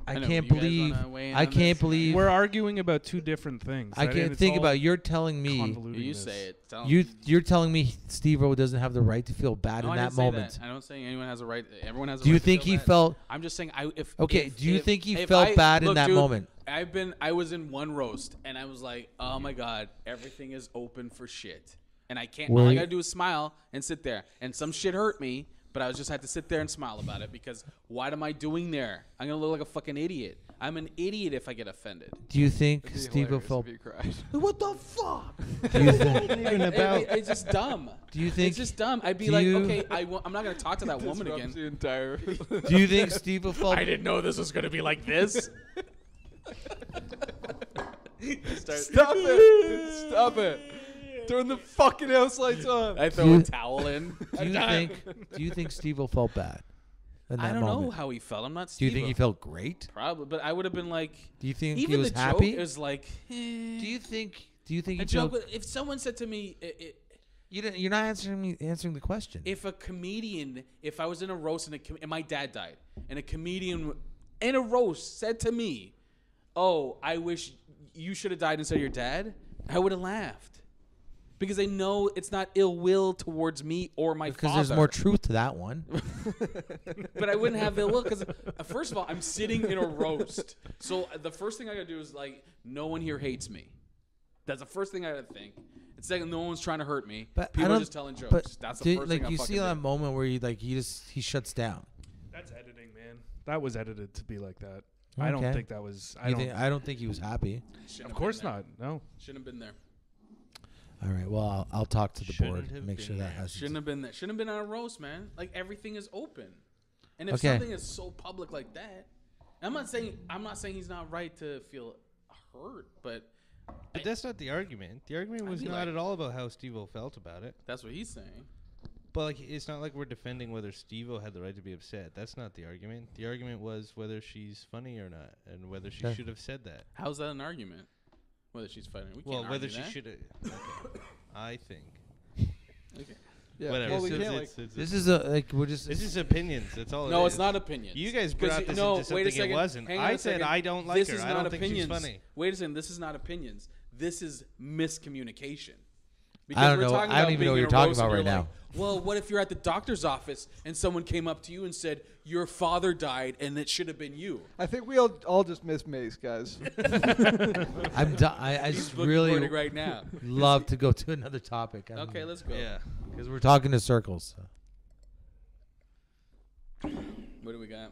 I I know, can't you guys believe. wanna weigh in I on can't this? believe. We're arguing about two different things. I and can't it's think all about. You're telling me. convoluting You this. say it. Tell You're telling me Steve-O doesn't have the right to feel bad No, in I that didn't say moment. that. I don't say anyone has a right. Everyone has a Do you right to think feel he bad. felt? I'm just saying. Okay, do you think he if felt bad in look, that dude, moment? I was in one roast and I was like, oh my god, everything is open for shit, and I can't. All I Were- gotta do is smile and sit there, and some shit hurt me, but I just had to sit there and smile about it because what am I doing there? I'm gonna look like a fucking idiot. I'm an idiot if I get offended. Do you think It'd be Steve-O hilarious felt? if you cried. What the fuck? Do you think? Even about It's just dumb. Do you think? It's just dumb. I'd be do like, you- okay, I'm not gonna talk to that woman Disrupts again. the entire. Do you think Steve-O felt? I didn't know this was gonna be like this. Stop it! Stop it! Turn the fucking house lights on. I throw a towel in. Do you think Steve-O felt bad? In that I don't know moment? how he felt. I'm not Do you Steve-O. think he felt great? Probably, but I would have been like. Do you think even he was the happy? joke is like. Do you think he a felt? joke, if someone said to me, You're not answering the question. if a comedian, if I was in a roast and my dad died, and a comedian in a roast said to me, "Oh, I wish you should have died instead of your dad," I would have laughed. Because I know it's not ill will towards me or my father. Because there's more truth to that one. But I wouldn't have ill will because, first of all, I'm sitting in a roast. So the first thing I gotta do is like, no one here hates me. That's the first thing I gotta think. And second, no one's trying to hurt me. But people are just telling jokes. That's the first thing I'm you fucking see that doing. moment where he shuts down. That's editing, man. That was edited to be like that. I don't think that was. I don't think he was happy. Of course not. No. Shouldn't have been there. All right. Well, I'll talk to the Shouldn't board. have Make been sure that there. has. Shouldn't have been there. Shouldn't have been on a roast, man. Like everything is open. And if Okay. something is so public like that, I'm not saying he's not right to feel hurt, but that's not the argument. The argument was not at all about how Steve-O felt about it. that's what he's saying. But like, it's not like we're defending whether Steve-O had the right to be upset. That's not the argument. The argument was whether she's funny or not, and whether she should have said that. How's that an argument? Whether she's funny? We Well, can't whether argue she that. should have. Okay. I think. Okay. Yeah. Whatever. Well, we can't This is we're just. This is opinions. That's all. No, it it's is. not opinions. You guys brought this no, into wait a something second. it wasn't. Hang on I a said second. I don't like This her. is I not don't think opinions. she's funny. Wait a second. This is not opinions. This is miscommunication. I don't we're know. talking I don't about even know what being you're in a talking roast about and right you're now. like, well, what if you're at the doctor's office and someone came up to you and said, your father died and it should have been you? I think we all just miss Mayce, guys. I'm done. I He's just book really recording right now. love to go to another topic. Okay, let's go. Yeah. Because we're talking in circles. What do we got?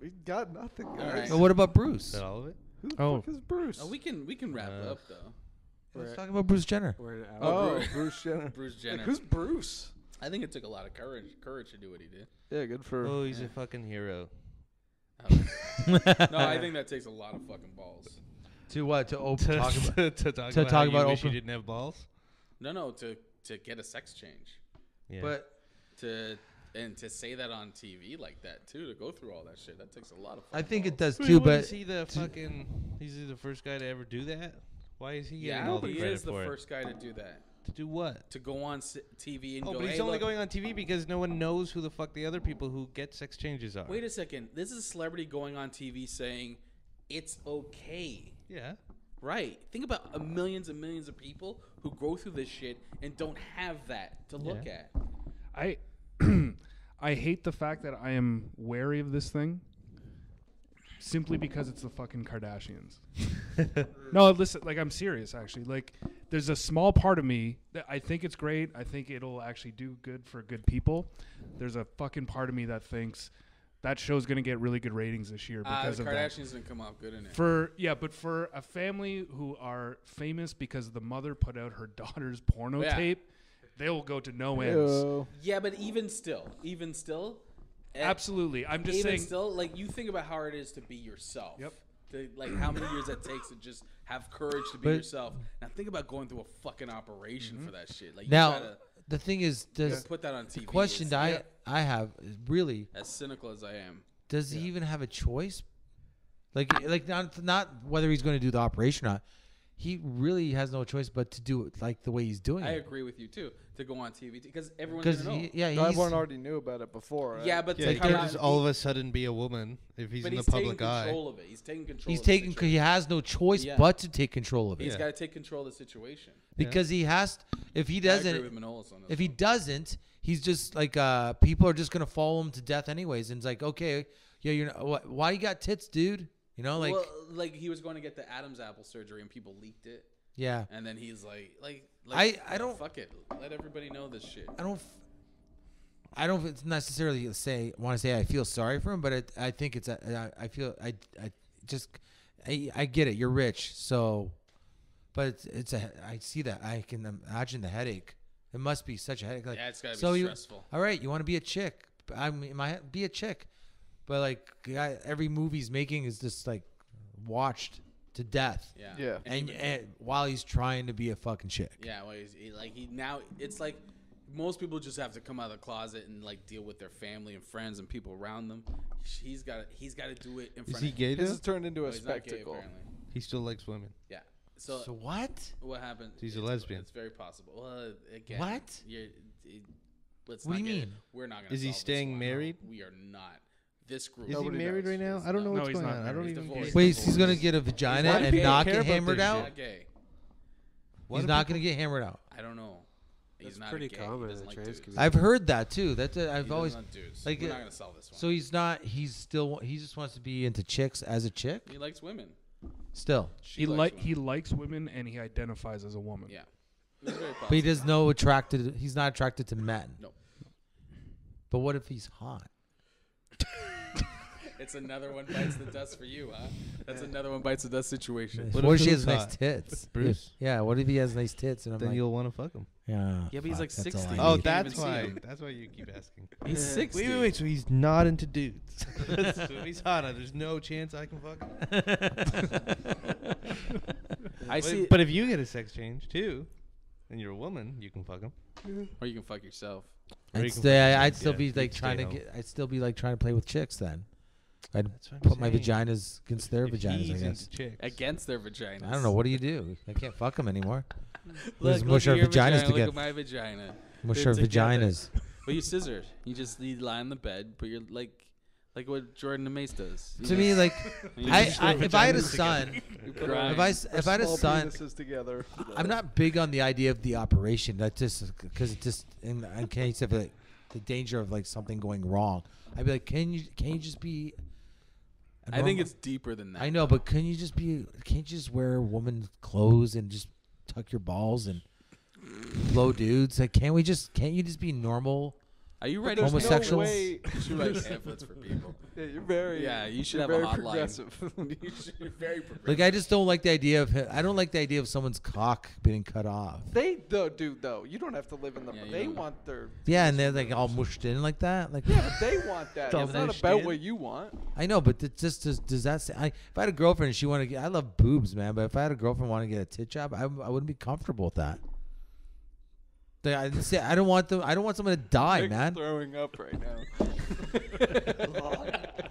We got nothing, guys. All right. So what about Bruce? Is that all of it? Who the Oh. fuck is Bruce? Oh, we can wrap it up though. Let's talk about Bruce Jenner. We're in Oh, Bruce Jenner. Bruce Like, Jenner. who's Bruce? I think it took a lot of courage to do what he did. Yeah, good for. Oh, he's a fucking hero. No, I think that takes a lot of fucking balls. To what? To To talk about. to talk to about talk how you about wish you open- didn't have balls. No, to get a sex change. Yeah. But To say that on TV like that too, to go through all that shit, that takes a lot of I fucking think it balls. does too. What, But is he the fucking? He's the first guy to ever do that. Why is he getting Yeah, all the he credit is the for first guy to do that. it? To do what? To go on TV and Oh, go, but he's hey, only look, going on TV because no one knows who the fuck the other people who get sex changes are. wait a second. This is a celebrity going on TV saying it's okay. Yeah. Right. Think about millions and millions of people who go through this shit and don't have that to look Yeah. at. I hate the fact that I am wary of this thing simply because it's the fucking Kardashians. No, listen, like I'm serious actually. Like there's a small part of me that I think it's great. I think it'll actually do good for good people. There's a fucking part of me that thinks that show's going to get really good ratings this year because The of that. Kardashians didn't come off good in it. But for a family who are famous because the mother put out her daughter's porno Yeah. tape, they will go to no ends. Ew. Yeah, but even still, Absolutely. I'm just even saying. still, like you think about how hard it is to be yourself. Yep. To, like how many years that takes to just have courage to be But- yourself. Now think about going through a fucking operation for that shit. Like you now gotta the thing is, does put that on TV. the question It's- that I have is really, as cynical as I am. does he even have a choice? Like not whether he's going to do the operation or not. He really has no choice but to do it like the way he's doing I it. agree with you too. To go on TV because everyone's Because gonna know. Everyone already knew about it before. Right? Yeah, but Yeah, to he come can't out, just all of a sudden be a woman if he's but in he's the taking public eye. control of it. He's taking control. He's of the taking. situation. He has no choice Yeah. but to take control of it He's Yeah. got to take control of the situation. because he has. If he I agree with doesn't, Manolis on this if he one. doesn't, he's just like people are just gonna follow him to death anyways. And it's like, okay, yeah, you're not, why you got tits, dude? You know, like well, like he was going to get the Adam's apple surgery and people leaked it, yeah. and then he's like I don't- fuck it, let everybody know this shit. I don't necessarily want to say I feel sorry for him, but I think it's I feel I get it. You're rich, so, but I see that. I can imagine the headache. It must be such a headache. Like, Yeah, it's gotta be so stressful. All right, you want to be a chick? Might be a chick, but like every movie he's making is just like watched to death. Yeah. And while he's trying to be a fucking chick. Yeah, well, now it's like most people just have to come out of the closet and like deal with their family and friends and people around them. He's got to do it in front. Is he gay? This has turned into a he's not gay, spectacle. apparently. He still likes women. Yeah. So what? What happened? He's a lesbian. It's very possible. Well, again, What? Let's What not do you get mean? We're not going to. Is he staying married? No, we are not. This group. Is he married right now? I don't know No, what's he's going not on. I don't married. even. He's divorced. Wait, he's gonna get a vagina Why do and people not care get about hammered this out? He's not gay. He's not gonna get hammered out. I don't know. That's He's not pretty gay. common He in doesn't the like trans dudes. community. I've heard that too. That's He I've doesn't always like dudes. like. We're not gonna sell this one. So he's not. He's still. He just wants to be into chicks as a chick. He likes women. Still, He likes women and he identifies as a woman. Yeah. It's very but he possible. does no attracted. He's not attracted to men. No. But what if he's hot? It's another one bites the dust for you, huh? That's another one bites the dust situation. What if if she who's has nice hot? tits? Bruce? Yeah. What if he has nice tits and I'm Then like, you'll want to fuck him. yeah. Yeah, but he's fuck, like that's all 60. I Oh, need. can't that's even see why. him. That's why you keep asking. He's 60. Wait. So he's not into dudes. So if he's hot, there's no chance I can fuck him. I see. But if you get a sex change too, and you're a woman, you can fuck him. Or you can fuck yourself. Or you I'd can stay, fuck I'd him. still Yeah, be you'd like stay trying to home. get. I'd still be like trying to play with chicks then. I'd That's what I'm put my saying. vaginas against their If vaginas. he's I into guess. chicks. Against their vaginas. I don't know. What do? I can't fuck them anymore. Look mush at our your vaginas vagina. Look together. at my vagina. Mush They're our together. vaginas. But you scissor. You just lie on the bed, put your like what Jordan and Mace does. You To me, like, you if I had a son, grind. if I had a Small son, penises together. I'm not big on the idea of the operation. That just because it just in case of like the danger of like something going wrong. I'd be like, can you just be? a I think normal- it's deeper than that. I know, but can't you just wear woman's clothes and just tuck your balls and blow dudes? Like, can't you just be normal? Are you But ready? there's Homosexuals? No way. You should write pamphlets for people. Yeah, you're very. Yeah, you should you're have a very hotline. progressive. You're very progressive. Like, I just don't like the idea of I don't like the idea of someone's cock being cut off. They though, dude. Though you don't have to live in the. Yeah, you they don't. want their. Yeah, and they're like all mushed in like that. Like, Yeah, but they want that. Don't It's not understand. about what you want. I know, but it just does that say? If I had a girlfriend and she wanted to get, I love boobs, man. But if I had a girlfriend wanting to get a tit job, I wouldn't be comfortable with that. I don't want someone to die, Nick's man. throwing up right now.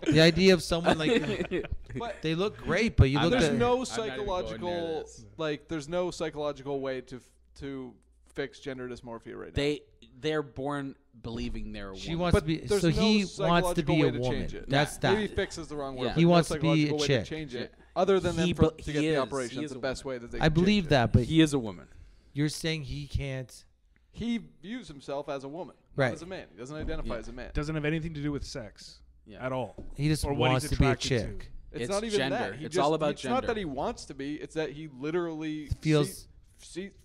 The idea of someone like But they look great, but you look there's at no even going near psychological this. there's no psychological way to fix gender dysmorphia right now. They're born believing they're a woman. she wants But to be. there's So no he wants to psychological be a way to woman. change it. That's Yeah. that. Maybe fix is the wrong word. Yeah. but He no wants to be psychological a way chick. To change it, Yeah. other than He them be- to he get the is. operation. He It's is the a best woman. way that they. I can believe change it. that, but he is a woman. you're saying he can't. He views himself as a woman, Right. not as a man. He doesn't identify Yeah. as a man. Doesn't have anything to do with sex Yeah. at all. He just Or what wants he's to be a attracted to. chick. It's It's not even gender. that. He It's just, all about It's not that gender. he wants to be. It's that he literally Feels-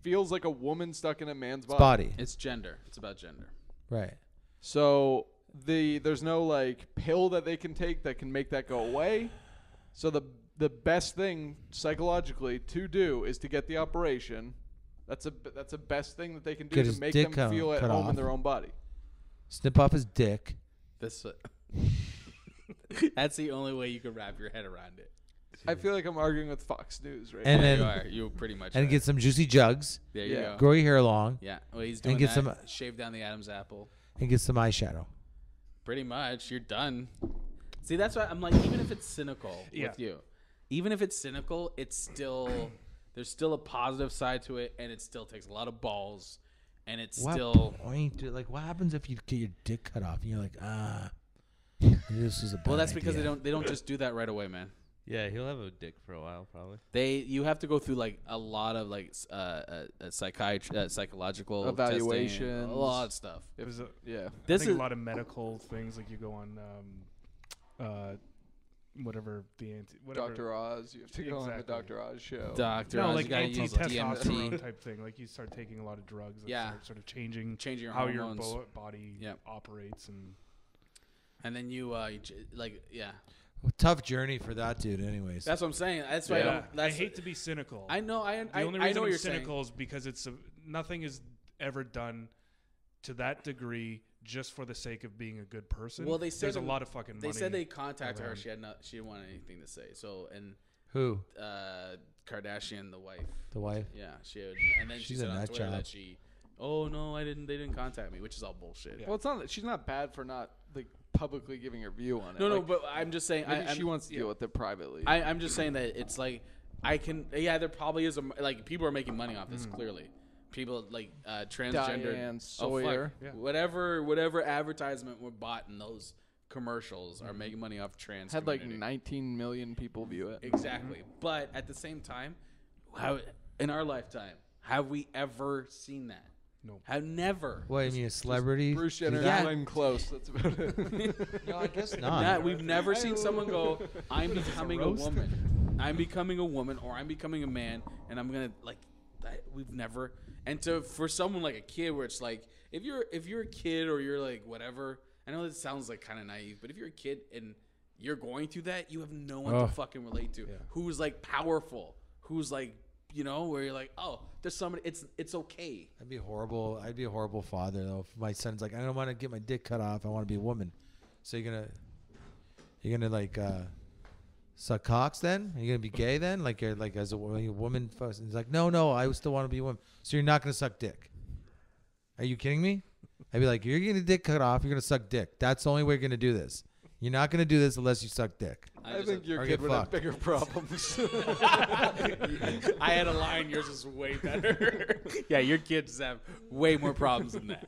feels like a woman stuck in a man's His body. body. It's gender. It's about gender. Right. So there's no like pill that they can take that can make that go away. So the best thing psychologically to do is to get the operation. That's the best thing that they can do Get to his make dick them feel at cut home off. in their own body. Snip off his dick. This. That's the only way you can wrap your head around it. I feel like I'm arguing with Fox News right And now. then- you are. You pretty much. And are. get some juicy jugs. There you Yeah. go. Grow your hair long. Yeah. Well, he's doing get that. some- Shave down the Adam's apple. And get some eyeshadow. Pretty much. You're done. See, that's why I'm like, even if it's cynical with you, even if it's cynical, it's still there's still a positive side to it, and it still takes a lot of balls, and it's What still. point? Dude, like, what happens if you get your dick cut off and you're like, this is a bad Well, that's because idea. they don't just do that right away, man. Yeah, he'll have a dick for a while, probably. You have to go through like a lot of like psychological Evaluations. testing, a lot of stuff. There's a, Yeah. I This think is a lot of medical things, like you go on whatever the whatever. Dr. Oz. You have to go on the Exactly. Dr. Oz show. doctor. No, you like gotta use anti-testosterone DMT. type thing. Like you start taking a lot of drugs that Yeah. start sort of changing Changing your how hormones. your body Yep. operates. And And then you yeah. Tough journey for that dude, anyways. That's what I'm saying. That's why I I don't. That's, hate to be cynical. I know. the only I reason know what I'm you're cynical saying. is because nothing is ever done to that degree just for the sake of being a good person. Well, they said there's a lot of fucking money. They said they contacted her. around. She didn't want anything to say. So and Who? Kardashian, the wife. The wife? Yeah, she had, and then she She's said a on nut Twitter job. that oh no, they didn't contact me, which is all bullshit. Well, it's not. She's not bad for not like publicly giving her view on it. No, like, but I'm just saying. maybe she wants to deal with it privately. I'm just saying that it's like I can. Yeah, there probably is like people are making money off this. Clearly, people like transgender. Diane Sawyer. Whatever advertisement were bought in those commercials are making money off trans. Had like community. 19 million people view it. Exactly, but at the same time, how in our lifetime have we ever seen that? No. Have never. What, you mean a celebrity? Bruce Jenner and Glenn Close. That's about it. No, I guess not. We've never seen someone go, I'm becoming a woman. I'm becoming a woman, or I'm becoming a man, and I'm gonna like that. We've never. And for someone like a kid, where it's like if you're a kid or you're like whatever. I know this sounds like kind of naive, but if you're a kid and you're going through that, you have no one to fucking relate to. Yeah. Who's like powerful? Who's like, where you're like, oh, there's somebody. It's okay. I'd be horrible. I'd be a horrible father though. If my son's like, I don't want to get my dick cut off. I want to be a woman. So you're gonna like suck cocks then? Are you gonna be gay then? Like you're like as a woman? He's like, no, I still want to be a woman. So you're not gonna suck dick? Are you kidding me? I'd be like, you're getting a dick cut off. You're gonna suck dick. That's the only way you're gonna do this. You're not gonna do this unless you suck dick. I think your kid would have bigger problems. I had a line. Yours is way better. Yeah, your kids have way more problems than that.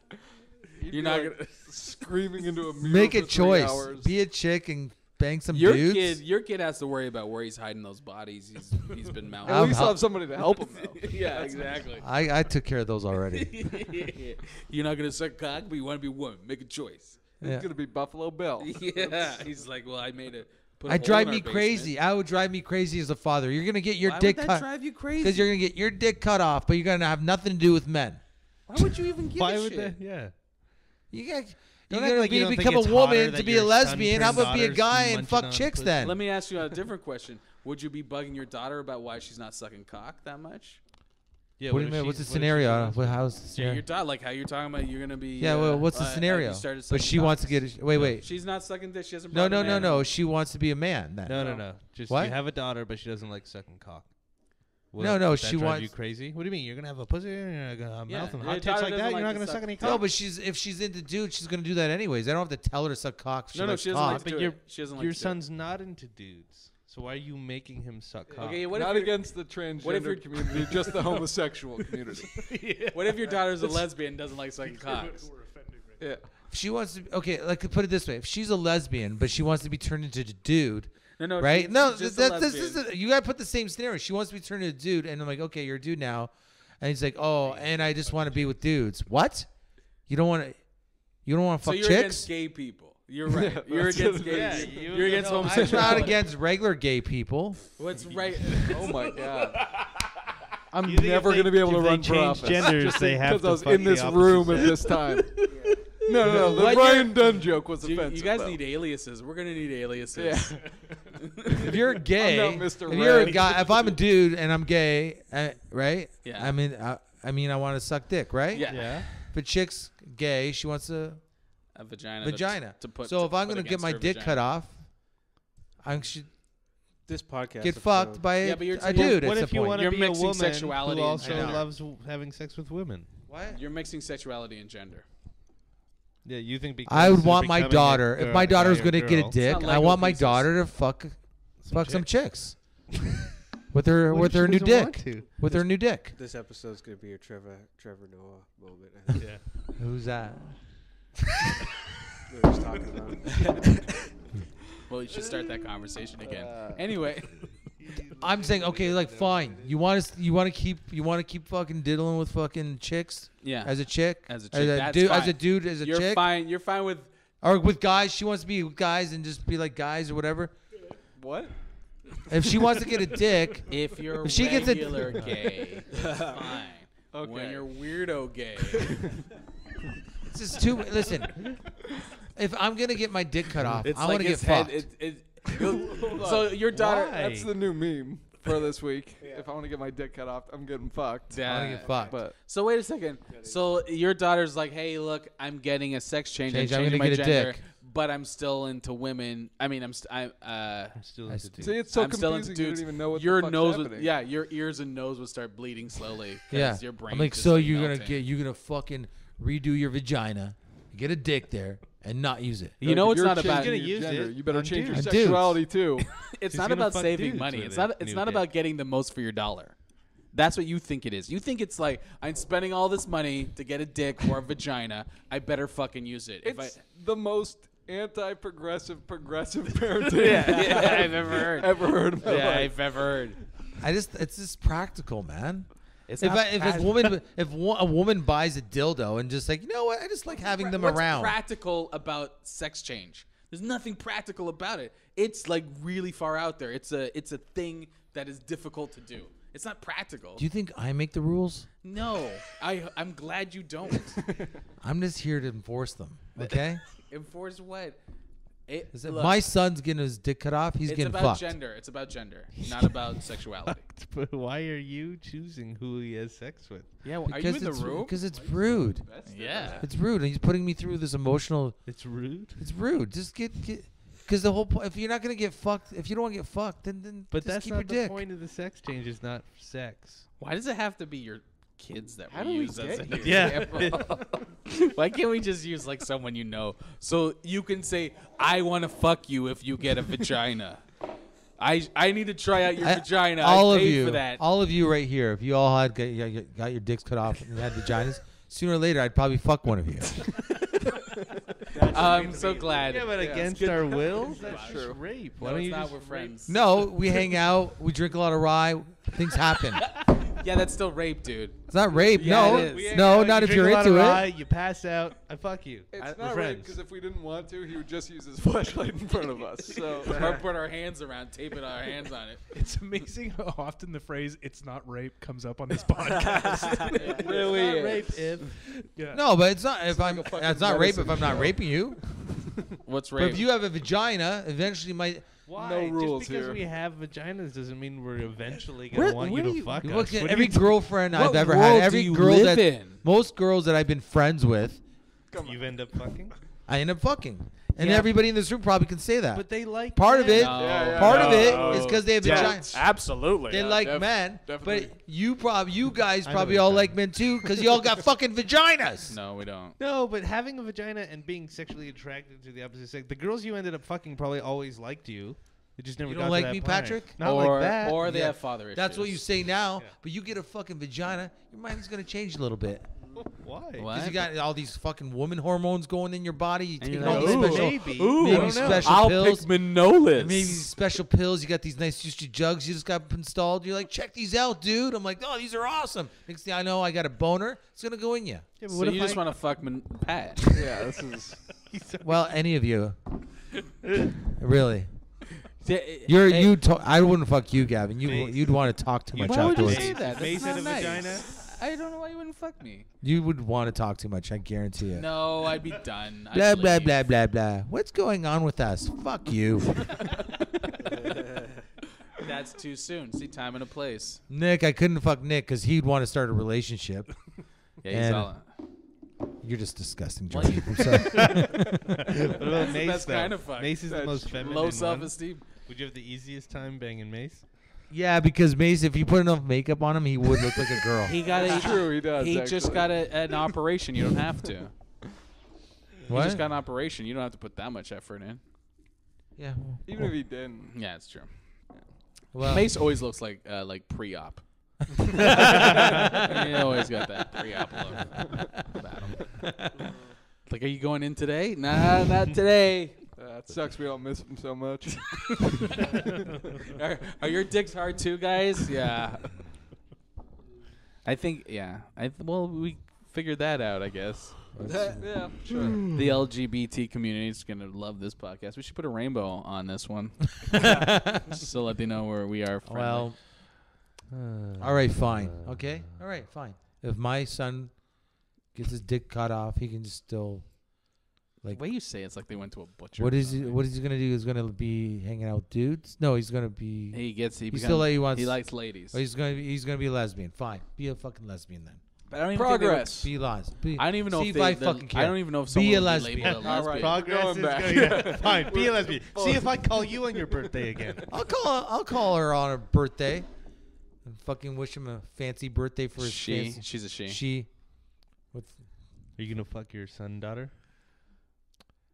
You're not gonna screaming into a mirror. Make a for 3 choice. hours. Be a chick and bang some dudes. Your kid has to worry about where he's hiding those bodies. He's been malnourished. At least I'll have somebody to help him though. Yeah, exactly. I took care of those already. You're not gonna suck cock, but you want to be a woman. Make a choice. It's gonna be Buffalo Bill. Yeah, he's like, well, I made it. I drive me crazy. I would drive me crazy as a father. You're gonna get your dick cut. Why would that drive you crazy? Because you're gonna get your dick cut off, but you're gonna have nothing to do with men. Why would you even give a shit? That? Yeah. You're Don't gonna like you don't become a think it's hotter woman that to be a your son lesbian. How turned about be a daughters guy and munching fuck on chicks pussy? then? Let me ask you a different question. Would you be bugging your daughter about why she's not sucking cock that much? Yeah. What do you mean? What's the scenario? How's the Yeah, scenario? your daughter, like how you're talking about, you're gonna be. Yeah, well, what's the scenario? But she wants to get. Wait. She's not sucking dick. She hasn't. No. She wants to be a man. Then. No. Just What? you have a daughter, but she doesn't like sucking cock. No, she she wants. wants. You crazy? What do you mean? You're gonna have a pussy? You're gonna have Yeah, mouth and your hot tits daughter like that? doesn't You're like not to gonna suck suck any No, cock? but if she's into dudes, she's gonna do that anyways. I don't have to tell her to suck cock. She likes she doesn't like cock. to do But it. She doesn't like your to do it. son's not into dudes. So why are you making him suck cock? Okay, what Not if against the if transgender you're- community, just the homosexual community. what if your daughter's a lesbian and doesn't like sucking cocks? Yeah. If she wants to, okay, like put it this way: if she's a lesbian, but she wants to be turned into a dude, No, right? she's No, just a this is lesbian. you gotta put the same scenario. She wants to be turned into a dude, and I'm like, okay, you're a dude now, and he's like, oh, and I just want to be with dudes. What? You don't want to? You don't want to So fuck you're chicks? against gay people. You're right. Yeah, You're that's against it. gay. Yeah, You're against I'm homosexuality. not against regular gay people. What's right? Oh my god. I'm You think never if going to be able to if they run for change office. genders, just they have because to I was fuck in the this opposite room at sex. this time. No. The What Brian year- Dunn joke was You offensive. guys though. need aliases. We're gonna need aliases. Yeah. If you're gay, I'm not Mr. if you're a Red. guy, if I'm a dude and I'm gay, right? Yeah. I mean, I want to suck dick, right? Yeah. Yeah. If a chick's gay, she wants a A vagina. vagina. To put, So to if I'm put gonna get against my her dick vagina. cut off, I should This podcast get episode- fucked by Yeah, but you're a taking- dude. What at if some you point. want to You're be a mixing woman sexuality who and also gender. loves having sex with women? What? You're mixing sexuality and gender. Yeah, you think because I would they're want my becoming a daughter. If girl- my daughter's guy or gonna get a girl- dick, not I Lego want my pieces. daughter to fuck some chicks with her What with if she her new doesn't want dick. to? With her new dick. This episode's gonna be a Trevor Noah moment. I think. Yeah. Who's that? We were just talking about. Well, you should start that conversation again. Anyway, I'm saying, okay, like fine. You want to keep fucking diddling with fucking chicks yeah. as a chick, As a chick, that's dude, fine. as a dude, as a You're chick, fine. You're fine with. or with guys. She wants to be with guys and just be like guys or whatever. What? If she wants to get a dick, If you're If she gets a- regular gay, it's fine. Okay. When you're weirdo gay, it's just too. Listen, if I'm gonna get my dick cut off, it's I like want to get his head. fucked. So your daughter. Why? That's the new meme for this week. If I want to get my dick cut off, I'm getting fucked. I want to get fucked. But So wait a second. So your daughter's like, "Hey, look, I'm getting a sex change. Change, I'm I'm changing gonna my get a gender, dick. but I'm still into women. I mean, I'm still into dudes. See, it's so I'm still confusing. into You dudes. don't even know what Your the fuck's nose happening. your ears and nose would start bleeding slowly. Yeah. Your brain. I'm like, just, so like, you're melting. you're gonna fucking redo your vagina, get a dick there, and not use it. You know, it's You're not about. changing gonna your use gender. it You better on change your dudes. On dudes. sexuality too. It's She's not gonna about fuck saving dudes money. with It's a not. It's new not dick. about getting the most for your dollar. That's what you think it is. You think it's like I'm spending all this money to get a dick or a vagina. I better fucking use it. It's the most anti-progressive parenting I've ever heard. ever heard of. I've ever heard. It's just practical, man. It's If not a woman buys a dildo and just like, you know what, I just like having them What's around. practical about sex change? There's nothing practical about it. It's like really far out there. It's a thing that is difficult to do. It's not practical. Do you think I make the rules? No, I'm glad you don't. I'm just here to enforce them. Okay. Enforce what? If Look, my son's getting his dick cut off, he's it's getting about fucked. gender. It's about gender, not about sexuality. But why are you choosing who he has sex with? Yeah, well, are you in the room? Because it's rude. Yeah. It's rude, and he's putting me through this emotional. It's rude. It's rude. Just get. Because the whole point, if you're not gonna get fucked, if you don't want to get fucked, then But just that's keep not your the dick. point of the sex change. Is not sex. Why does it have to be your kids that How we do we use as an get example? Why can't we just use like someone you know? So you can say, I want to fuck you if you get a vagina. I need to try out your vagina. All I of paid you, for that. all of you right here, if you all had got your dicks cut off and you had vaginas, sooner or later I'd probably fuck one of you. I'm so glad. Yeah, but against our wills, that's true. just rape. No, Why don't it's you not. just We're friends. No, we hang out, we drink a lot of rye, things happen. Yeah, that's still rape, dude. It's not rape. Yeah, no, it is. no, not if you're into it. You pass out. I fuck you. It's We're not right friends. because if we didn't want to, he would just use his flashlight in front of us. So Or put our hands around, taping our hands on it. It's amazing how often the phrase "it's not rape" comes up on this podcast. it really Not is. rape if. Yeah. No, but it's not. If like I'm, a fucking it's not rape if medicine I'm not show. raping you. What's But rape? if you have a vagina, eventually my. Why? No rules Just because here. we have vaginas doesn't mean we're eventually gonna want you to fuck us. Look at What do every you do? girlfriend I've What ever world had. do Every you girl live that in? most girls that I've been friends with, You end up fucking. I end up fucking, and Yeah. everybody in this room probably can say that. But they like Part of men. it, No. Yeah, part of it No. is because they have Yeah, vaginas. absolutely. They like men, definitely. but you guys I know probably what all you're like men too because you all got fucking vaginas. No, we don't. No, but having a vagina and being sexually attracted to the opposite sex, the girls you ended up fucking probably always liked you. It just never You got don't to like that me, point. Patrick? Not or like that. or they Yeah. have father issues. That's what you say now, Yeah. but you get a fucking vagina, your mind's gonna change a little bit. Why? What? Because you got all these fucking woman hormones going in your body. You And take you're all like, these ooh, special, maybe. maybe I don't know. special I'll pills. pick Manolis. Maybe these special pills. You got these nice juicy jugs you just got installed. You're like, check these out, dude. I'm like, oh, these are awesome. Next thing I know, I got a boner. It's gonna go in you. Yeah, but So what you if just I- want to fuck Pat? Yeah, this is. Well, any of you, really. You're I wouldn't fuck you, Gavin. You'd want to talk too much Why would you afterwards. say that? Face That's had not a nice. vagina? I don't know why you wouldn't fuck me. You would want to talk too much. I guarantee it. No, I'd be done. I'd Blah blah leave. blah blah blah. What's going on with us? Fuck you, That's too soon. See, time and a place. Nick. I couldn't fuck Nick because he'd want to start a relationship. Yeah, he's And- all. You're just disgusting, Well, Jordan. I'm sorry. What about Mace? That's though? kind of fucked. Mace is the That's most feminine Low one. self-esteem. Would you have the easiest time banging Mace? Yeah, because Mace, if you put enough makeup on him, he would look like a girl. He got It's true, he does. He just actually. got an operation. You don't have to. What? He just got an operation. You don't have to put that much effort in. Yeah. Even if he didn't. Yeah, it's true. Well, Mace always looks like pre-op. He always got that pre-op look about him. Like, are you going in today? Nah, not today. It sucks we all miss him so much. Are your dicks hard too, guys? Yeah. I think, yeah. Well, we figured that out, I guess. Yeah, sure. The LGBT community is going to love this podcast. We should put a rainbow on this one. Just to let they know where we are friendly. well. All right, fine. Okay. All right, fine. If my son gets his dick cut off, he can still. The way you say it's like they went to a butcher. What or is he? something. What is he gonna do? He's gonna be hanging out with dudes? No, he's gonna be. He He still he wants. He likes ladies. Oh, he's gonna be a lesbian. Fine, be a fucking lesbian then. I don't even Progress. Be lesbian. I don't even know See if if I they, fucking care. I don't even know if Be someone a would lesbian. be labeled a All right. lesbian. Progress Going is back. going. Yeah, fine. Be a lesbian. See if I call you on your birthday again. I'll call her on her birthday. And fucking wish him a fancy birthday for his fancy. She's a she. She. What's, Are you gonna fuck your son, daughter?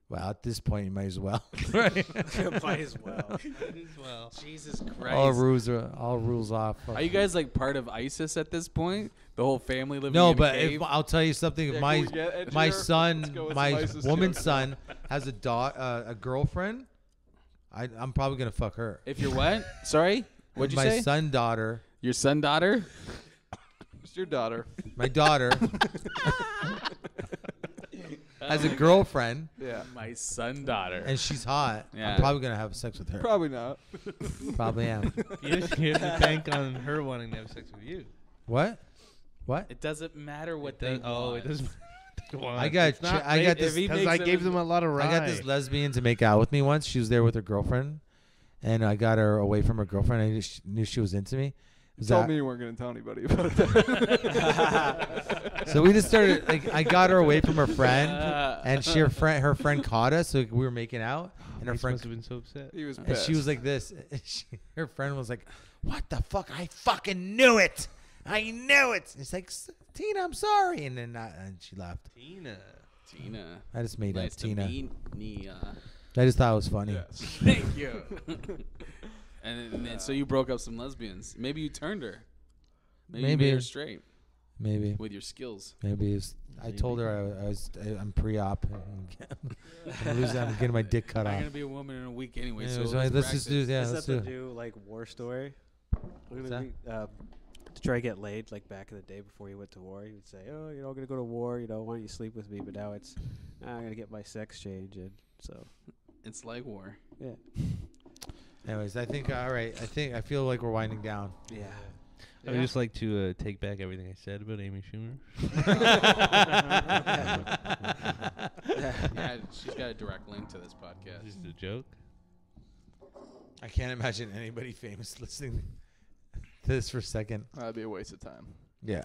well, at this point, you might as well. Right. Might as well. Well. Jesus Christ. all rules off. Are you guys like part of ISIS at this point? The whole family living No, in but a cave? if, I'll tell you something. If Yeah, my can we get edgier? my Let's son, go with my some ISIS woman's jokes. son has a girlfriend, I'm probably gonna fuck her. If you're what? Sorry? What'd you my say? son daughter, Your son daughter? It's your daughter. my daughter has a girlfriend Yeah. My son daughter. and she's hot. Yeah. I'm probably gonna have sex with her. Probably not. Probably am. You have to bank on her wanting to have sex with you. What? What? It doesn't matter what It they does- oh, want. it doesn't. I got this because I gave them a lot of rye. I got this lesbian to make out with me once. She was there with her girlfriend, and I got her away from her girlfriend. I just knew she was into me. You told me you weren't going to tell anybody about that. So we just started. Like, I got her away from her friend, and her friend caught us. So we were making out, and her Mace friend must have been so upset. He was and pissed. she was like this. Her friend was like, "What the fuck? I fucking knew it. I knew it." It's like, Tina, I'm sorry, and then and she left. Tina. I just made Nice up to Tina. meet Nia. I just thought it was funny. Yes. Thank you. and then, so you broke up some lesbians. Maybe you turned her. Maybe you made her straight Maybe. with your skills. Maybe it's, I told her I'm pre-op. I'm getting my dick cut I'm off. gonna be a woman in a week anyway. Yeah, so so let's let's just do practice. yeah. Let's Let's do. do like war story. We're What's gonna be, to try to get laid like back in the day before you went to war. You would say, "Oh, you know, I'm gonna go to war. You know, why don't you sleep with me?" But now it's, I'm gonna get my sex change, and so It's like war. yeah, Anyways, I think all right. I feel like we're winding down. yeah. I would just like to take back everything I said about Amy Schumer. Yeah, she's got a direct link to this podcast. Just a joke. I can't imagine anybody famous listening to this for a second. That'd be a waste of time. Yeah.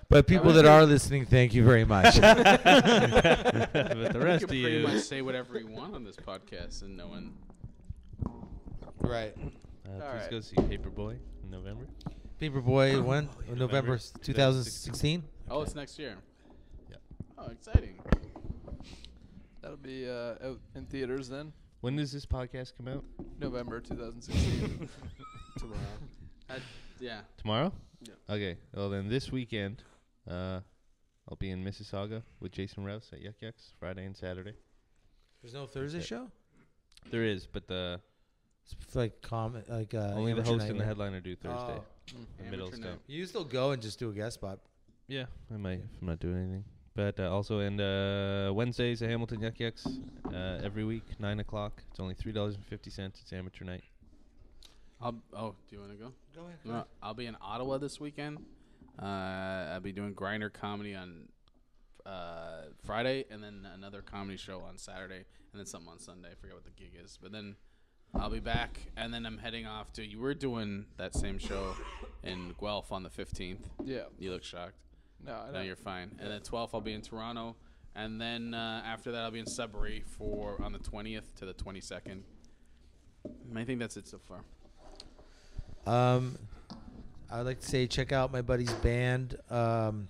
But people that are listening, thank you very much. But the rest You of can pretty you. much say whatever you want on this podcast, and no one. Right. Please Alright. go see Paperboy in November. Paperboy, when? November 2016? Oh, it's next year. Yep. Oh, exciting. That'll be out in theaters then. When does this podcast come out? November 2016. Yeah. Tomorrow? Yeah. Okay. Well, then this weekend, I'll be in Mississauga with Jason Rouse at Yuck Yucks Friday and Saturday. There's no Thursday show? There is, but the It's like only the amateur host night, and the right? headliner do Thursday. Oh. The middle Amateur stuff. night. You still go and just do a guest spot. Yeah, I might if I'm not doing anything. But also, and Wednesdays at Hamilton Yuck Yucks every week, 9 o'clock. It's only $3.50. It's amateur night. Do you want to go? Go ahead. No, I'll be in Ottawa this weekend. I'll be doing Grinder comedy on Friday, and then another comedy show on Saturday, and then something on Sunday. I forget what the gig is, but then I'll be back, and then I'm heading off to. You were doing that same show in Guelph on the 15th. Yeah. You look shocked. No, I No, don't. you're fine. And then 12th, I'll be in Toronto, and then after that, I'll be in Sudbury on the 20th to the 22nd. I think that's it so far. I would like to say check out my buddy's band,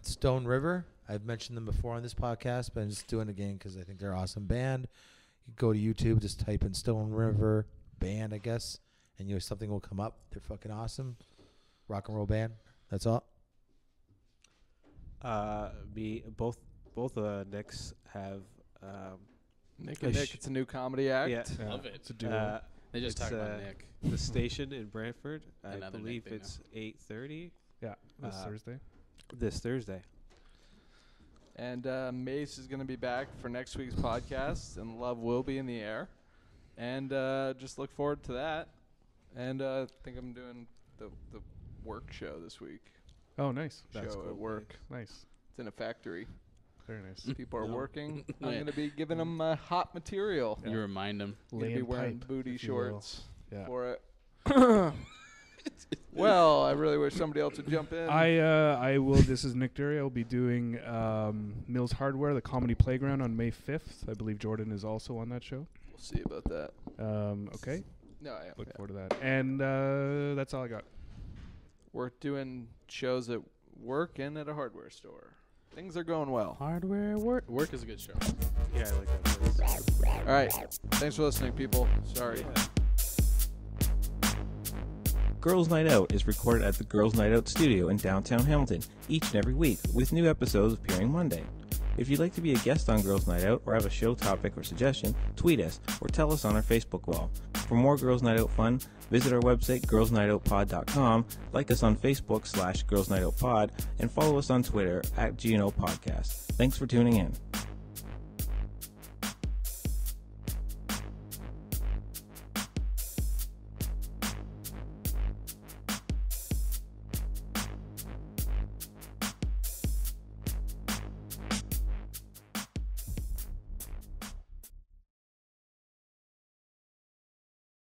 Stone River. I've mentioned them before on this podcast, but I'm just doing it again because I think they're an awesome band. You go to YouTube, just type in Stone River band, I guess, and something will come up. They're fucking awesome. Rock and roll band. That's all. Both Nicks have Nick and Nick, it's a new comedy act. yeah. Love it. It's a duo. They just it's, talked about Nick. the station in Brantford. I Another believe Nick they it's 8:30 Yeah, this Thursday. this Thursday. And Mayce is going to be back for next week's podcast, and Love will be in the air. And just look forward to that. And I think I'm doing the work show this week. Oh, nice. That's Show cool. at work. Nice. It's in a factory. Very nice. People are working. Oh, I'm yeah. going to be giving them hot material. You remind them. I'm going to be Laying wearing pipe, booty if you will. shorts Yeah. for it. Well, I really wish somebody else would jump in. I will. This is Nick Durie. I'll be doing Mills Hardware, the Comedy Playground, on May 5th. I believe Jordan is also on that show. We'll see about that. Okay. No, I look forward to that. And that's all I got. We're doing shows at work and at a hardware store. Things are going well. Hardware work. Work is a good show. Yeah, I like that place. All right. Thanks for listening, people. Sorry. Girls Night Out is recorded at the Girls Night Out studio in downtown Hamilton each and every week, with new episodes appearing Monday. If you'd like to be a guest on Girls Night Out or have a show topic or suggestion, tweet us or tell us on our Facebook wall. For more Girls Night Out fun, visit our website girlsnightoutpod.com, like us on Facebook /Girls Night Out Pod, and follow us on Twitter @GNO Podcast. Thanks for tuning in.